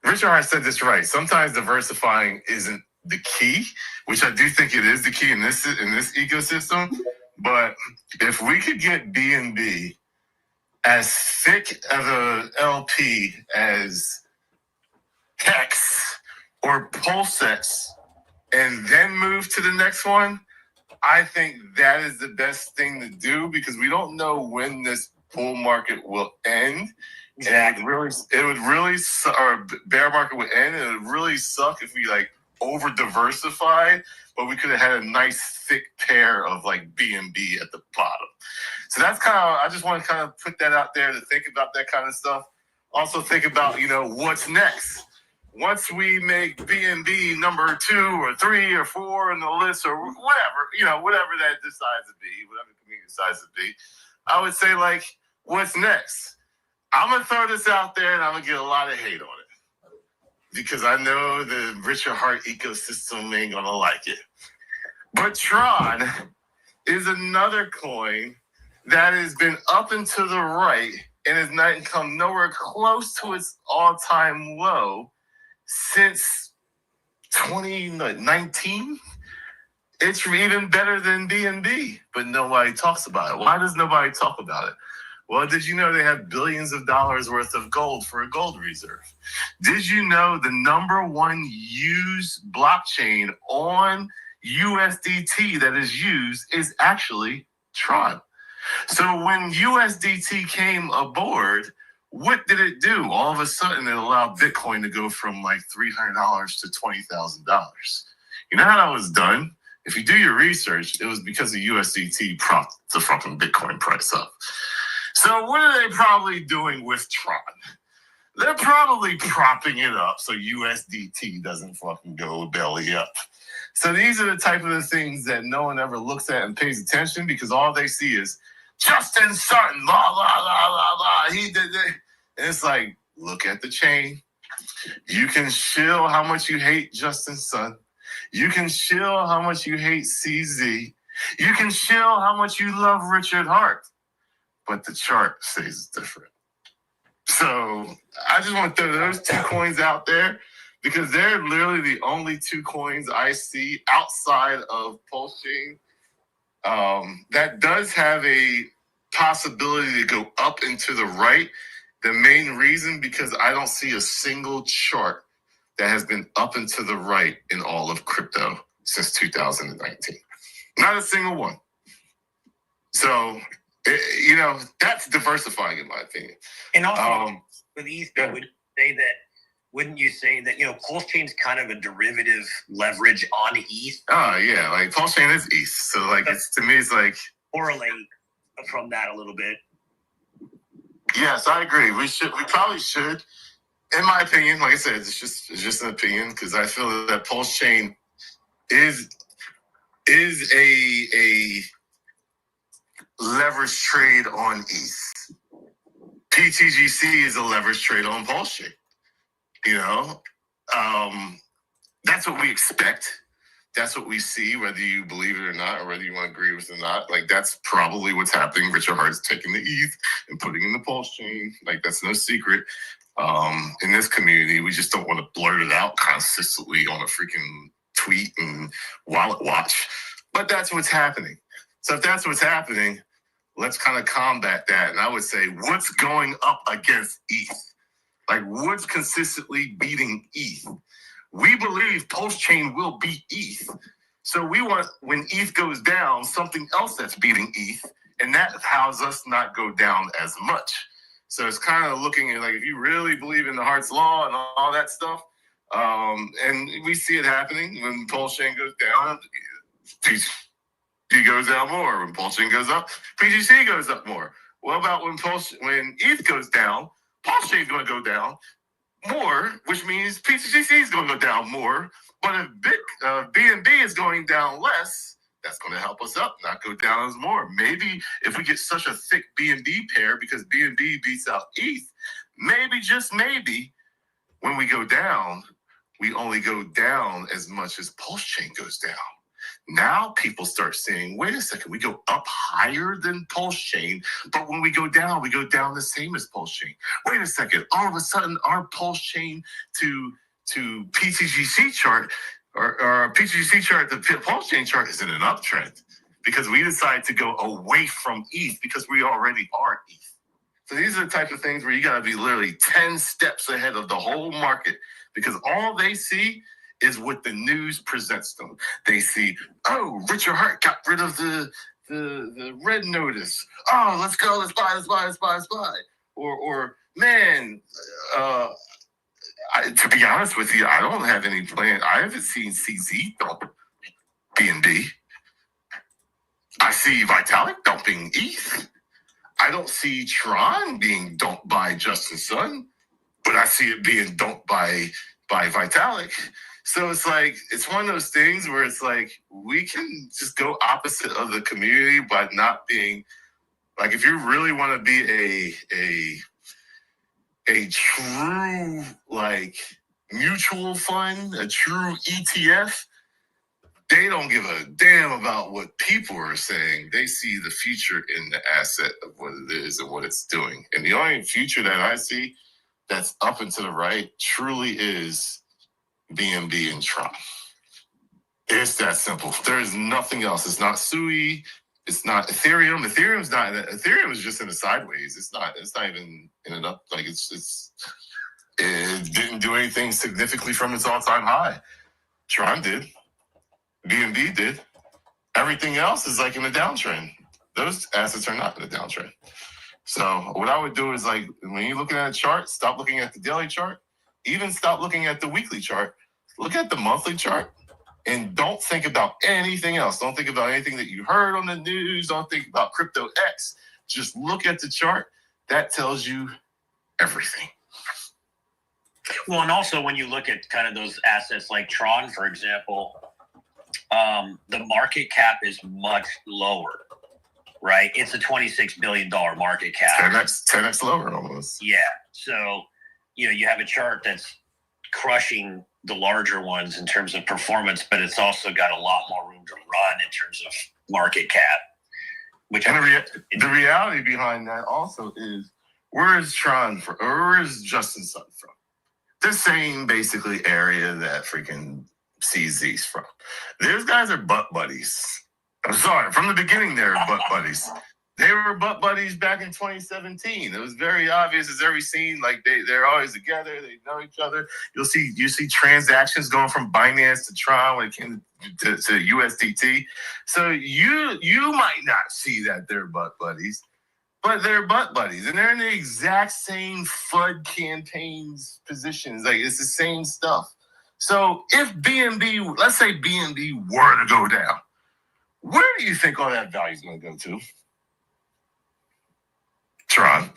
Richard Hart said this right. Sometimes diversifying isn't the key, which I do think it is the key in this ecosystem. But if we could get BNB as thick of a LP as Hex or Pulsex, and then move to the next one, I think that is the best thing to do, because we don't know when this bull market will end. Exactly. Or bear market would end, and it would really suck if we like over diversified, but we could have had a nice thick pair of like BNB at the bottom. So that's kind of, I just want to kind of put that out there to think about that kind of stuff. Also think about, you know, what's next. Once we make BNB number 2 or 3 or 4 in the list, or whatever, you know, whatever that decides to be, whatever the community decides to be, I would say, like, what's next? I'm going to throw this out there, and I'm going to get a lot of hate on it, because I know the Richard Hart ecosystem ain't going to like it. But Tron is another coin that has been up and to the right and has not come nowhere close to its all-time low since 2019. It's even better than BNB, but nobody talks about it. Why does nobody talk about it? Well, did you know they have billions of dollars worth of gold for a gold reserve? Did you know the number one used blockchain on USDT that is used is actually Tron? So when USDT came aboard, what did it do? All of a sudden, it allowed Bitcoin to go from like $300 to $20,000. You know how that was done? If you do your research, it was because of USDT propped the fucking Bitcoin price up. So what are they probably doing with Tron? They're probably propping it up so USDT doesn't fucking go belly up. So these are the type of the things that no one ever looks at and pays attention, because all they see is Justin Sutton, la, la, la, la, la. He did it. And it's like, look at the chain. You can shill how much you hate Justin Sutton. You can shill how much you hate CZ. You can shill how much you love Richard Hart. But the chart says different. So I just want to throw those two coins out there, because they're literally the only two coins I see outside of Pulse Chain that does have a possibility to go up and to the right. The main reason, because I don't see a single chart that has been up and to the right in all of crypto since 2019. Not a single one. So, that's diversifying, in my opinion. And also, with Ether, wouldn't you say that, Pulse Chain's kind of a derivative leverage on ETH? Oh, yeah. Like, Pulse Chain is ETH. So, like, to me, it's like... Correlate from that a little bit. Yes, I agree. We probably should. In my opinion, like I said, it's just an opinion, because I feel that Pulse Chain is a leverage trade on ETH. pTGC is a leverage trade on Pulse Chain. That's what we expect. That's what we see, whether you believe it or not, or whether you want to agree with it or not. Like, that's probably what's happening. Richard Hart's taking the ETH and putting in the Pulse Chain. Like, that's no secret. In this community, we just don't want to blurt it out consistently on a freaking tweet and wallet watch. But that's what's happening. So if that's what's happening, let's kind of combat that. And I would say, what's going up against ETH? Like, what's consistently beating ETH? We believe Pulse Chain will beat ETH. So we want, when ETH goes down, something else that's beating ETH, and that helps us not go down as much. So it's kind of looking at, like, if you really believe in the Hart's Law and all that stuff, and we see it happening when Pulse Chain goes down, PTG goes down more. When Pulse Chain goes up, PTG goes up more. What about when ETH goes down, Pulse Chain is going to go down more, which means pTGC is going to go down more. But if BNB is going down less, that's going to help us up, not go down as more. Maybe if we get such a thick BNB pair, because BNB beats out ETH, maybe, just maybe, when we go down, we only go down as much as Pulse Chain goes down. Now people start saying, wait a second, we go up higher than Pulse Chain, but when we go down the same as Pulse Chain. Wait a second, all of a sudden our Pulse Chain to pTGC chart, or pTGC chart to Pulse Chain chart is in an uptrend, because we decide to go away from ETH because we already are ETH. So these are the type of things where you got to be literally 10 steps ahead of the whole market, because all they see is what the news presents them. They see, oh, Richard Hart got rid of the red notice. Oh, let's go, let's buy. Or man, to be honest with you, I don't have any plan. I haven't seen CZ dump BNB. I see Vitalik dumping ETH. I don't see Tron being dumped by Justin Sun, but I see it being dumped by Vitalik. So it's like, it's one of those things where it's like, we can just go opposite of the community by not being, like, if you really want to be a true, like, mutual fund, a true ETF, they don't give a damn about what people are saying. They see the future in the asset of what it is and what it's doing. And the only future that I see that's up and to the right truly is BNB and Tron. It's that simple. There is nothing else. It's not SUI. It's not Ethereum. Ethereum is just in the sideways. It's not even in it up. Like it didn't do anything significantly from its all-time high. Tron did. BNB did. Everything else is like in a downtrend. Those assets are not in a downtrend. So what I would do is, like, when you're looking at a chart, stop looking at the daily chart, even stop looking at the weekly chart. Look at the monthly chart and don't think about anything else. Don't think about anything that you heard on the news. Don't think about Crypto X. Just look at the chart. That tells you everything. Well, and also when you look at kind of those assets like Tron, for example, the market cap is much lower, right? It's a $26 billion market cap. 10x lower almost. Yeah. So, you have a chart that's crushing the larger ones in terms of performance, but it's also got a lot more room to run in terms of market cap. The reality behind that also is, where is Tron from? Or where is Justin Sun from? The same basically area that freaking CZ's from. Those guys are butt buddies. I'm sorry, from the beginning they were butt buddies. They were butt buddies back in 2017. It was very obvious as every scene, like they're always together, they know each other. You see transactions going from Binance to Tron when it came to USDT. So you might not see that they're butt buddies, but they're butt buddies, and they're in the exact same FUD campaigns positions. Like, it's the same stuff. So if BNB, let's say BNB were to go down, where do you think all that value is going to go to? Tron.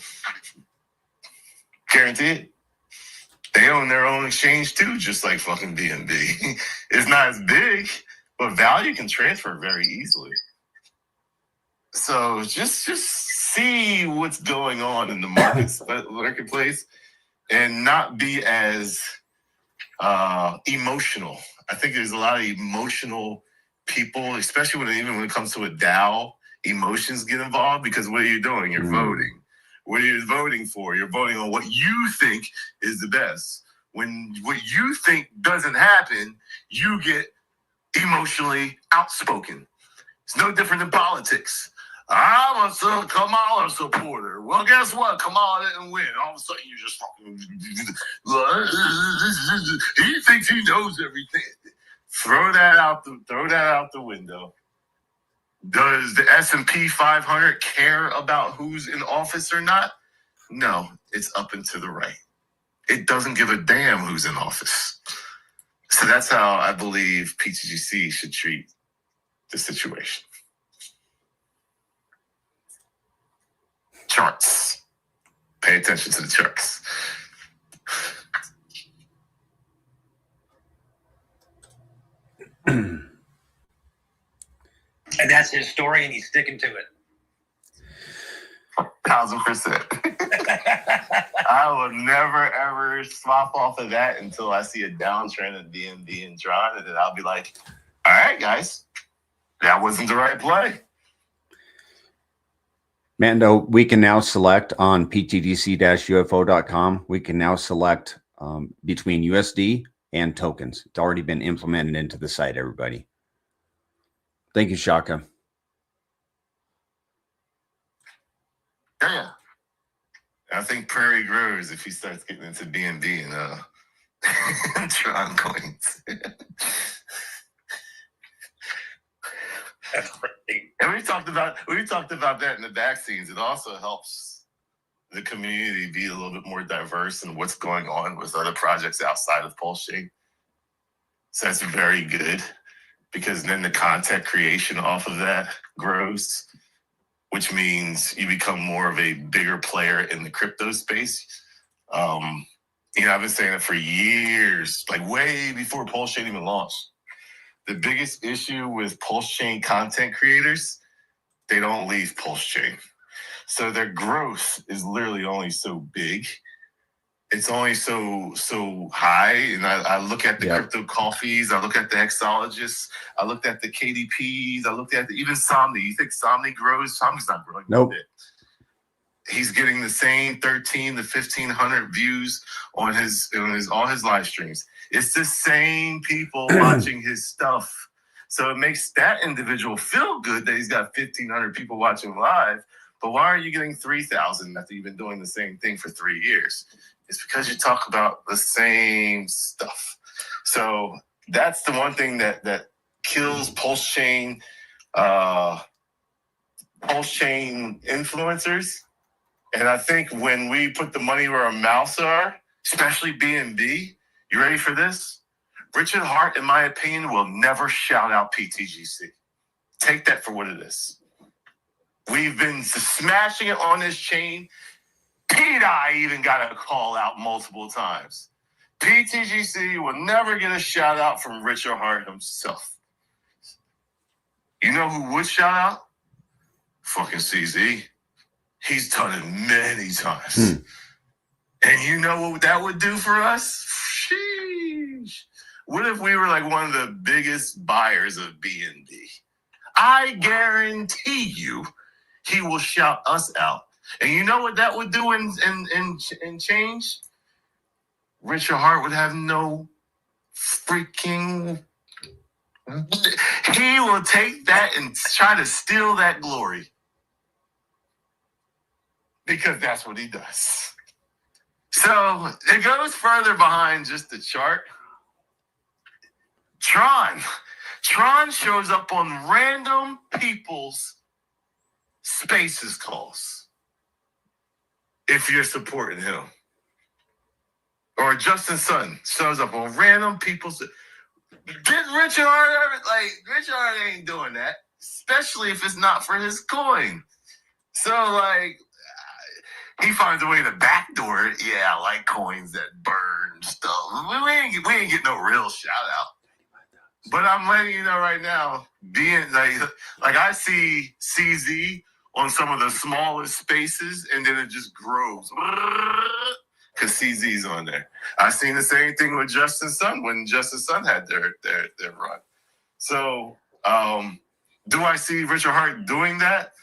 Guarantee it. They own their own exchange too, just like fucking BNB. It's not as big, but value can transfer very easily. So just see what's going on in the marketplace and not be as emotional. I think there's a lot of emotional people, especially when it comes to a DAO. Emotions get involved because what are you doing? You're voting. What are you voting for? You're voting on what you think is the best. When what you think doesn't happen, you get emotionally outspoken. It's no different than politics. I'm a Kamala supporter. Well, guess what? Kamala didn't win. All of a sudden, you just fucking... He thinks he knows everything. Throw that out the window. Does the S&P 500 care about who's in office or not? No, it's up and to the right. It doesn't give a damn who's in office. So that's how I believe pTGC should treat the situation. Charts. Pay attention to the charts. And that's his story, and he's sticking to it. 1,000%. I will never, ever swap off of that until I see a downtrend in BNB and Tron, and then I'll be like, all right, guys, that wasn't the right play. Mando, we can now select on ptgc-ufo.com. We can now select between USD and tokens. It's already been implemented into the site, everybody. Thank you, Shaka. Yeah. I think Prairie grows if he starts getting into BNB and Tron coins. That's crazy. And we talked about that in the back scenes. It also helps the community be a little bit more diverse in what's going on with other projects outside of Pulse Chain. So that's very good, because then the content creation off of that grows, which means you become more of a bigger player in the crypto space. I've been saying it for years, like way before Pulse Chain even launched. The biggest issue with Pulse Chain content creators, they don't leave Pulse Chain. So their growth is literally only so big. It's only so high. And I look at the crypto coffees, I look at the Xologists, I looked at the KDPs, I looked at even Somni. You think Somni grows? Somni's not growing. Nope. he's getting the same 13 to 1,500 views on all his live streams. It's the same people watching his stuff. So it makes that individual feel good that he's got 1,500 people watching live. But why are you getting 3,000 after you've been doing the same thing for 3 years? It's because you talk about the same stuff. So that's the one thing that kills pulse chain influencers. And I think when we put the money where our mouths are, especially BNB, you ready for this? Richard Hart, in my opinion, will never shout out pTGC. Take that for what it is. We've been smashing it on this chain. Pete I even got a call out multiple times. pTGC will never get a shout out from Richard Hart himself. You know who would shout out? Fucking CZ. He's done it many times. And you know what that would do for us? Sheesh. What if we were like one of the biggest buyers of BNB? I guarantee you he will shout us out. And you know what that would do in change? Richard Hart would have no freaking... He will take that and try to steal that glory. Because that's what he does. So it goes further behind just the chart. Tron shows up on random people's spaces calls if you're supporting him. Or Justin Sutton shows up on random people's... Did Richard Hart Richard Hart ain't doing that, especially if it's not for his coin. So he finds a way to backdoor it. Yeah, I like coins that burn stuff. We ain't get no real shout out. But I'm letting you know right now, being like I see CZ on some of the smallest spaces, and then it just grows because CZ's on there. I've seen the same thing with Justin Sun when Justin Sun had their run. So, do I see Richard Hart doing that?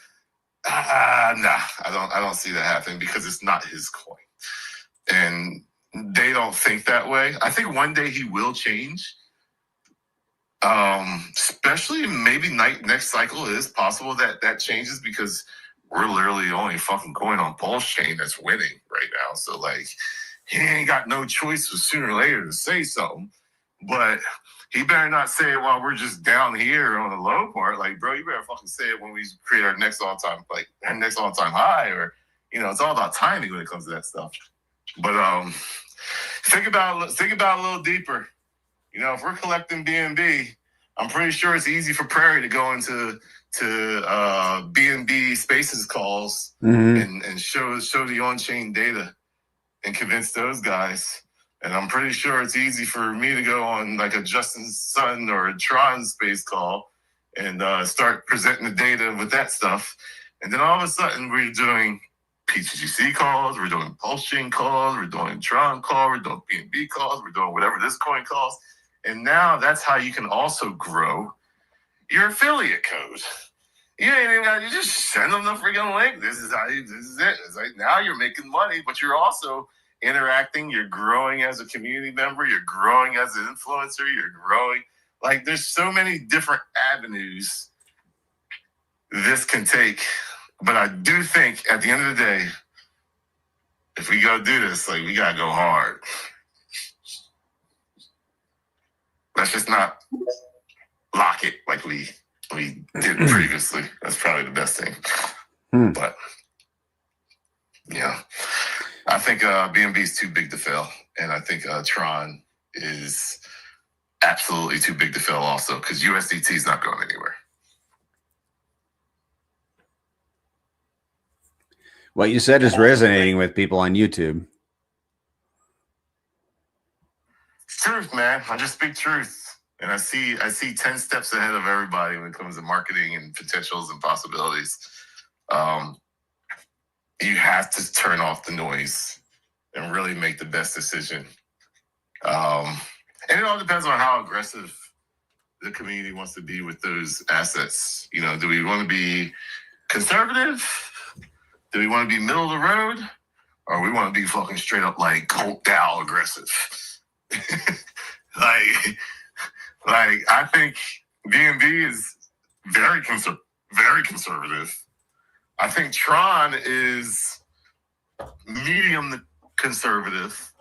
Nah, I don't see that happening because it's not his coin, and they don't think that way. I think one day he will change. Especially maybe next cycle it is possible that changes because we're literally only fucking going on Pulse Chain that's winning right now. So he ain't got no choice sooner or later to say something, but he better not say it while we're just down here on the low part. Bro, you better fucking say it when we create our next all-time high, or it's all about timing when it comes to that stuff. But think about it a little deeper. If we're collecting BNB, I'm pretty sure it's easy for Prairie to go into BNB spaces calls and show the on-chain data and convince those guys. And I'm pretty sure it's easy for me to go on a Justin Sun or a Tron space call and start presenting the data with that stuff. And then all of a sudden we're doing pTGC calls, we're doing Pulse Chain calls, we're doing Tron calls, we're doing BNB calls, we're doing whatever this coin calls. And now that's how you can also grow your affiliate code. You ain't even got, you just send them the freaking link. This is it. It's now you're making money, but you're also interacting. You're growing as a community member. You're growing as an influencer. You're growing. There's so many different avenues this can take. But I do think at the end of the day, if we go do this, we got to go hard. Let's just not lock it like we did previously. That's probably the best thing. But yeah, I think BNB is too big to fail, and I think Tron is absolutely too big to fail also because USDT is not going anywhere. What you said is resonating with people on YouTube. Truth, man. I just speak truth. And I see 10 steps ahead of everybody when it comes to marketing and potentials and possibilities. You have to turn off the noise and really make the best decision. And it all depends on how aggressive the community wants to be with those assets. Do we want to be conservative? Do we want to be middle of the road, or we want to be fucking straight up like Colt Dow aggressive? like I think BNB is very conservative. I think Tron is medium conservative.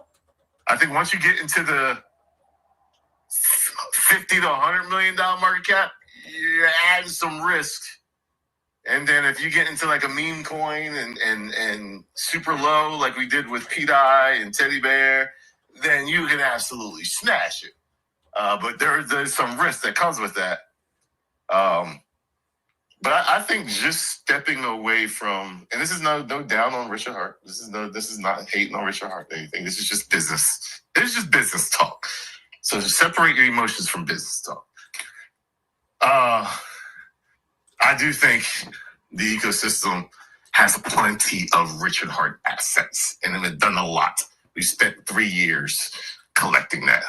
I think once you get into the $50 to $100 million market cap, you're adding some risk. And then if you get into like a meme coin and super low, like we did with PDI and Teddy Bear, then you can absolutely smash it. But there's some risk that comes with that. But I think just stepping away from, and this is no down on Richard Hart. This is not hating on Richard Hart or anything. This is just business. This is just business talk. So separate your emotions from business talk. I do think the ecosystem has plenty of Richard Hart assets, and they've done a lot. We spent 3 years collecting that.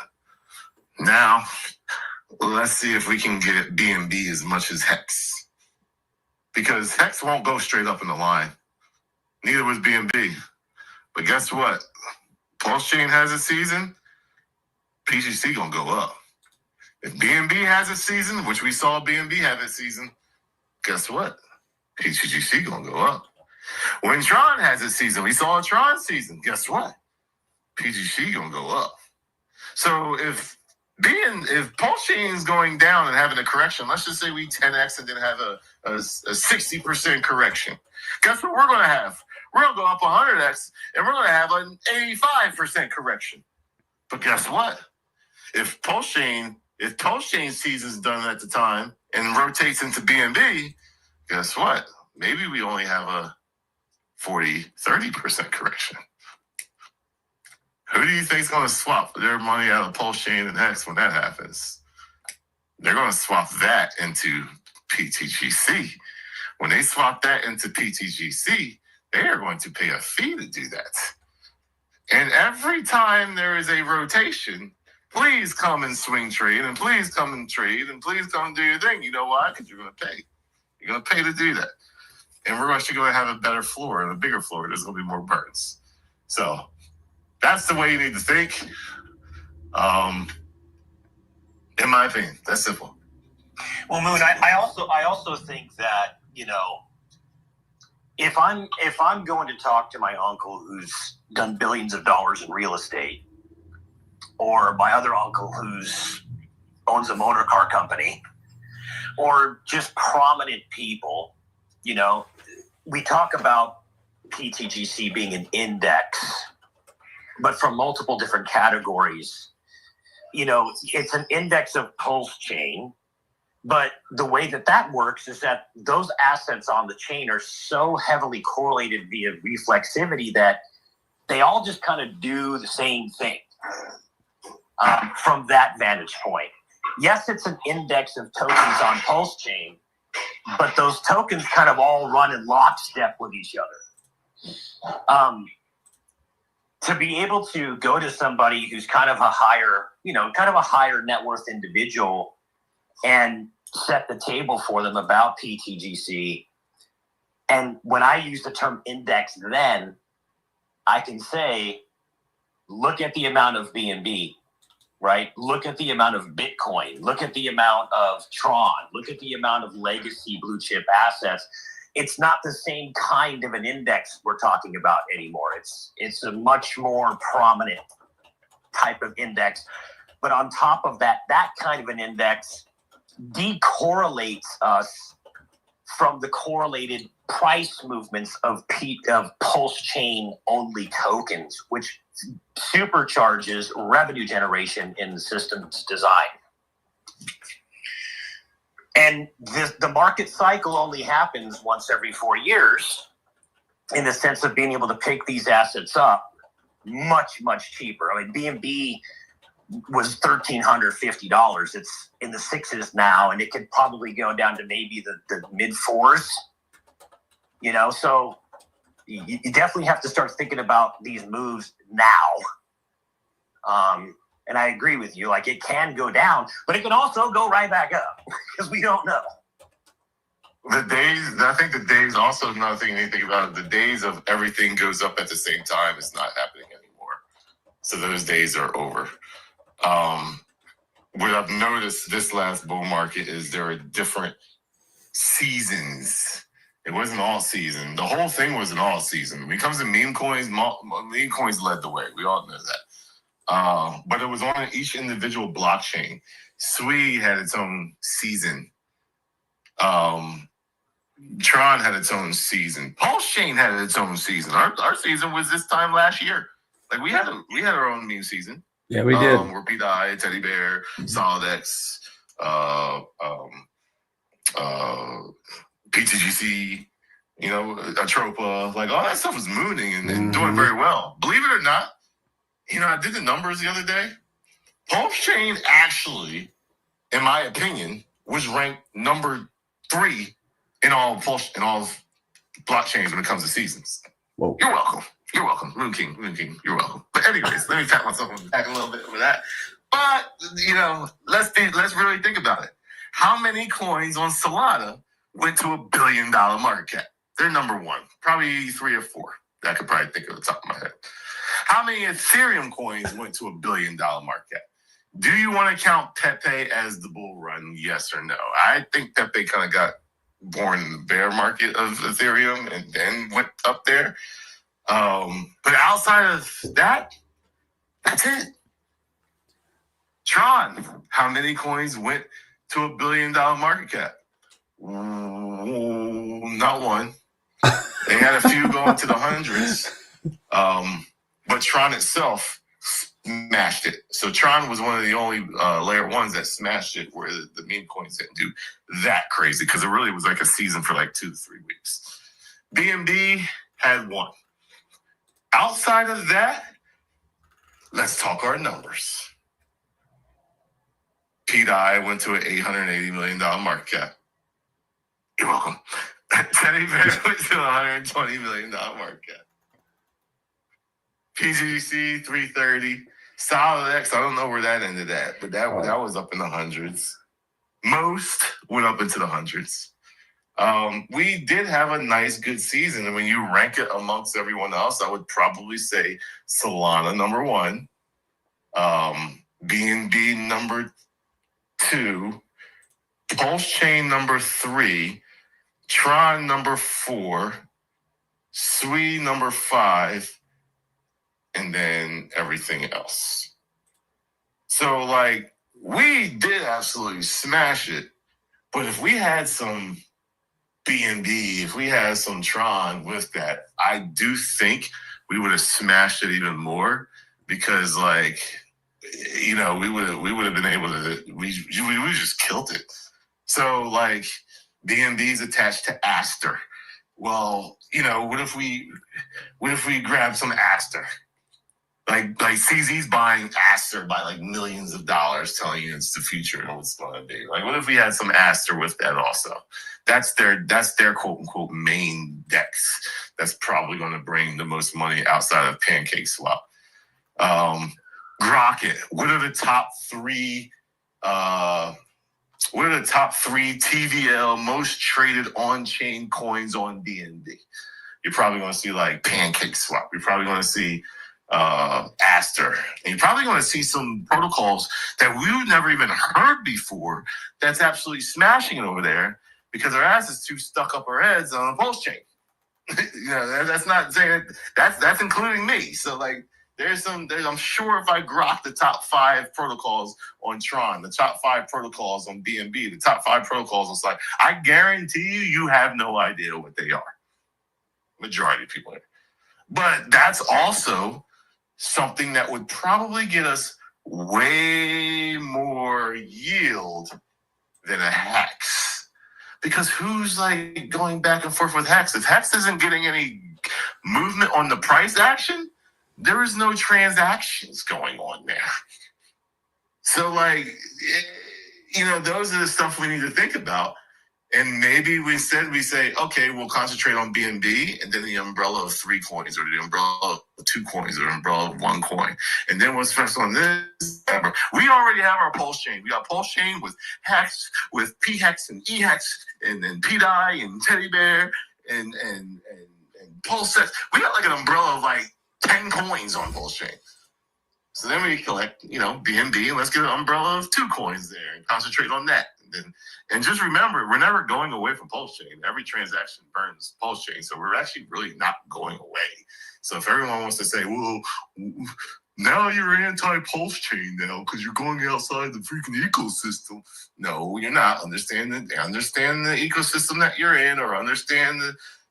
Now, let's see if we can get BNB as much as Hex. Because Hex won't go straight up in the line. Neither was BNB. But guess what? Pulse Chain has a season, pTGC gonna go up. If BNB has a season, which we saw BNB have a season, guess what? pTGC gonna go up. When Tron has a season, we saw a Tron season. Guess what? pTGC gonna go up. So if Pulse Chain is going down and having a correction, let's just say we 10x and then have a 60% correction. Guess what we're going to have? We're going to go up 100x and we're going to have an 85% correction. But guess what? If Pulse Chain season's done at the time and rotates into BNB, guess what? Maybe we only have a 40-30% correction. Who do you think is going to swap their money out of Pulse Chain and Hex when that happens? They're going to swap that into pTGC. When they swap that into pTGC, they are going to pay a fee to do that. And every time there is a rotation, please come and swing trade, and please come and trade, and please come and do your thing. You know why? Because you're going to pay. You're going to pay to do that. And we're actually going to have a better floor and a bigger floor. There's going to be more burns. So that's the way you need to think. In my opinion, that's simple. Well, Moon, I also think that, you know, if I'm going to talk to my uncle who's done billions of dollars in real estate, or my other uncle who's owns a motor car company, or just prominent people, you know, we talk about pTGC being an index, but from multiple different categories. You know, it's an index of Pulse Chain, but the way that works is that those assets on the chain are so heavily correlated via reflexivity that they all just kind of do the same thing from that vantage point. Yes, it's an index of tokens on Pulse Chain, but those tokens kind of all run in lockstep with each other. To be able to go to somebody who's kind of a higher net worth individual and set the table for them about pTGC. And when I use the term index, then I can say, look at the amount of BNB, right? Look at the amount of Bitcoin. Look at the amount of Tron. Look at the amount of legacy blue chip assets. It's not the same kind of an index we're talking about anymore. It's a much more prominent type of index. But on top of that kind of an index decorrelates us from the correlated price movements of Pulse Chain only tokens, which supercharges revenue generation in the system's design. And the market cycle only happens once every 4 years in the sense of being able to pick these assets up much, much cheaper. I mean, BNB was $1,350. It's in the sixes now, and it could probably go down to maybe the mid fours. You know, so you definitely have to start thinking about these moves now. And I agree with you. Like, it can go down, but it can also go right back up because we don't know. The days, I think the days also, another thing you need to think about, the days of everything goes up at the same time is not happening anymore. So those days are over. What I've noticed this last bull market is there are different seasons. It wasn't all season. The whole thing wasn't all season. When it comes to meme coins led the way. We all know that. But it was on each individual blockchain. Sui had its own season. Tron had its own season. Pulse Chain had its own season. Our season was this time last year. Like we had our own meme season. Yeah, we did. Where Pete Teddy Bear, SolidX, pTGC, Atropa, like all that stuff was mooning and doing very well. Believe it or not, I did the numbers the other day. Pulse Chain actually, in my opinion, was ranked number 3 in all blockchains when it comes to seasons. Whoa. You're welcome. You're welcome. Moon King, you're welcome. But anyways, let me pat myself on the back a little bit for that. But, let's really think about it. How many coins on Solana went to $1 billion market cap? They're number 1. Probably 3 or 4. I could probably think of the top of my head. How many Ethereum coins went to $1 billion market cap? Do you want to count Pepe as the bull run? Yes or no? I think Pepe kind of got born in the bear market of Ethereum and then went up there. But outside of that, that's it. Tron, how many coins went to $1 billion market cap? Not one. They had a few going to the hundreds. But Tron itself smashed it. So Tron was one of the only layer 1s that smashed it, where the meme coins didn't do that crazy, because it really was like a season for like 2 to 3 weeks. BNB had 1. Outside of that, let's talk our numbers. PDI went to an $880 million market cap. You're welcome. Teddy Bear went to a $120 million market cap. pTGC 330. SolidX, I don't know where that ended at, but that was up in the hundreds. Most went up into the hundreds. We did have a nice, good season. And when you rank it amongst everyone else, I would probably say Solana number 1, BNB number 2, Pulse Chain number 3, Tron number 4, Sui number 5, and then everything else. So, we did absolutely smash it. But if we had some BNB, if we had some Tron with that, I do think we would have smashed it even more, because we would have been able to, we just killed it. So BNB's attached to Aster. Well, what if we grab some Aster? Like CZ's buying Aster by millions of dollars, telling you it's the future and what it's going to be. What if we had some Aster with that also? That's their quote unquote main DEX. That's probably going to bring the most money outside of Pancake Swap. Grocket. What are the top 3? What are the top 3 TVL most traded on-chain coins on BNB? You're probably going to see Pancake Swap. You're probably going to see Aster. And you're probably going to see some protocols that we've never even heard before that's absolutely smashing it over there, because our ass is too stuck up our heads on a Pulse Chain. That's not saying that's including me. So I'm sure if I grok the top 5 protocols on Tron, the top 5 protocols on BNB, the top 5 protocols on Slide, I guarantee you have no idea what they are. Majority of people. But that's also something that would probably get us way more yield than a Hex. Because who's going back and forth with Hex? If Hex isn't getting any movement on the price action, there is no transactions going on there. So those are the stuff we need to think about. And maybe we say, okay, we'll concentrate on BNB and then the umbrella of 3 coins or the umbrella of 2 coins or the umbrella of 1 coin. And then we'll special on this. We already have our pulse chain. We got pulse chain with Hex, with P-Hex and E-Hex, and then P-Dye and Teddy Bear and Pulse Hex. We got like an umbrella of like 10 coins on pulse chain. So then we collect, BNB, and let's get an umbrella of 2 coins there and concentrate on that. And just remember, we're never going away from pulse chain. Every transaction burns pulse chain, so we're actually really not going away. So if everyone wants to say, well, now you're anti-pulse chain now because you're going outside the freaking ecosystem. No, you're not. Understand the ecosystem that you're in, or understand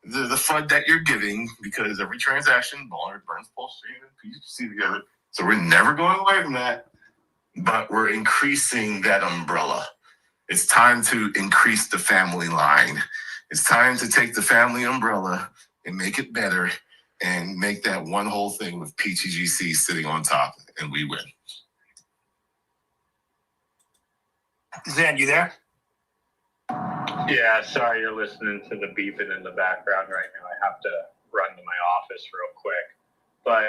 the FUD that you're giving, because every transaction burns pulse chain and pTGC together. So we're never going away from that, but we're increasing that umbrella. It's time to increase the family line. It's time to take the family umbrella and make it better and make that one whole thing with pTGC sitting on top, and we win. Zan, you there? Yeah, sorry you're listening to the beeping in the background right now. I have to run to my office real quick. But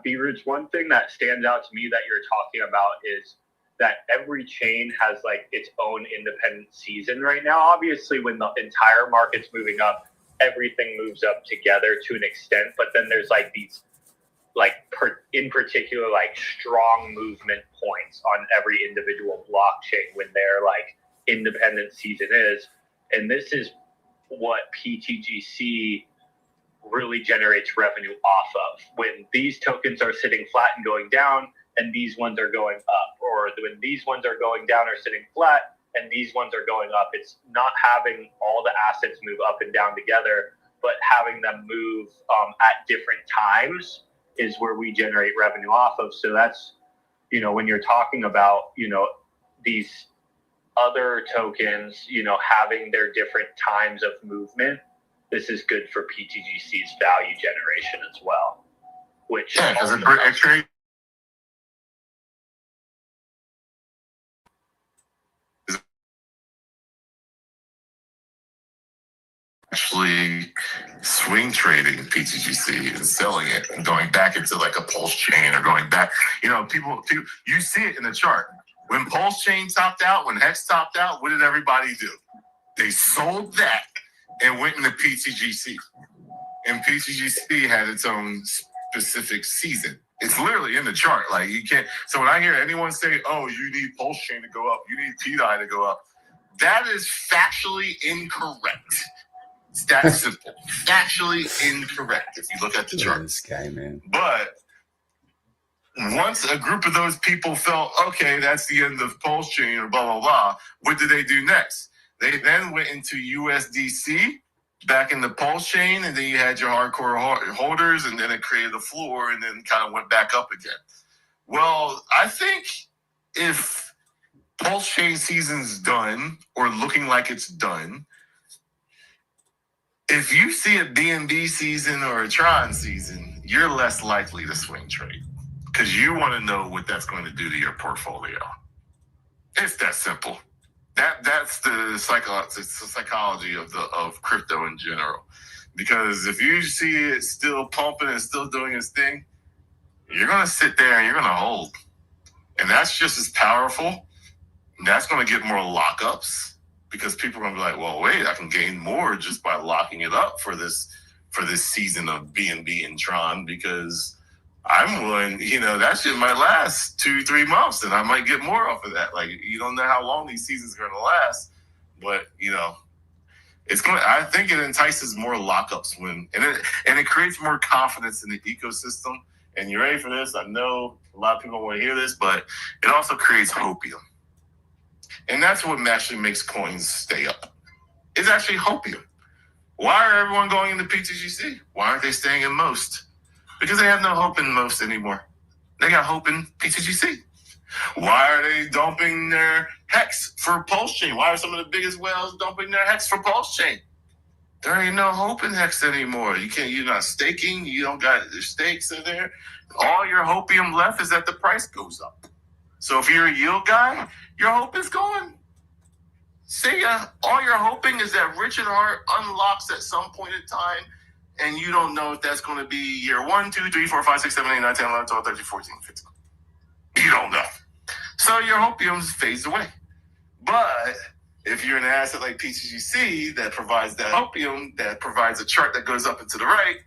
B-Roots, one thing that stands out to me that you're talking about is that every chain has like its own independent season right now. Obviously, when the entire market's moving up, everything moves up together to an extent. But then there's like these, in particular, like strong movement points on every individual blockchain when their like independent season is. And this is what pTGC really generates revenue off of. When these tokens are sitting flat and going down, and these ones are going up, or when these ones are going down or sitting flat and these ones are going up. It's not having all the assets move up and down together, but having them move at different times is where we generate revenue off of. So that's, when you're talking about, these other tokens, having their different times of movement, this is good for pTGC's value generation as well. Which because it creates actually swing trading pTGC and selling it and going back into like a pulse chain or going back. People, you see it in the chart. When pulse chain topped out, when Hex topped out, what did everybody do? They sold that and went into pTGC. And pTGC had its own specific season. It's literally in the chart. Like you can't. So when I hear anyone say, "Oh, you need pulse chain to go up, you need P-Dye to go up," that is factually incorrect. It's that simple. Factually incorrect if you look at the chart. This guy, man. But once a group of those people felt, okay, that's the end of pulse chain or blah, blah, blah, what did they do next? They then went into USDC, back in the pulse chain, and then you had your hardcore holders, and then it created a floor and then kind of went back up again. Well, I think if pulse chain season's done or looking like it's done, if you see a BNB season or a Tron season, you're less likely to swing trade because you want to know what that's going to do to your portfolio. It's that simple. That's the psychology of crypto in general. Because if you see it still pumping and still doing its thing, you're going to sit there and you're going to hold. And that's just as powerful. That's going to get more lockups. Because people are going to be like, well, wait, I can gain more just by locking it up for this season of BNB and Tron because I'm willing, that shit might last 2-3 months and I might get more off of that. Like, you don't know how long these seasons are going to last, but, I think it entices more lockups and it creates more confidence in the ecosystem. And you ready for this? I know a lot of people want to hear this, but it also creates hopium. And that's what actually makes coins stay up. It's actually hopium. Why are everyone going into pTGC? Why aren't they staying in most? Because they have no hope in most anymore. They got hope in pTGC. Why are they dumping their Hex for pulse chain? Why are some of the biggest whales dumping their Hex for pulse chain? There ain't no hope in Hex anymore. You're not staking. You don't got your stakes in there. All your hopium left is that the price goes up. So if you're a yield guy, your hope is gone. say all you're hoping is that Richard Hart unlocks at some point in time, and you don't know if that's going to be year 1, 2, 3, 4, 5, 6, 7, 8, 9, 10, 11, 12, 13, 14, 15. You don't know. So your hopium fades away. But if you're in an asset like pTGC that provides that hopium, that provides a chart that goes up and to the right,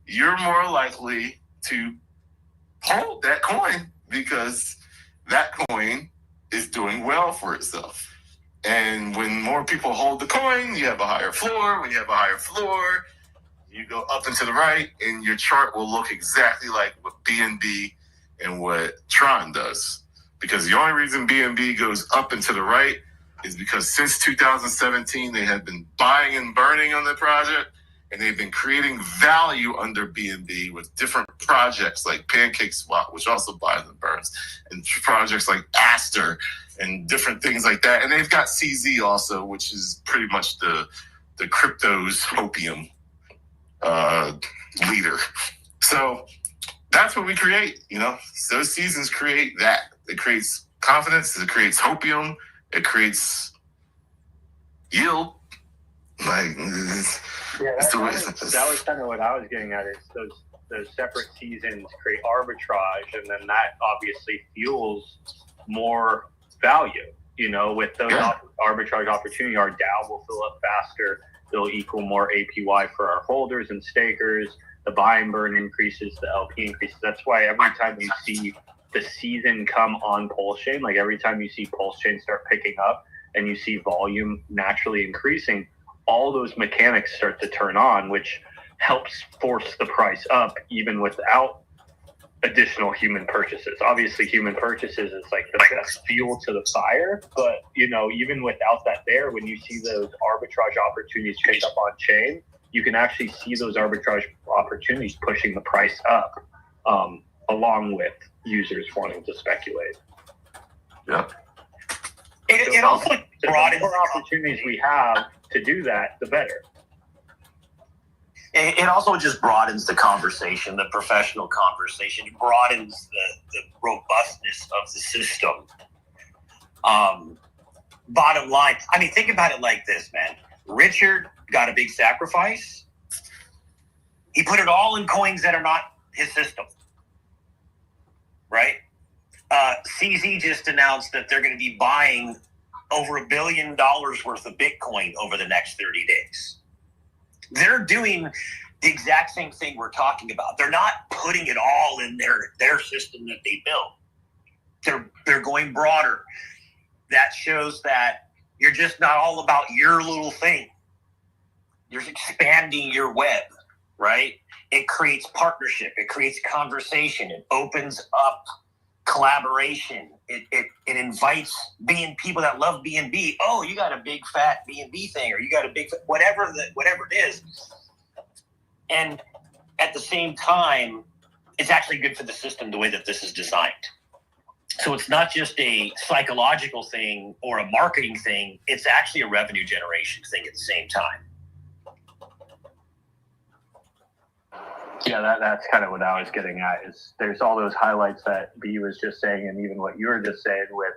you're more likely to hold that coin because that coin is doing well for itself. And when more people hold the coin, you have a higher floor. When you have a higher floor, you go up and to the right, and your chart will look exactly like what BNB and what Tron does. Because the only reason BNB goes up and to the right is because since 2017, they have been buying and burning on the project, and they've been creating value under BNB with different projects like Pancake Swap, which also buys and burns, and projects like Aster and different things like that. And they've got CZ also, which is pretty much the crypto's hopium leader. So that's what we create, Those seasons create that. It creates confidence, it creates hopium, it creates yield. Like, that was kind of what I was getting at. Is those separate seasons create arbitrage, and then that obviously fuels more value. With those arbitrage opportunity, our DAO will fill up faster. They'll equal more APY for our holders and stakers. The buy and burn increases, the LP increases. That's why every time you see the season come on Pulse Chain, like every time you see Pulse Chain start picking up and you see volume naturally increasing, all those mechanics start to turn on, which helps force the price up even without additional human purchases. Obviously, human purchases is like the best fuel to the fire, but even without that there, when you see those arbitrage opportunities pick up on chain, you can actually see those arbitrage opportunities pushing the price up, along with users wanting to speculate. Yeah. It also broadens the more opportunities we have to do that, the better. It also just broadens the conversation, the professional conversation. It broadens the robustness of the system. Bottom line, think about it like this, man. Richard got a big sacrifice. He put it all in coins that are not his system, right? CZ just announced that they're going to be buying over $1 billion worth of Bitcoin over the next 30 days. They're doing the exact same thing we're talking about. They're not putting it all in their system that they built. They're going broader. That shows that you're just not all about your little thing. You're expanding your web, right? It creates partnership. It creates conversation. It opens up collaboration. It invites people that love BNB. Oh, you got a big fat BNB thing, or you got a big whatever it is. And at the same time, it's actually good for the system the way that this is designed. So it's not just a psychological thing or a marketing thing. It's actually a revenue generation thing at the same time. Yeah, that's kind of what I was getting at. Is there's all those highlights that B was just saying, and even what you were just saying with,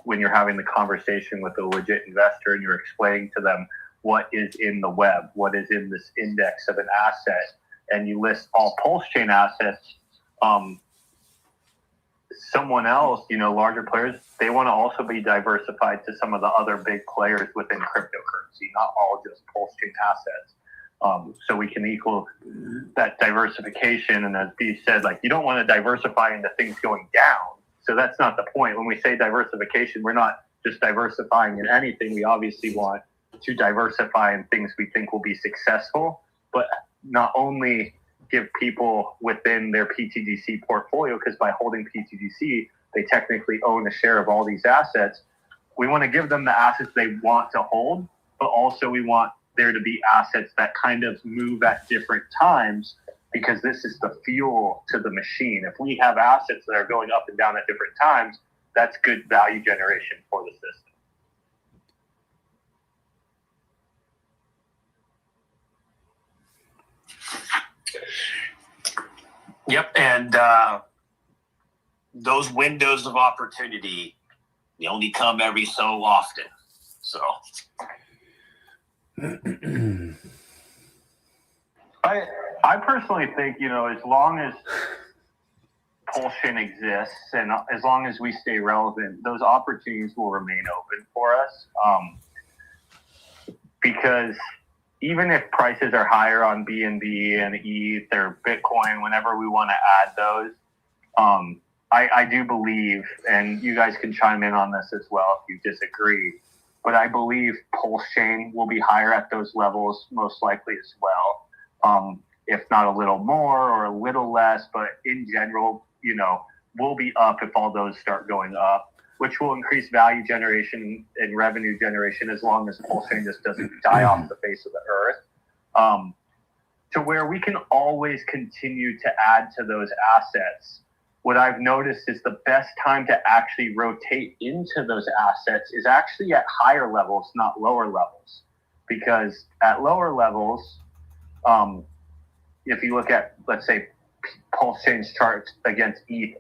when you're having the conversation with a legit investor and you're explaining to them what is in the web, what is in this index of an asset, and you list all Pulse Chain assets, someone else, larger players, they want to also be diversified to some of the other big players within cryptocurrency, not all just Pulse Chain assets. So we can equal that diversification. And as B said, you don't want to diversify into things going down. So that's not the point. When we say diversification, we're not just diversifying in anything. We obviously want to diversify in things we think will be successful, but not only give people within their pTGC portfolio, because by holding pTGC, they technically own a share of all these assets. We want to give them the assets they want to hold, but also we want there to be assets that kind of move at different times, because this is the fuel to the machine. If we have assets that are going up and down at different times, that's good value generation for the system. Yep, and those windows of opportunity, they only come every so often. So I personally think, as long as pulse chain exists and as long as we stay relevant, those opportunities will remain open for us. Because even if prices are higher on BNB and ETH or Bitcoin, whenever we want to add those, I do believe, and you guys can chime in on this as well if you disagree, but I believe pulse chain will be higher at those levels most likely as well. If not a little more or a little less, but in general, we'll be up if all those start going up, which will increase value generation and revenue generation as long as pulse chain just doesn't die off the face of the earth. To where we can always continue to add to those assets. What I've noticed is the best time to actually rotate into those assets is actually at higher levels, not lower levels. Because at lower levels, if you look at, let's say, pulse chain's charts against ETH,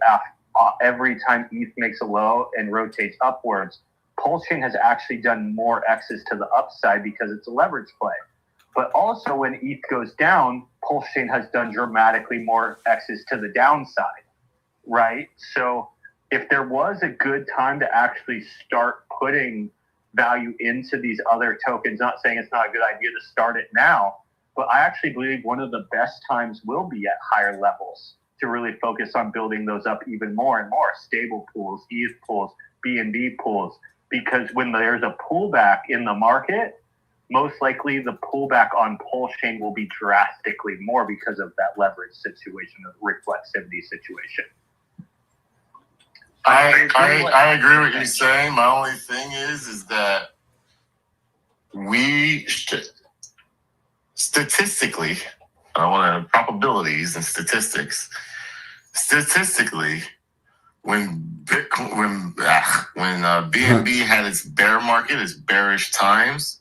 every time ETH makes a low and rotates upwards, pulse chain has actually done more X's to the upside because it's a leverage play. But also when ETH goes down, pulse chain has done dramatically more X's to the downside, right? So if there was a good time to actually start putting value into these other tokens, not saying it's not a good idea to start it now, but I actually believe one of the best times will be at higher levels to really focus on building those up even more and more. Stable pools, ETH pools, BNB pools. Because when there's a pullback in the market, most likely the pullback on pulse chain will be drastically more because of that leverage situation, or reflexivity situation. I agree with you saying. My only thing is that we should, statistically, I want to probabilities and statistics. Statistically, when BNB had its bear market, its bearish times,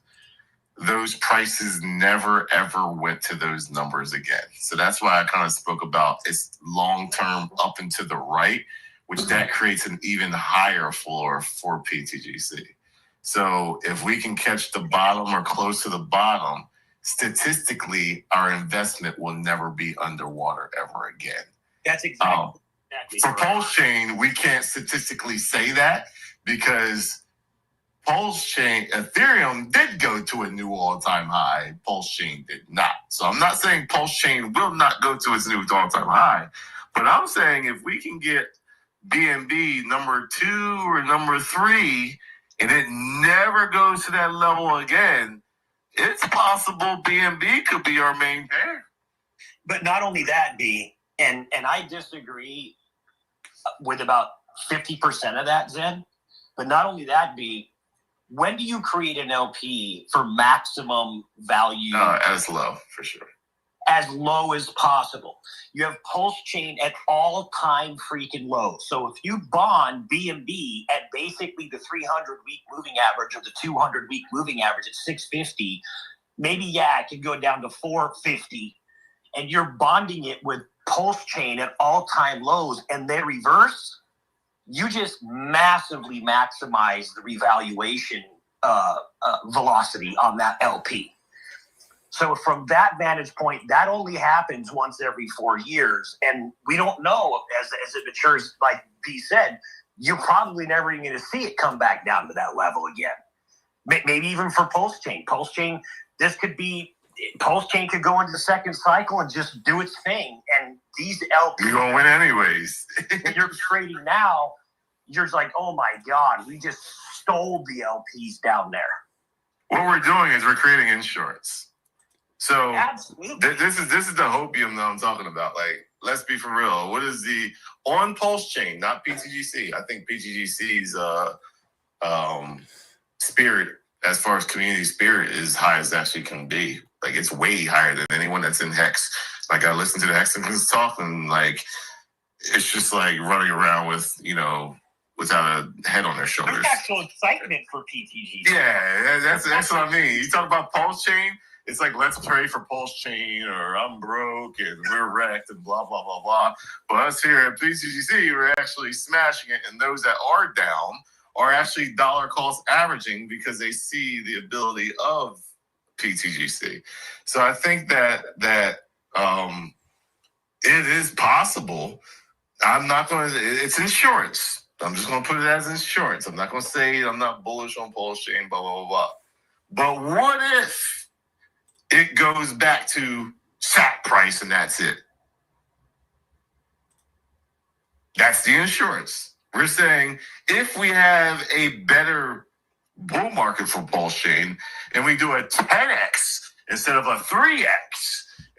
those prices never ever went to those numbers again. So that's why I kind of spoke about its long term up and to the right, which that creates an even higher floor for pTGC. So if we can catch the bottom or close to the bottom, statistically, our investment will never be underwater ever again. that's exactly For right. pulse chain, we can't statistically say that because pulse chain, Ethereum did go to a new all-time high. Pulse chain did not. So I'm not saying pulse chain will not go to its new all-time high, but I'm saying if we can get BNB number 2 or number 3, and it never goes to that level again, it's possible BNB could be our main pair. But not only that, B, and I disagree with about 50% of that, Zen. But not only that, B, when do you create an LP for maximum value? As low, for sure. As low as possible. You have pulse chain at all-time freaking low. So if you bond BNB at basically the 300-week moving average or the 200-week moving average at 650, maybe, it could go down to 450, and you're bonding it with pulse chain at all-time lows, and then reverse, you just massively maximize the revaluation velocity on that LP. So from that vantage point, that only happens once every 4 years. And we don't know as it matures, like B said, you're probably never even going to see it come back down to that level again. Maybe even for pulse chain. Pulse chain, pulse chain could go into the second cycle and just do its thing. And these LPs, you're going to win anyways. you're trading now, you're just like, oh my God, we just stole the LPs down there. What we're doing is we're creating insurance. So Absolutely. This is the hopium that I'm talking about. Like, let's be for real. What is the on pulse chain, not pTGC? I think pTGC's spirit, as far as community spirit, is high as it actually can be. Like, it's way higher than anyone that's in Hex. Like, I listen to the Hexicans talk, and like, it's just like running around with, without a head on their shoulders. There's actual excitement for pTGC. Yeah, that's what I mean. You talk about pulse chain, it's like, let's pray for pulse chain, or I'm broke and we're wrecked and blah, blah, blah, blah. But us here at pTGC, we're actually smashing it. And those that are down are actually dollar cost averaging because they see the ability of pTGC. So I think that it is possible. I'm not going to, it's insurance. I'm just going to put it as insurance. I'm not going to say I'm not bullish on Pulse Chain, blah, blah, blah, blah. But what if it goes back to SAT price and that's it? That's the insurance. We're saying if we have a better bull market for Pulse Chain and we do a 10x instead of a 3x,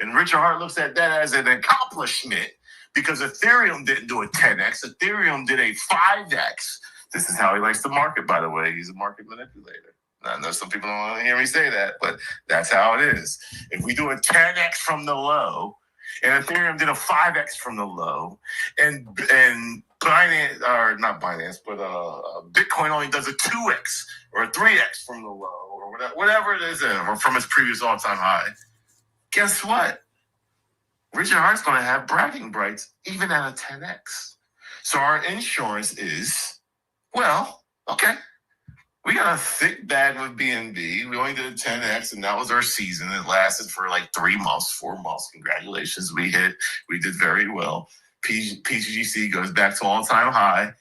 and Richard Hart looks at that as an accomplishment because Ethereum didn't do a 10x. Ethereum did a 5x. This is how he likes to market, by the way. He's a market manipulator. I know some people don't want to hear me say that, but that's how it is. If we do a 10x from the low, and Ethereum did a 5x from the low, and Binance, or not Binance, but Bitcoin only does a 2x or a 3x from the low, or whatever it is, or from its previous all-time high. Guess what? Richard Hart's going to have bragging rights even at a 10x. So our insurance is, well, okay, we got a thick bag with BNB. We only did a 10x, and that was our season. It lasted for like 3 months, 4 months. Congratulations, we did very well. pTGC goes back to all-time high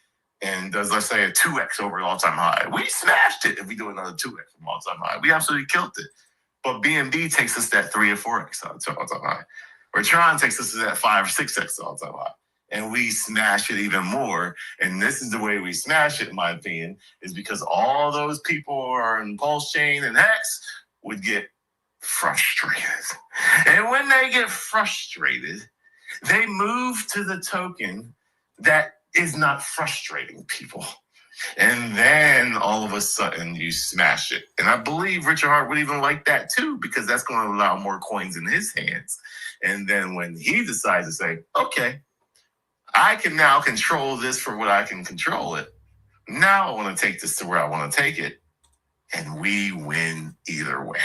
and does, let's say, a 2x over the all-time high. We smashed it if we do another 2x from all-time high. We absolutely killed it. But BNB takes us that 3 or 4x all-time high. Or Tron takes us to that 5 or 6x all-time high. And we smash it even more. And this is the way we smash it, in my opinion, is because all those people who are in Pulse Chain and Hex would get frustrated. And when they get frustrated, they move to the token that is not frustrating people. And then all of a sudden you smash it. And I believe Richard Hart would even like that too, because that's going to allow more coins in his hands. And then when he decides to say, okay, I can now control this for what I can control it. Now I want to take this to where I want to take it. And we win either way.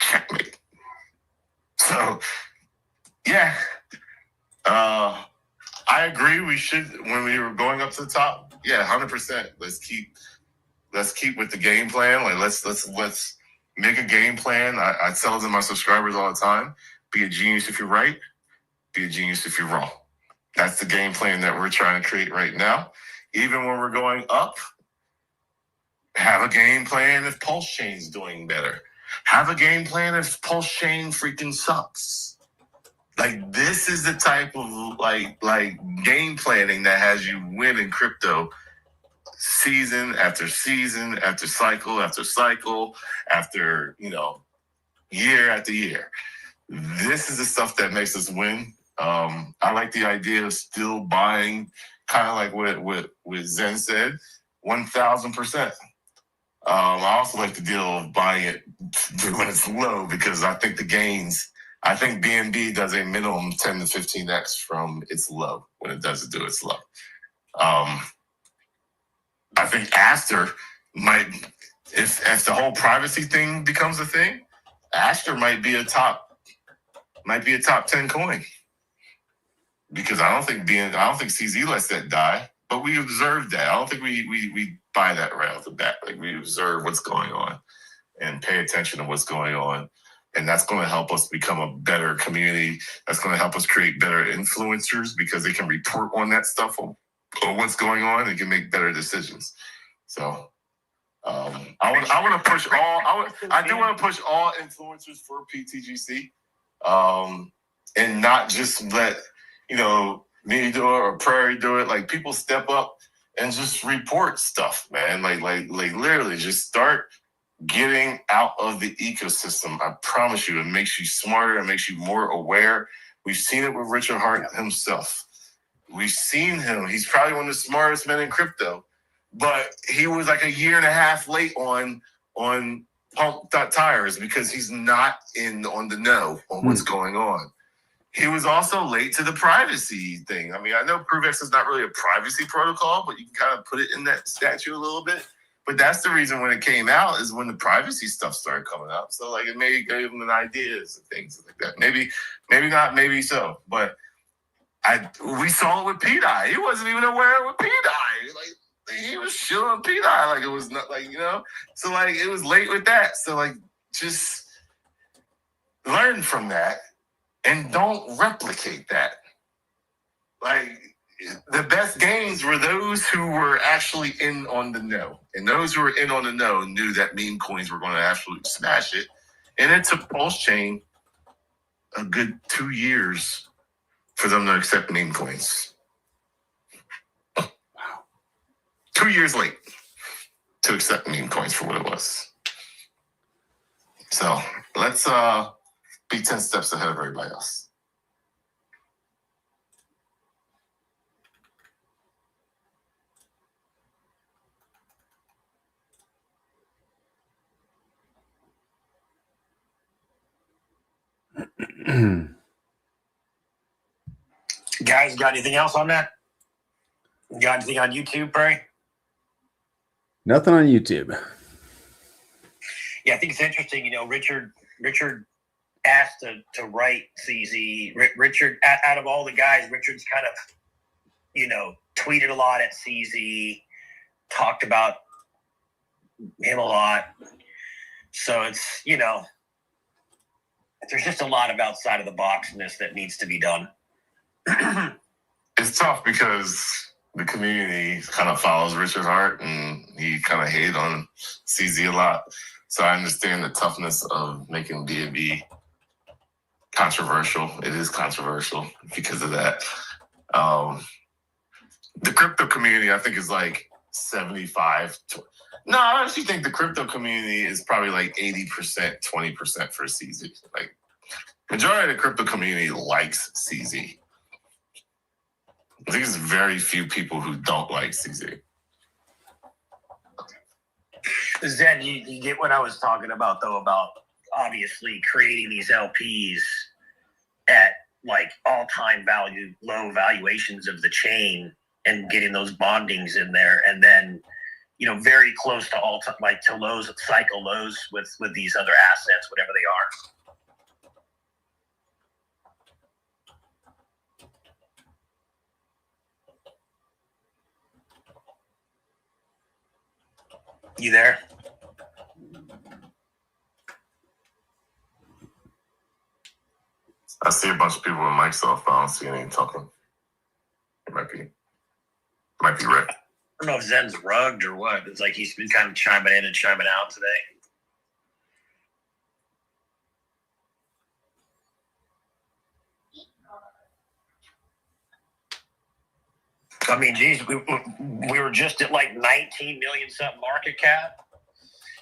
Checkmate. So, yeah. I agree. We should, when we were going up to the top, yeah, 100%. Let's keep with the game plan. Like let's make a game plan. I tell it to my subscribers all the time. Be a genius if you're right. Be a genius if you're wrong. That's the game plan that we're trying to create right now. Even when we're going up, have a game plan if Pulse Chain's doing better. Have a game plan if Pulse Chain freaking sucks. Like, this is the type of like game planning that has you win in crypto season after season, after cycle after cycle, after, year after year. This is the stuff that makes us win. I like the idea of still buying, kind of like what Zen said, 1,000%. I also like the deal of buying it when it's low, because I think I think BNB does a minimum 10 to 15x from its low when it does do its low. I think Aster might, if the whole privacy thing becomes a thing, Aster might be a top 10 coin. Because I don't think CZ lets that die, but we observe that. I don't think we buy that right off the bat. Like, we observe what's going on and pay attention to what's going on, and that's going to help us become a better community. That's going to help us create better influencers, because they can report on that stuff or what's going on and can make better decisions. So I want to push all. I do want to push all influencers for pTGC, and not just let me do it or Prairie do it. Like, people step up and just report stuff, man. Like literally just start getting out of the ecosystem. I promise you, it makes you smarter. It makes you more aware. We've seen it with Richard Hart himself. We've seen him. He's probably one of the smartest men in crypto, but he was like a year and a half late on pump.tires because he's not on the know on what's going on. He was also late to the privacy thing. I mean, I know ProveX is not really a privacy protocol, but you can kind of put it in that statute a little bit. But that's the reason when it came out, is when the privacy stuff started coming out. So, like, it may give them ideas and things like that. Maybe not, maybe so. But we saw it with PDI. He wasn't even aware of PDI. Like, he was chilling P-Dot. Like, it was not like, you know, so like it was late with that. So like just learn from that and don't replicate that. Like, the best games were those who were actually in on the know. And those who were in on the know knew that meme coins were going to absolutely smash it. And it took Pulse Chain a good 2 years for them to accept meme coins. Wow. 2 years late to accept meme coins for what it was. So let's be 10 steps ahead of everybody else. Guys, got anything else on that? Got anything on YouTube, Bray? Nothing on YouTube. Yeah, I think it's interesting. You know, Richard asked to write CZ. Richard, out of all the guys, Richard's kind of, you know, tweeted a lot at CZ, talked about him a lot. So it's, you know, there's just a lot of outside of the boxness that needs to be done. It's tough because the community kind of follows Richard's heart, and he kind of hated on CZ a lot. So I understand the toughness of making BNB controversial. It is controversial because of that. The crypto community, I think, is like 75. No, I actually think the crypto community is probably like 80%, 20% for CZ. Like, majority of the crypto community likes CZ. I think there's very few people who don't like CZ. Zen, you get what I was talking about, though, about obviously creating these LPs at like all-time low valuations of the chain and getting those bondings in there, and then, you know, very close to all-time, like to lows, cycle lows with these other assets, whatever they are. You there? I see a bunch of people with mics off, but I don't see any talking. It might be Rick. I don't know if Zen's rugged or what. It's like he's been kind of chiming in and chiming out today. I mean, geez, we were just at like 19 million something market cap.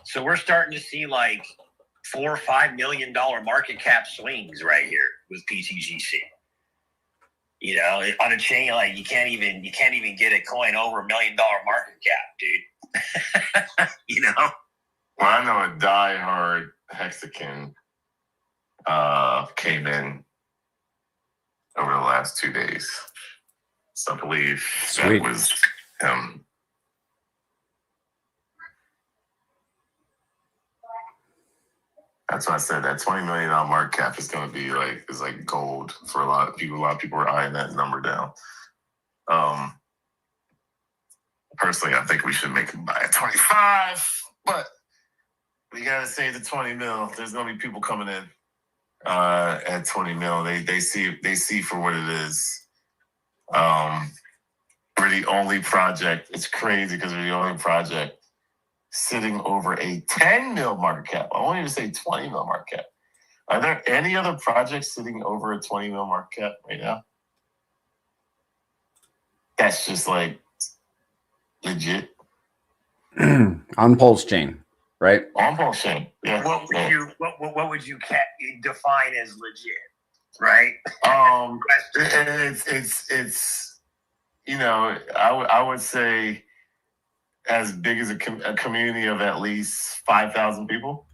So we're starting to see like $4 or $5 million market cap swings right here with pTGC. You know, on a chain, like you can't even get a coin over $1 million market cap, dude. You know? Well, I know a diehard Hexagon came in over the last 2 days. So I believe that was him. That's why I said that $20 million market cap is going to be like gold for a lot of people. A lot of people are eyeing that number down. Personally, I think we should make him buy at 25, but we got to save the 20 mil. There's going to be people coming in at 20 mil. They see for what it is. We're the only project. It's crazy because we're the only project sitting over a 10 mil market cap. I won't even say 20 mil market cap. Are there any other projects sitting over a 20 mil market cap right now? That's just like legit. On Pulse Chain, right? On Pulse Chain, yeah. What would you define as legit, right? It's you know, I would say as big as a community of at least 5,000 people.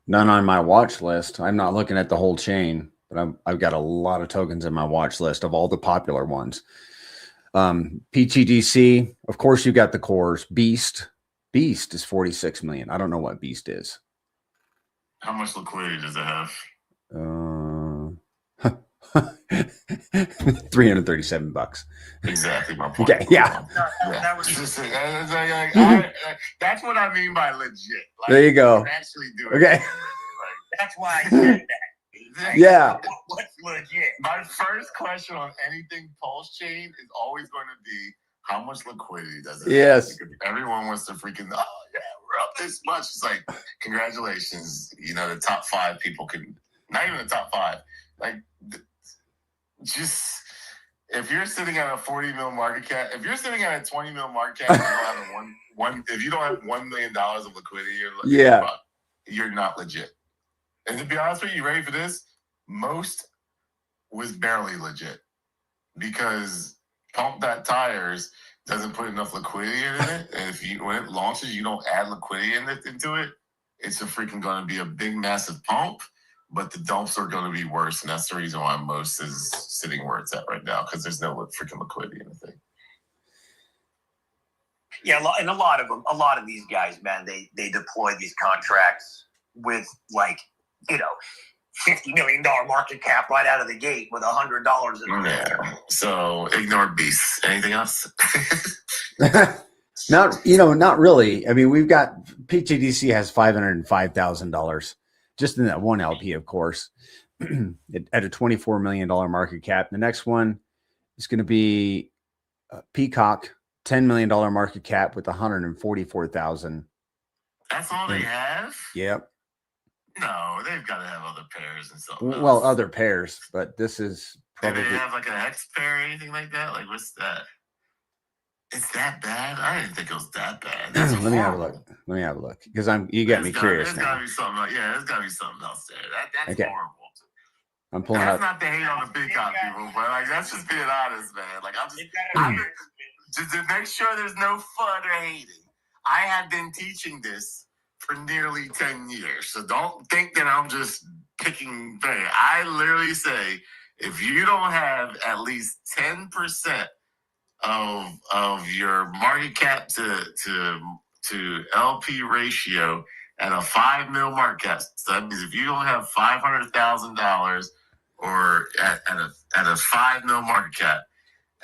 None on my watch list. I'm not looking at the whole chain, but I've got a lot of tokens in my watch list of all the popular ones. pTGC, of course, you got the cores. Beast is 46 million. I don't know what Beast is. How much liquidity does it have? $337. Exactly my point. Okay, yeah. That was Just, that's what I mean by legit. Like, There you go. you're actually doing Okay. it. that's why I said that. Yeah. What's legit? My first question on anything pulse chain is always going to be, how much liquidity does it Yes. have? Because everyone wants to freaking, oh yeah, we're up this much. It's like, congratulations. You know, the top 5 people can, not even the top 5. Like, just, if you're sitting at a 40 mil market cap, if you're sitting at a 20 mil market cap, if you don't have $1 million of liquidity, you're not legit. And to be honest with you ready for this? Most was barely legit because Pump That Tires doesn't put enough liquidity in it. And when it launches, you don't add liquidity into it. It's freaking going to be a big, massive pump, but the dumps are going to be worse. And that's the reason why most is sitting where it's at right now, because there's no freaking liquidity in the thing. Yeah, and a lot of these guys, man, they deploy these contracts with $50 million market cap right out of the gate with $100 in it. Yeah. So ignore beasts. Anything else? Not really. I mean, we've got pTGC has $505,000 just in that one LP, of course, at a $24 million market cap. The next one is going to be Peacock, $10 million market cap with 144,000. That's all they have? Yep. No, they've got to have other pairs and stuff. Well, other pairs, but this is probably. Do they have like a hex pair or anything like that? Like, what's that? It's that bad? I didn't think it was that bad. Let me have a look. Because you got me curious now. There's got to be something. There's got to be something else there. That's okay. horrible. I'm pulling out. That's not the hate on the Peacock people, but like that's just being honest, man. Like just to make sure there's no fun or hating. I have been teaching this for nearly 10 years. So don't think that I'm just picking pay. I literally say, if you don't have at least 10% of your market cap to LP ratio at a 5 mil market cap, so that means if you don't have $500,000 or at a 5 mil market cap,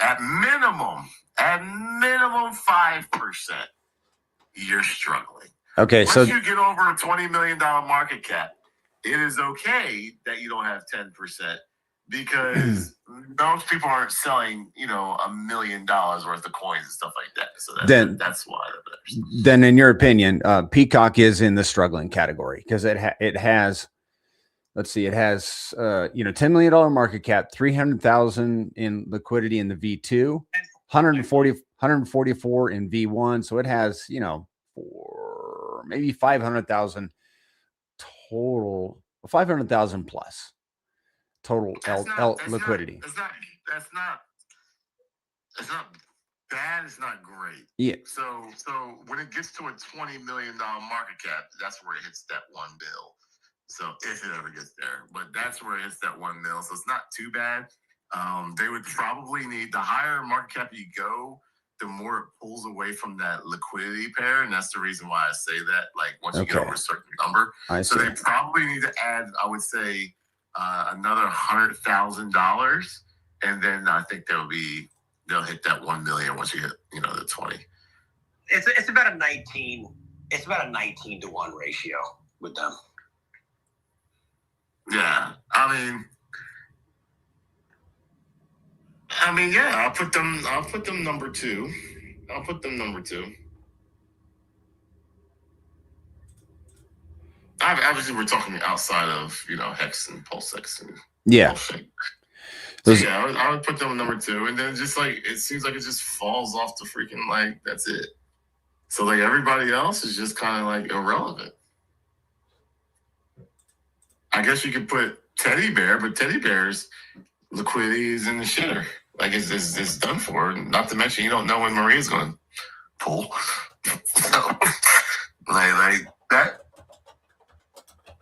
at minimum 5%, you're struggling. Okay, Once so you get over a $20 million market cap, it is okay that you don't have 10% because most people aren't selling, $1 million worth of coins and stuff like that. So that's why. Then, in your opinion, Peacock is in the struggling category because it has. Let's see, it has $10 million market cap, 300,000 in liquidity in the V2, 144 in V1. So it has maybe 500,000 total, 500,000 plus total liquidity. That's not bad. It's not great. Yeah. So when it gets to a $20 million market cap, that's where it hits that 1 bill. So if it ever gets there, but that's where it hits that 1 mil. So it's not too bad. They would probably need, the higher market cap you go, the more it pulls away from that liquidity pair. And that's the reason why I say that, like once you get over a certain number. So they probably need to add, I would say, another $100,000. And then I think they'll hit that 1 million once you hit, the 20. It's about a 19 to 1 ratio with them. Yeah. I mean, yeah, I'll put them number 2. Obviously, we're talking outside of, Hex and Pulse X and Pulse Shake. Yeah, I would put them number 2. And then just like, it seems like it just falls off the freaking, like, that's it. So like everybody else is just kind of like irrelevant. I guess you could put Teddy Bear, but Teddy Bear's liquidity is in the shitter. Like it's done for. Not to mention you don't know when Maria's going to pull. So like that.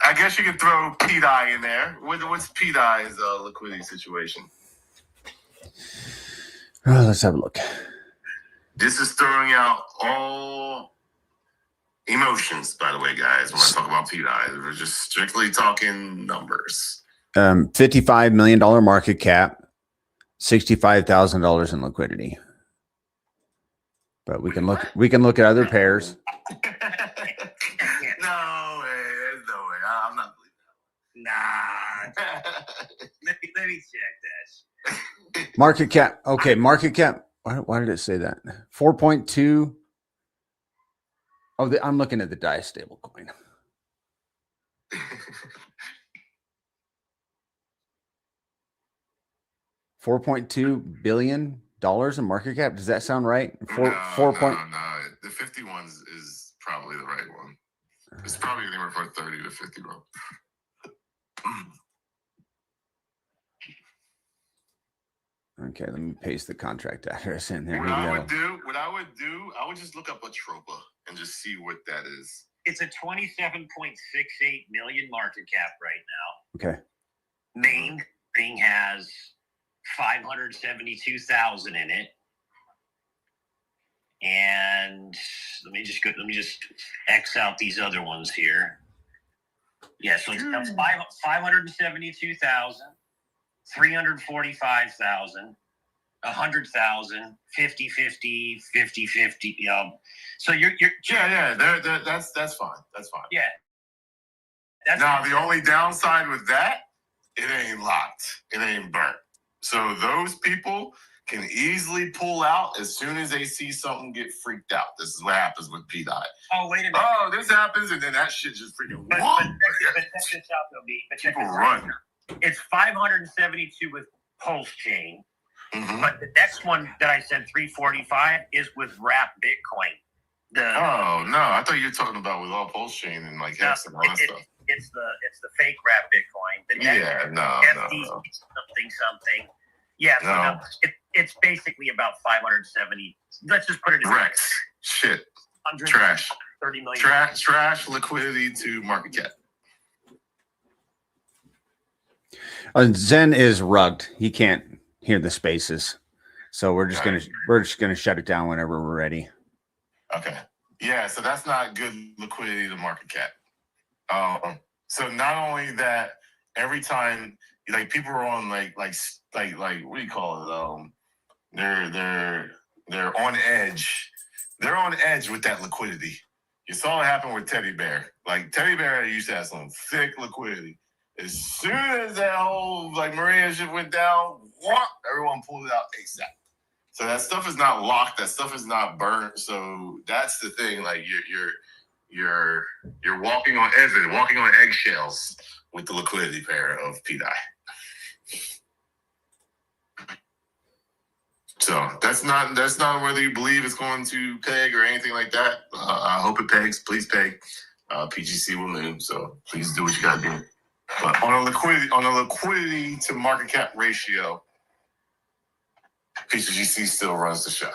I guess you could throw PDI in there. What's PDI's liquidity situation? Let's have a look. This is throwing out all emotions, by the way, guys. When I talk about PDI, we're just strictly talking numbers. $55 million market cap, $65,000 in liquidity. But we can look at other pairs. No way. There's no way. I'm not believing that. Nah. let me check this. Market cap. Okay, market cap. Why did it say that? 4.2. Oh, I'm looking at the DAI stable coin. $4.2 billion in market cap. Does that sound right? No. The 51 is probably the right one. It's probably anywhere from 30 to 51. Okay, let me paste the contract address in there. What I would do, I would just look up a Tropa and just see what that is. It's a 27.68 million market cap right now. Okay. Main thing has 572,000 in it. And let me just X out these other ones here. Yeah, so it's 572,000, 345,000, 100,000, 50-50, 50-50. So you're that's fine. That's fine. Yeah. Now the only downside with that, it ain't locked. It ain't burnt. So those people can easily pull out as soon as they see something get freaked out. This is what happens with pDI. Oh, wait a minute. Oh, this happens, and then that shit just freaking. But check this out, though, B. But check People this run. out. It's 572 with Pulse Chain, but the next one that I said 345 is with Wrap Bitcoin. Oh no, I thought you were talking about with all Pulse Chain and like Hex and all that stuff. It's the fake Wrap Bitcoin. The next no. something. Yeah, so no, it's basically about 570. Let's just put it in Rex. Shit. Trash. 30 million. Trash liquidity to market cap. Zen is rugged. He can't hear the spaces, so we're just gonna shut it down whenever we're ready. Okay. Yeah. So that's not good liquidity to market cap. So not only that, every time like people are on like what do you call it? They're on edge. They're on edge with that liquidity. You saw it happen with Teddy Bear. Like Teddy Bear used to have some thick liquidity. As soon as that whole like Maria shit went down, everyone pulled it out ASAP. So that stuff is not locked. That stuff is not burnt. So that's the thing. Like you're walking on eggshells with the liquidity pair of pDI. So that's not whether you believe it's going to peg or anything like that. I hope it pegs. Please peg. PGC will move. So please do what you gotta do. But on a liquidity to market cap ratio, pTGC still runs the show.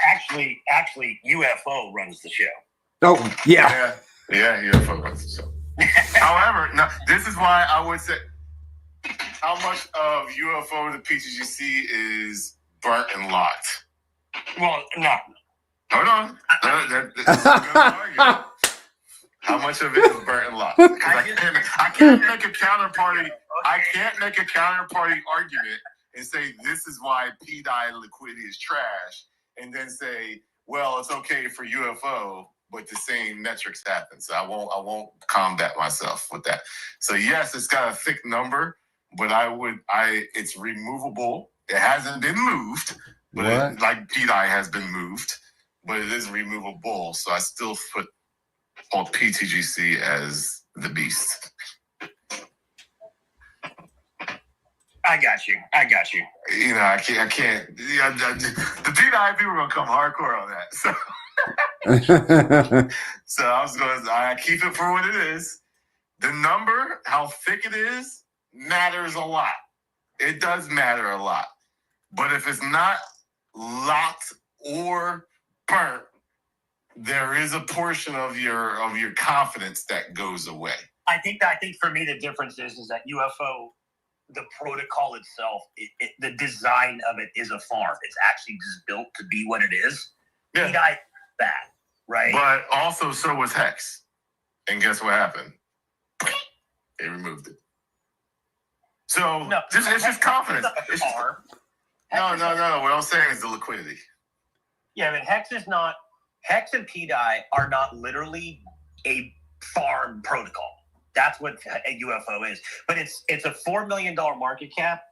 Actually, UFO runs the show. Oh yeah, UFO runs the show. However, now this is why I would say, how much of UFO to pTGC is burnt and locked? Well, no. Hold on. That's a good argument. How much of it is burnt and locked? I can't make a counterparty. I can't make a counterparty argument and say this is why pDI liquidity is trash, and then say, well, it's okay for UFO, but the same metrics happen. So I won't combat myself with that. So yes, it's got a thick number, but it's removable. It hasn't been moved, but like pDI has been moved, but it is removable. So I still put on pTGC as the beast. I got you. You know, I can't. The pDI people are gonna come hardcore on that. So I keep it for what it is. The number, how thick it is, matters a lot. It does matter a lot. But if it's not locked or burnt, there is a portion of your confidence that goes away. I think for me the difference is that UFO, the protocol itself, the design of it is a farm. It's actually just built to be what it is. Yeah. pDI, that, right? But also so was Hex. And guess what happened? They removed it. So it's just confidence. It's just, no. What I'm saying is the liquidity. Yeah, I mean, Hex and PDI are not literally a farm protocol. That's what a UFO is. But it's a $4 million market cap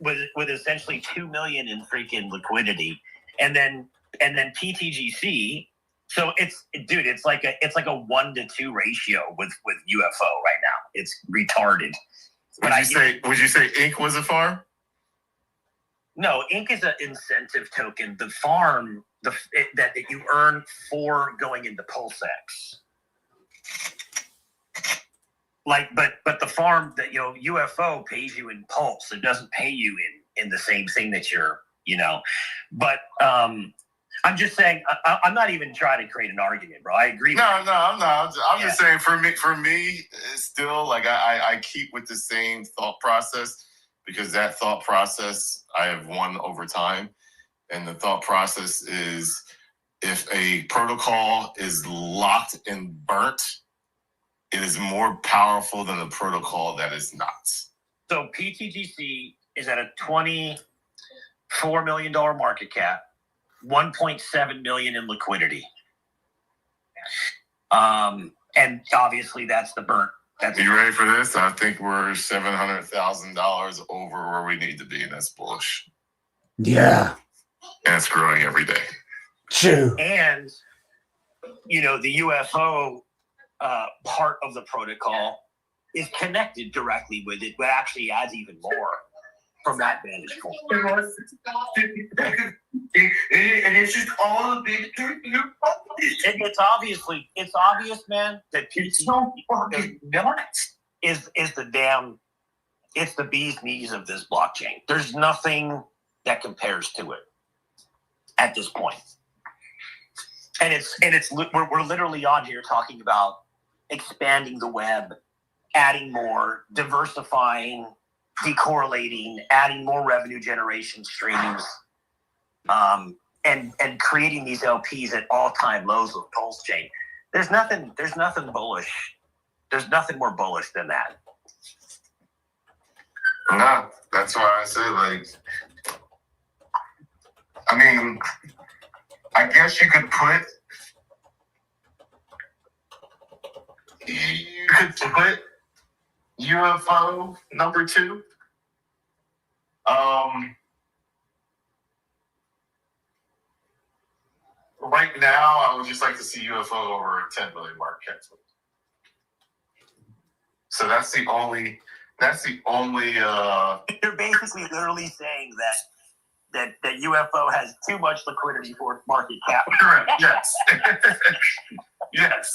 with essentially $2 million in freaking liquidity, and then pTGC. So it's like a 1 to 2 ratio with UFO right now. It's retarded. Would you say Inc was a farm? No, Inc is an incentive token. The farm that you earn for going into PulseX. But the farm that UFO pays you in Pulse. It doesn't pay you in the same thing that you're. But I'm just saying. I'm not even trying to create an argument, bro. I agree. No, I'm not. I'm just saying for me, it's still like I keep with the same thought process, because that thought process I have won over time, and the thought process is if a protocol is locked and burnt, it is more powerful than a protocol that is not. So pTGC is at a $24 million market cap, 1.7 million in liquidity. And obviously that's the burnt. You ready for this? I think we're $700,000 over where we need to be, and that's bullish. Yeah. And it's growing every day. True. And, the UFO part of the protocol is connected directly with it, but actually adds even more from that vantage point. And it's just all a big It's obvious, man, that it's so fucking nuts. Is it's the bee's knees of this blockchain. There's nothing that compares to it at this point. And we're literally on here talking about expanding the web, adding more, diversifying, decorrelating, adding more revenue generation streams, and creating these LPs at all-time lows with Pulse Chain. There's nothing bullish. There's nothing more bullish than that. No, that's why I say, I guess you could put UFO number 2. Right now, I would just like to see UFO over 10 million market cap. So that's the only. You're basically literally saying that UFO has too much liquidity for market cap. Correct. Yes. Yes.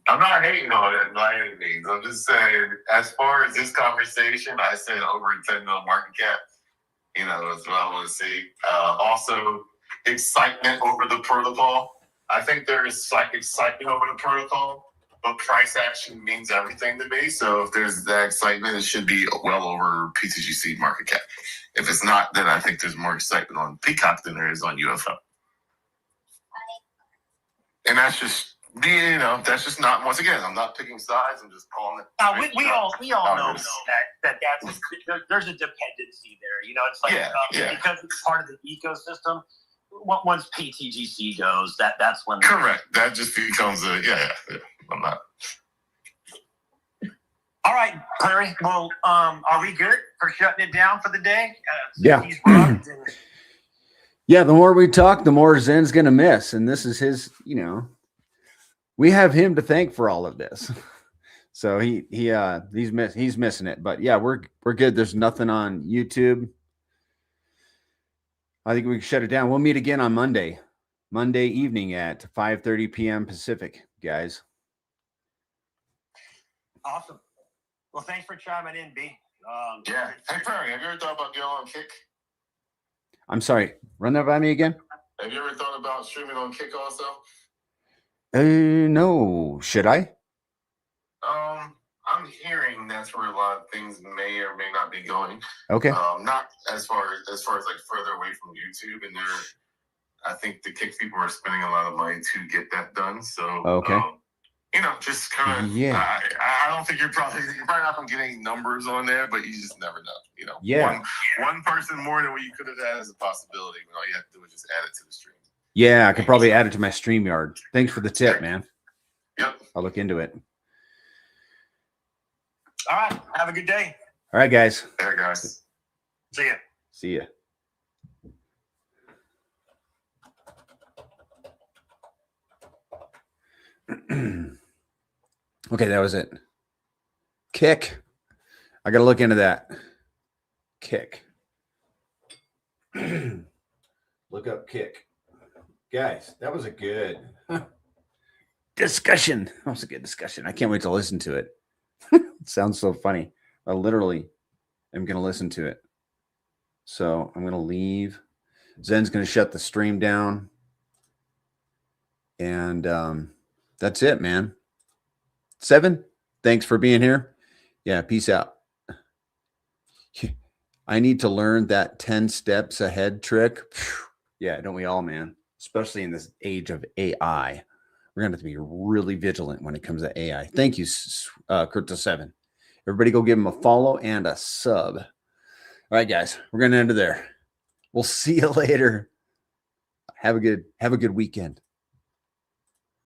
I'm not hating on it by any means. I'm just saying, as far as this conversation, I said over 10 million market cap. That's what I want to see. Also, excitement over the protocol. I think there is excitement over the protocol, but price action means everything to me. So if there's that excitement, it should be well over pTGC market cap. If it's not, then I think there's more excitement on Peacock than there is on UFO. And that's just, that's just not, once again, I'm not picking sides. I'm just calling it. We all know that there's a dependency there. It's like because it's part of the ecosystem. Once pTGC goes, that's when. Correct. That just becomes I'm not. All right, Clary. Well, are we good for shutting it down for the day? Yeah. Yeah. The more we talk, the more Zen's gonna miss, and this is his. We have him to thank for all of this. So he's missing it. But yeah, we're good. There's nothing on YouTube. I think we can shut it down. We'll meet again on Monday evening at 5:30 p.m. Pacific, guys. Awesome. Well, thanks for chiming in, B. Yeah. Hey, Perry, have you ever thought about getting on Kick? I'm sorry. Run that by me again. Have you ever thought about streaming on Kick also? No. Should I? I'm hearing that's where a lot of things may or may not be going. Okay. Not as far as like further away from YouTube, and I think the Kick people are spending a lot of money to get that done. So okay. you know, just kind of, Yeah. I don't think you're probably not going to get any numbers on there, but you just never know. You know, Yeah. one person more than what you could have had is a possibility. When all you have to do is just add it to the stream. Yeah, I could probably add it to my StreamYard. Thanks for the tip, man. Yep. I'll look into it. All right. Have a good day. All right, guys. There, guys. See ya. See ya. Okay, that was it. Kick. I got to look into that. Kick. Look up kick. Guys, that was a good discussion. That was a good discussion. I can't wait to listen to it. It sounds so funny. I literally am going to listen to it. So I'm going to leave. Zen's going to shut the stream down. And that's it, man. 7, thanks for being here. Yeah, peace out. I need to learn that 10 steps ahead trick. Yeah, don't we all, man? Especially in this age of AI. We're going to have to be really vigilant when it comes to AI. Thank you, Kurt7. Everybody go give him a follow and a sub. All right, guys, we're going to end it there. We'll see you later. Have a good weekend.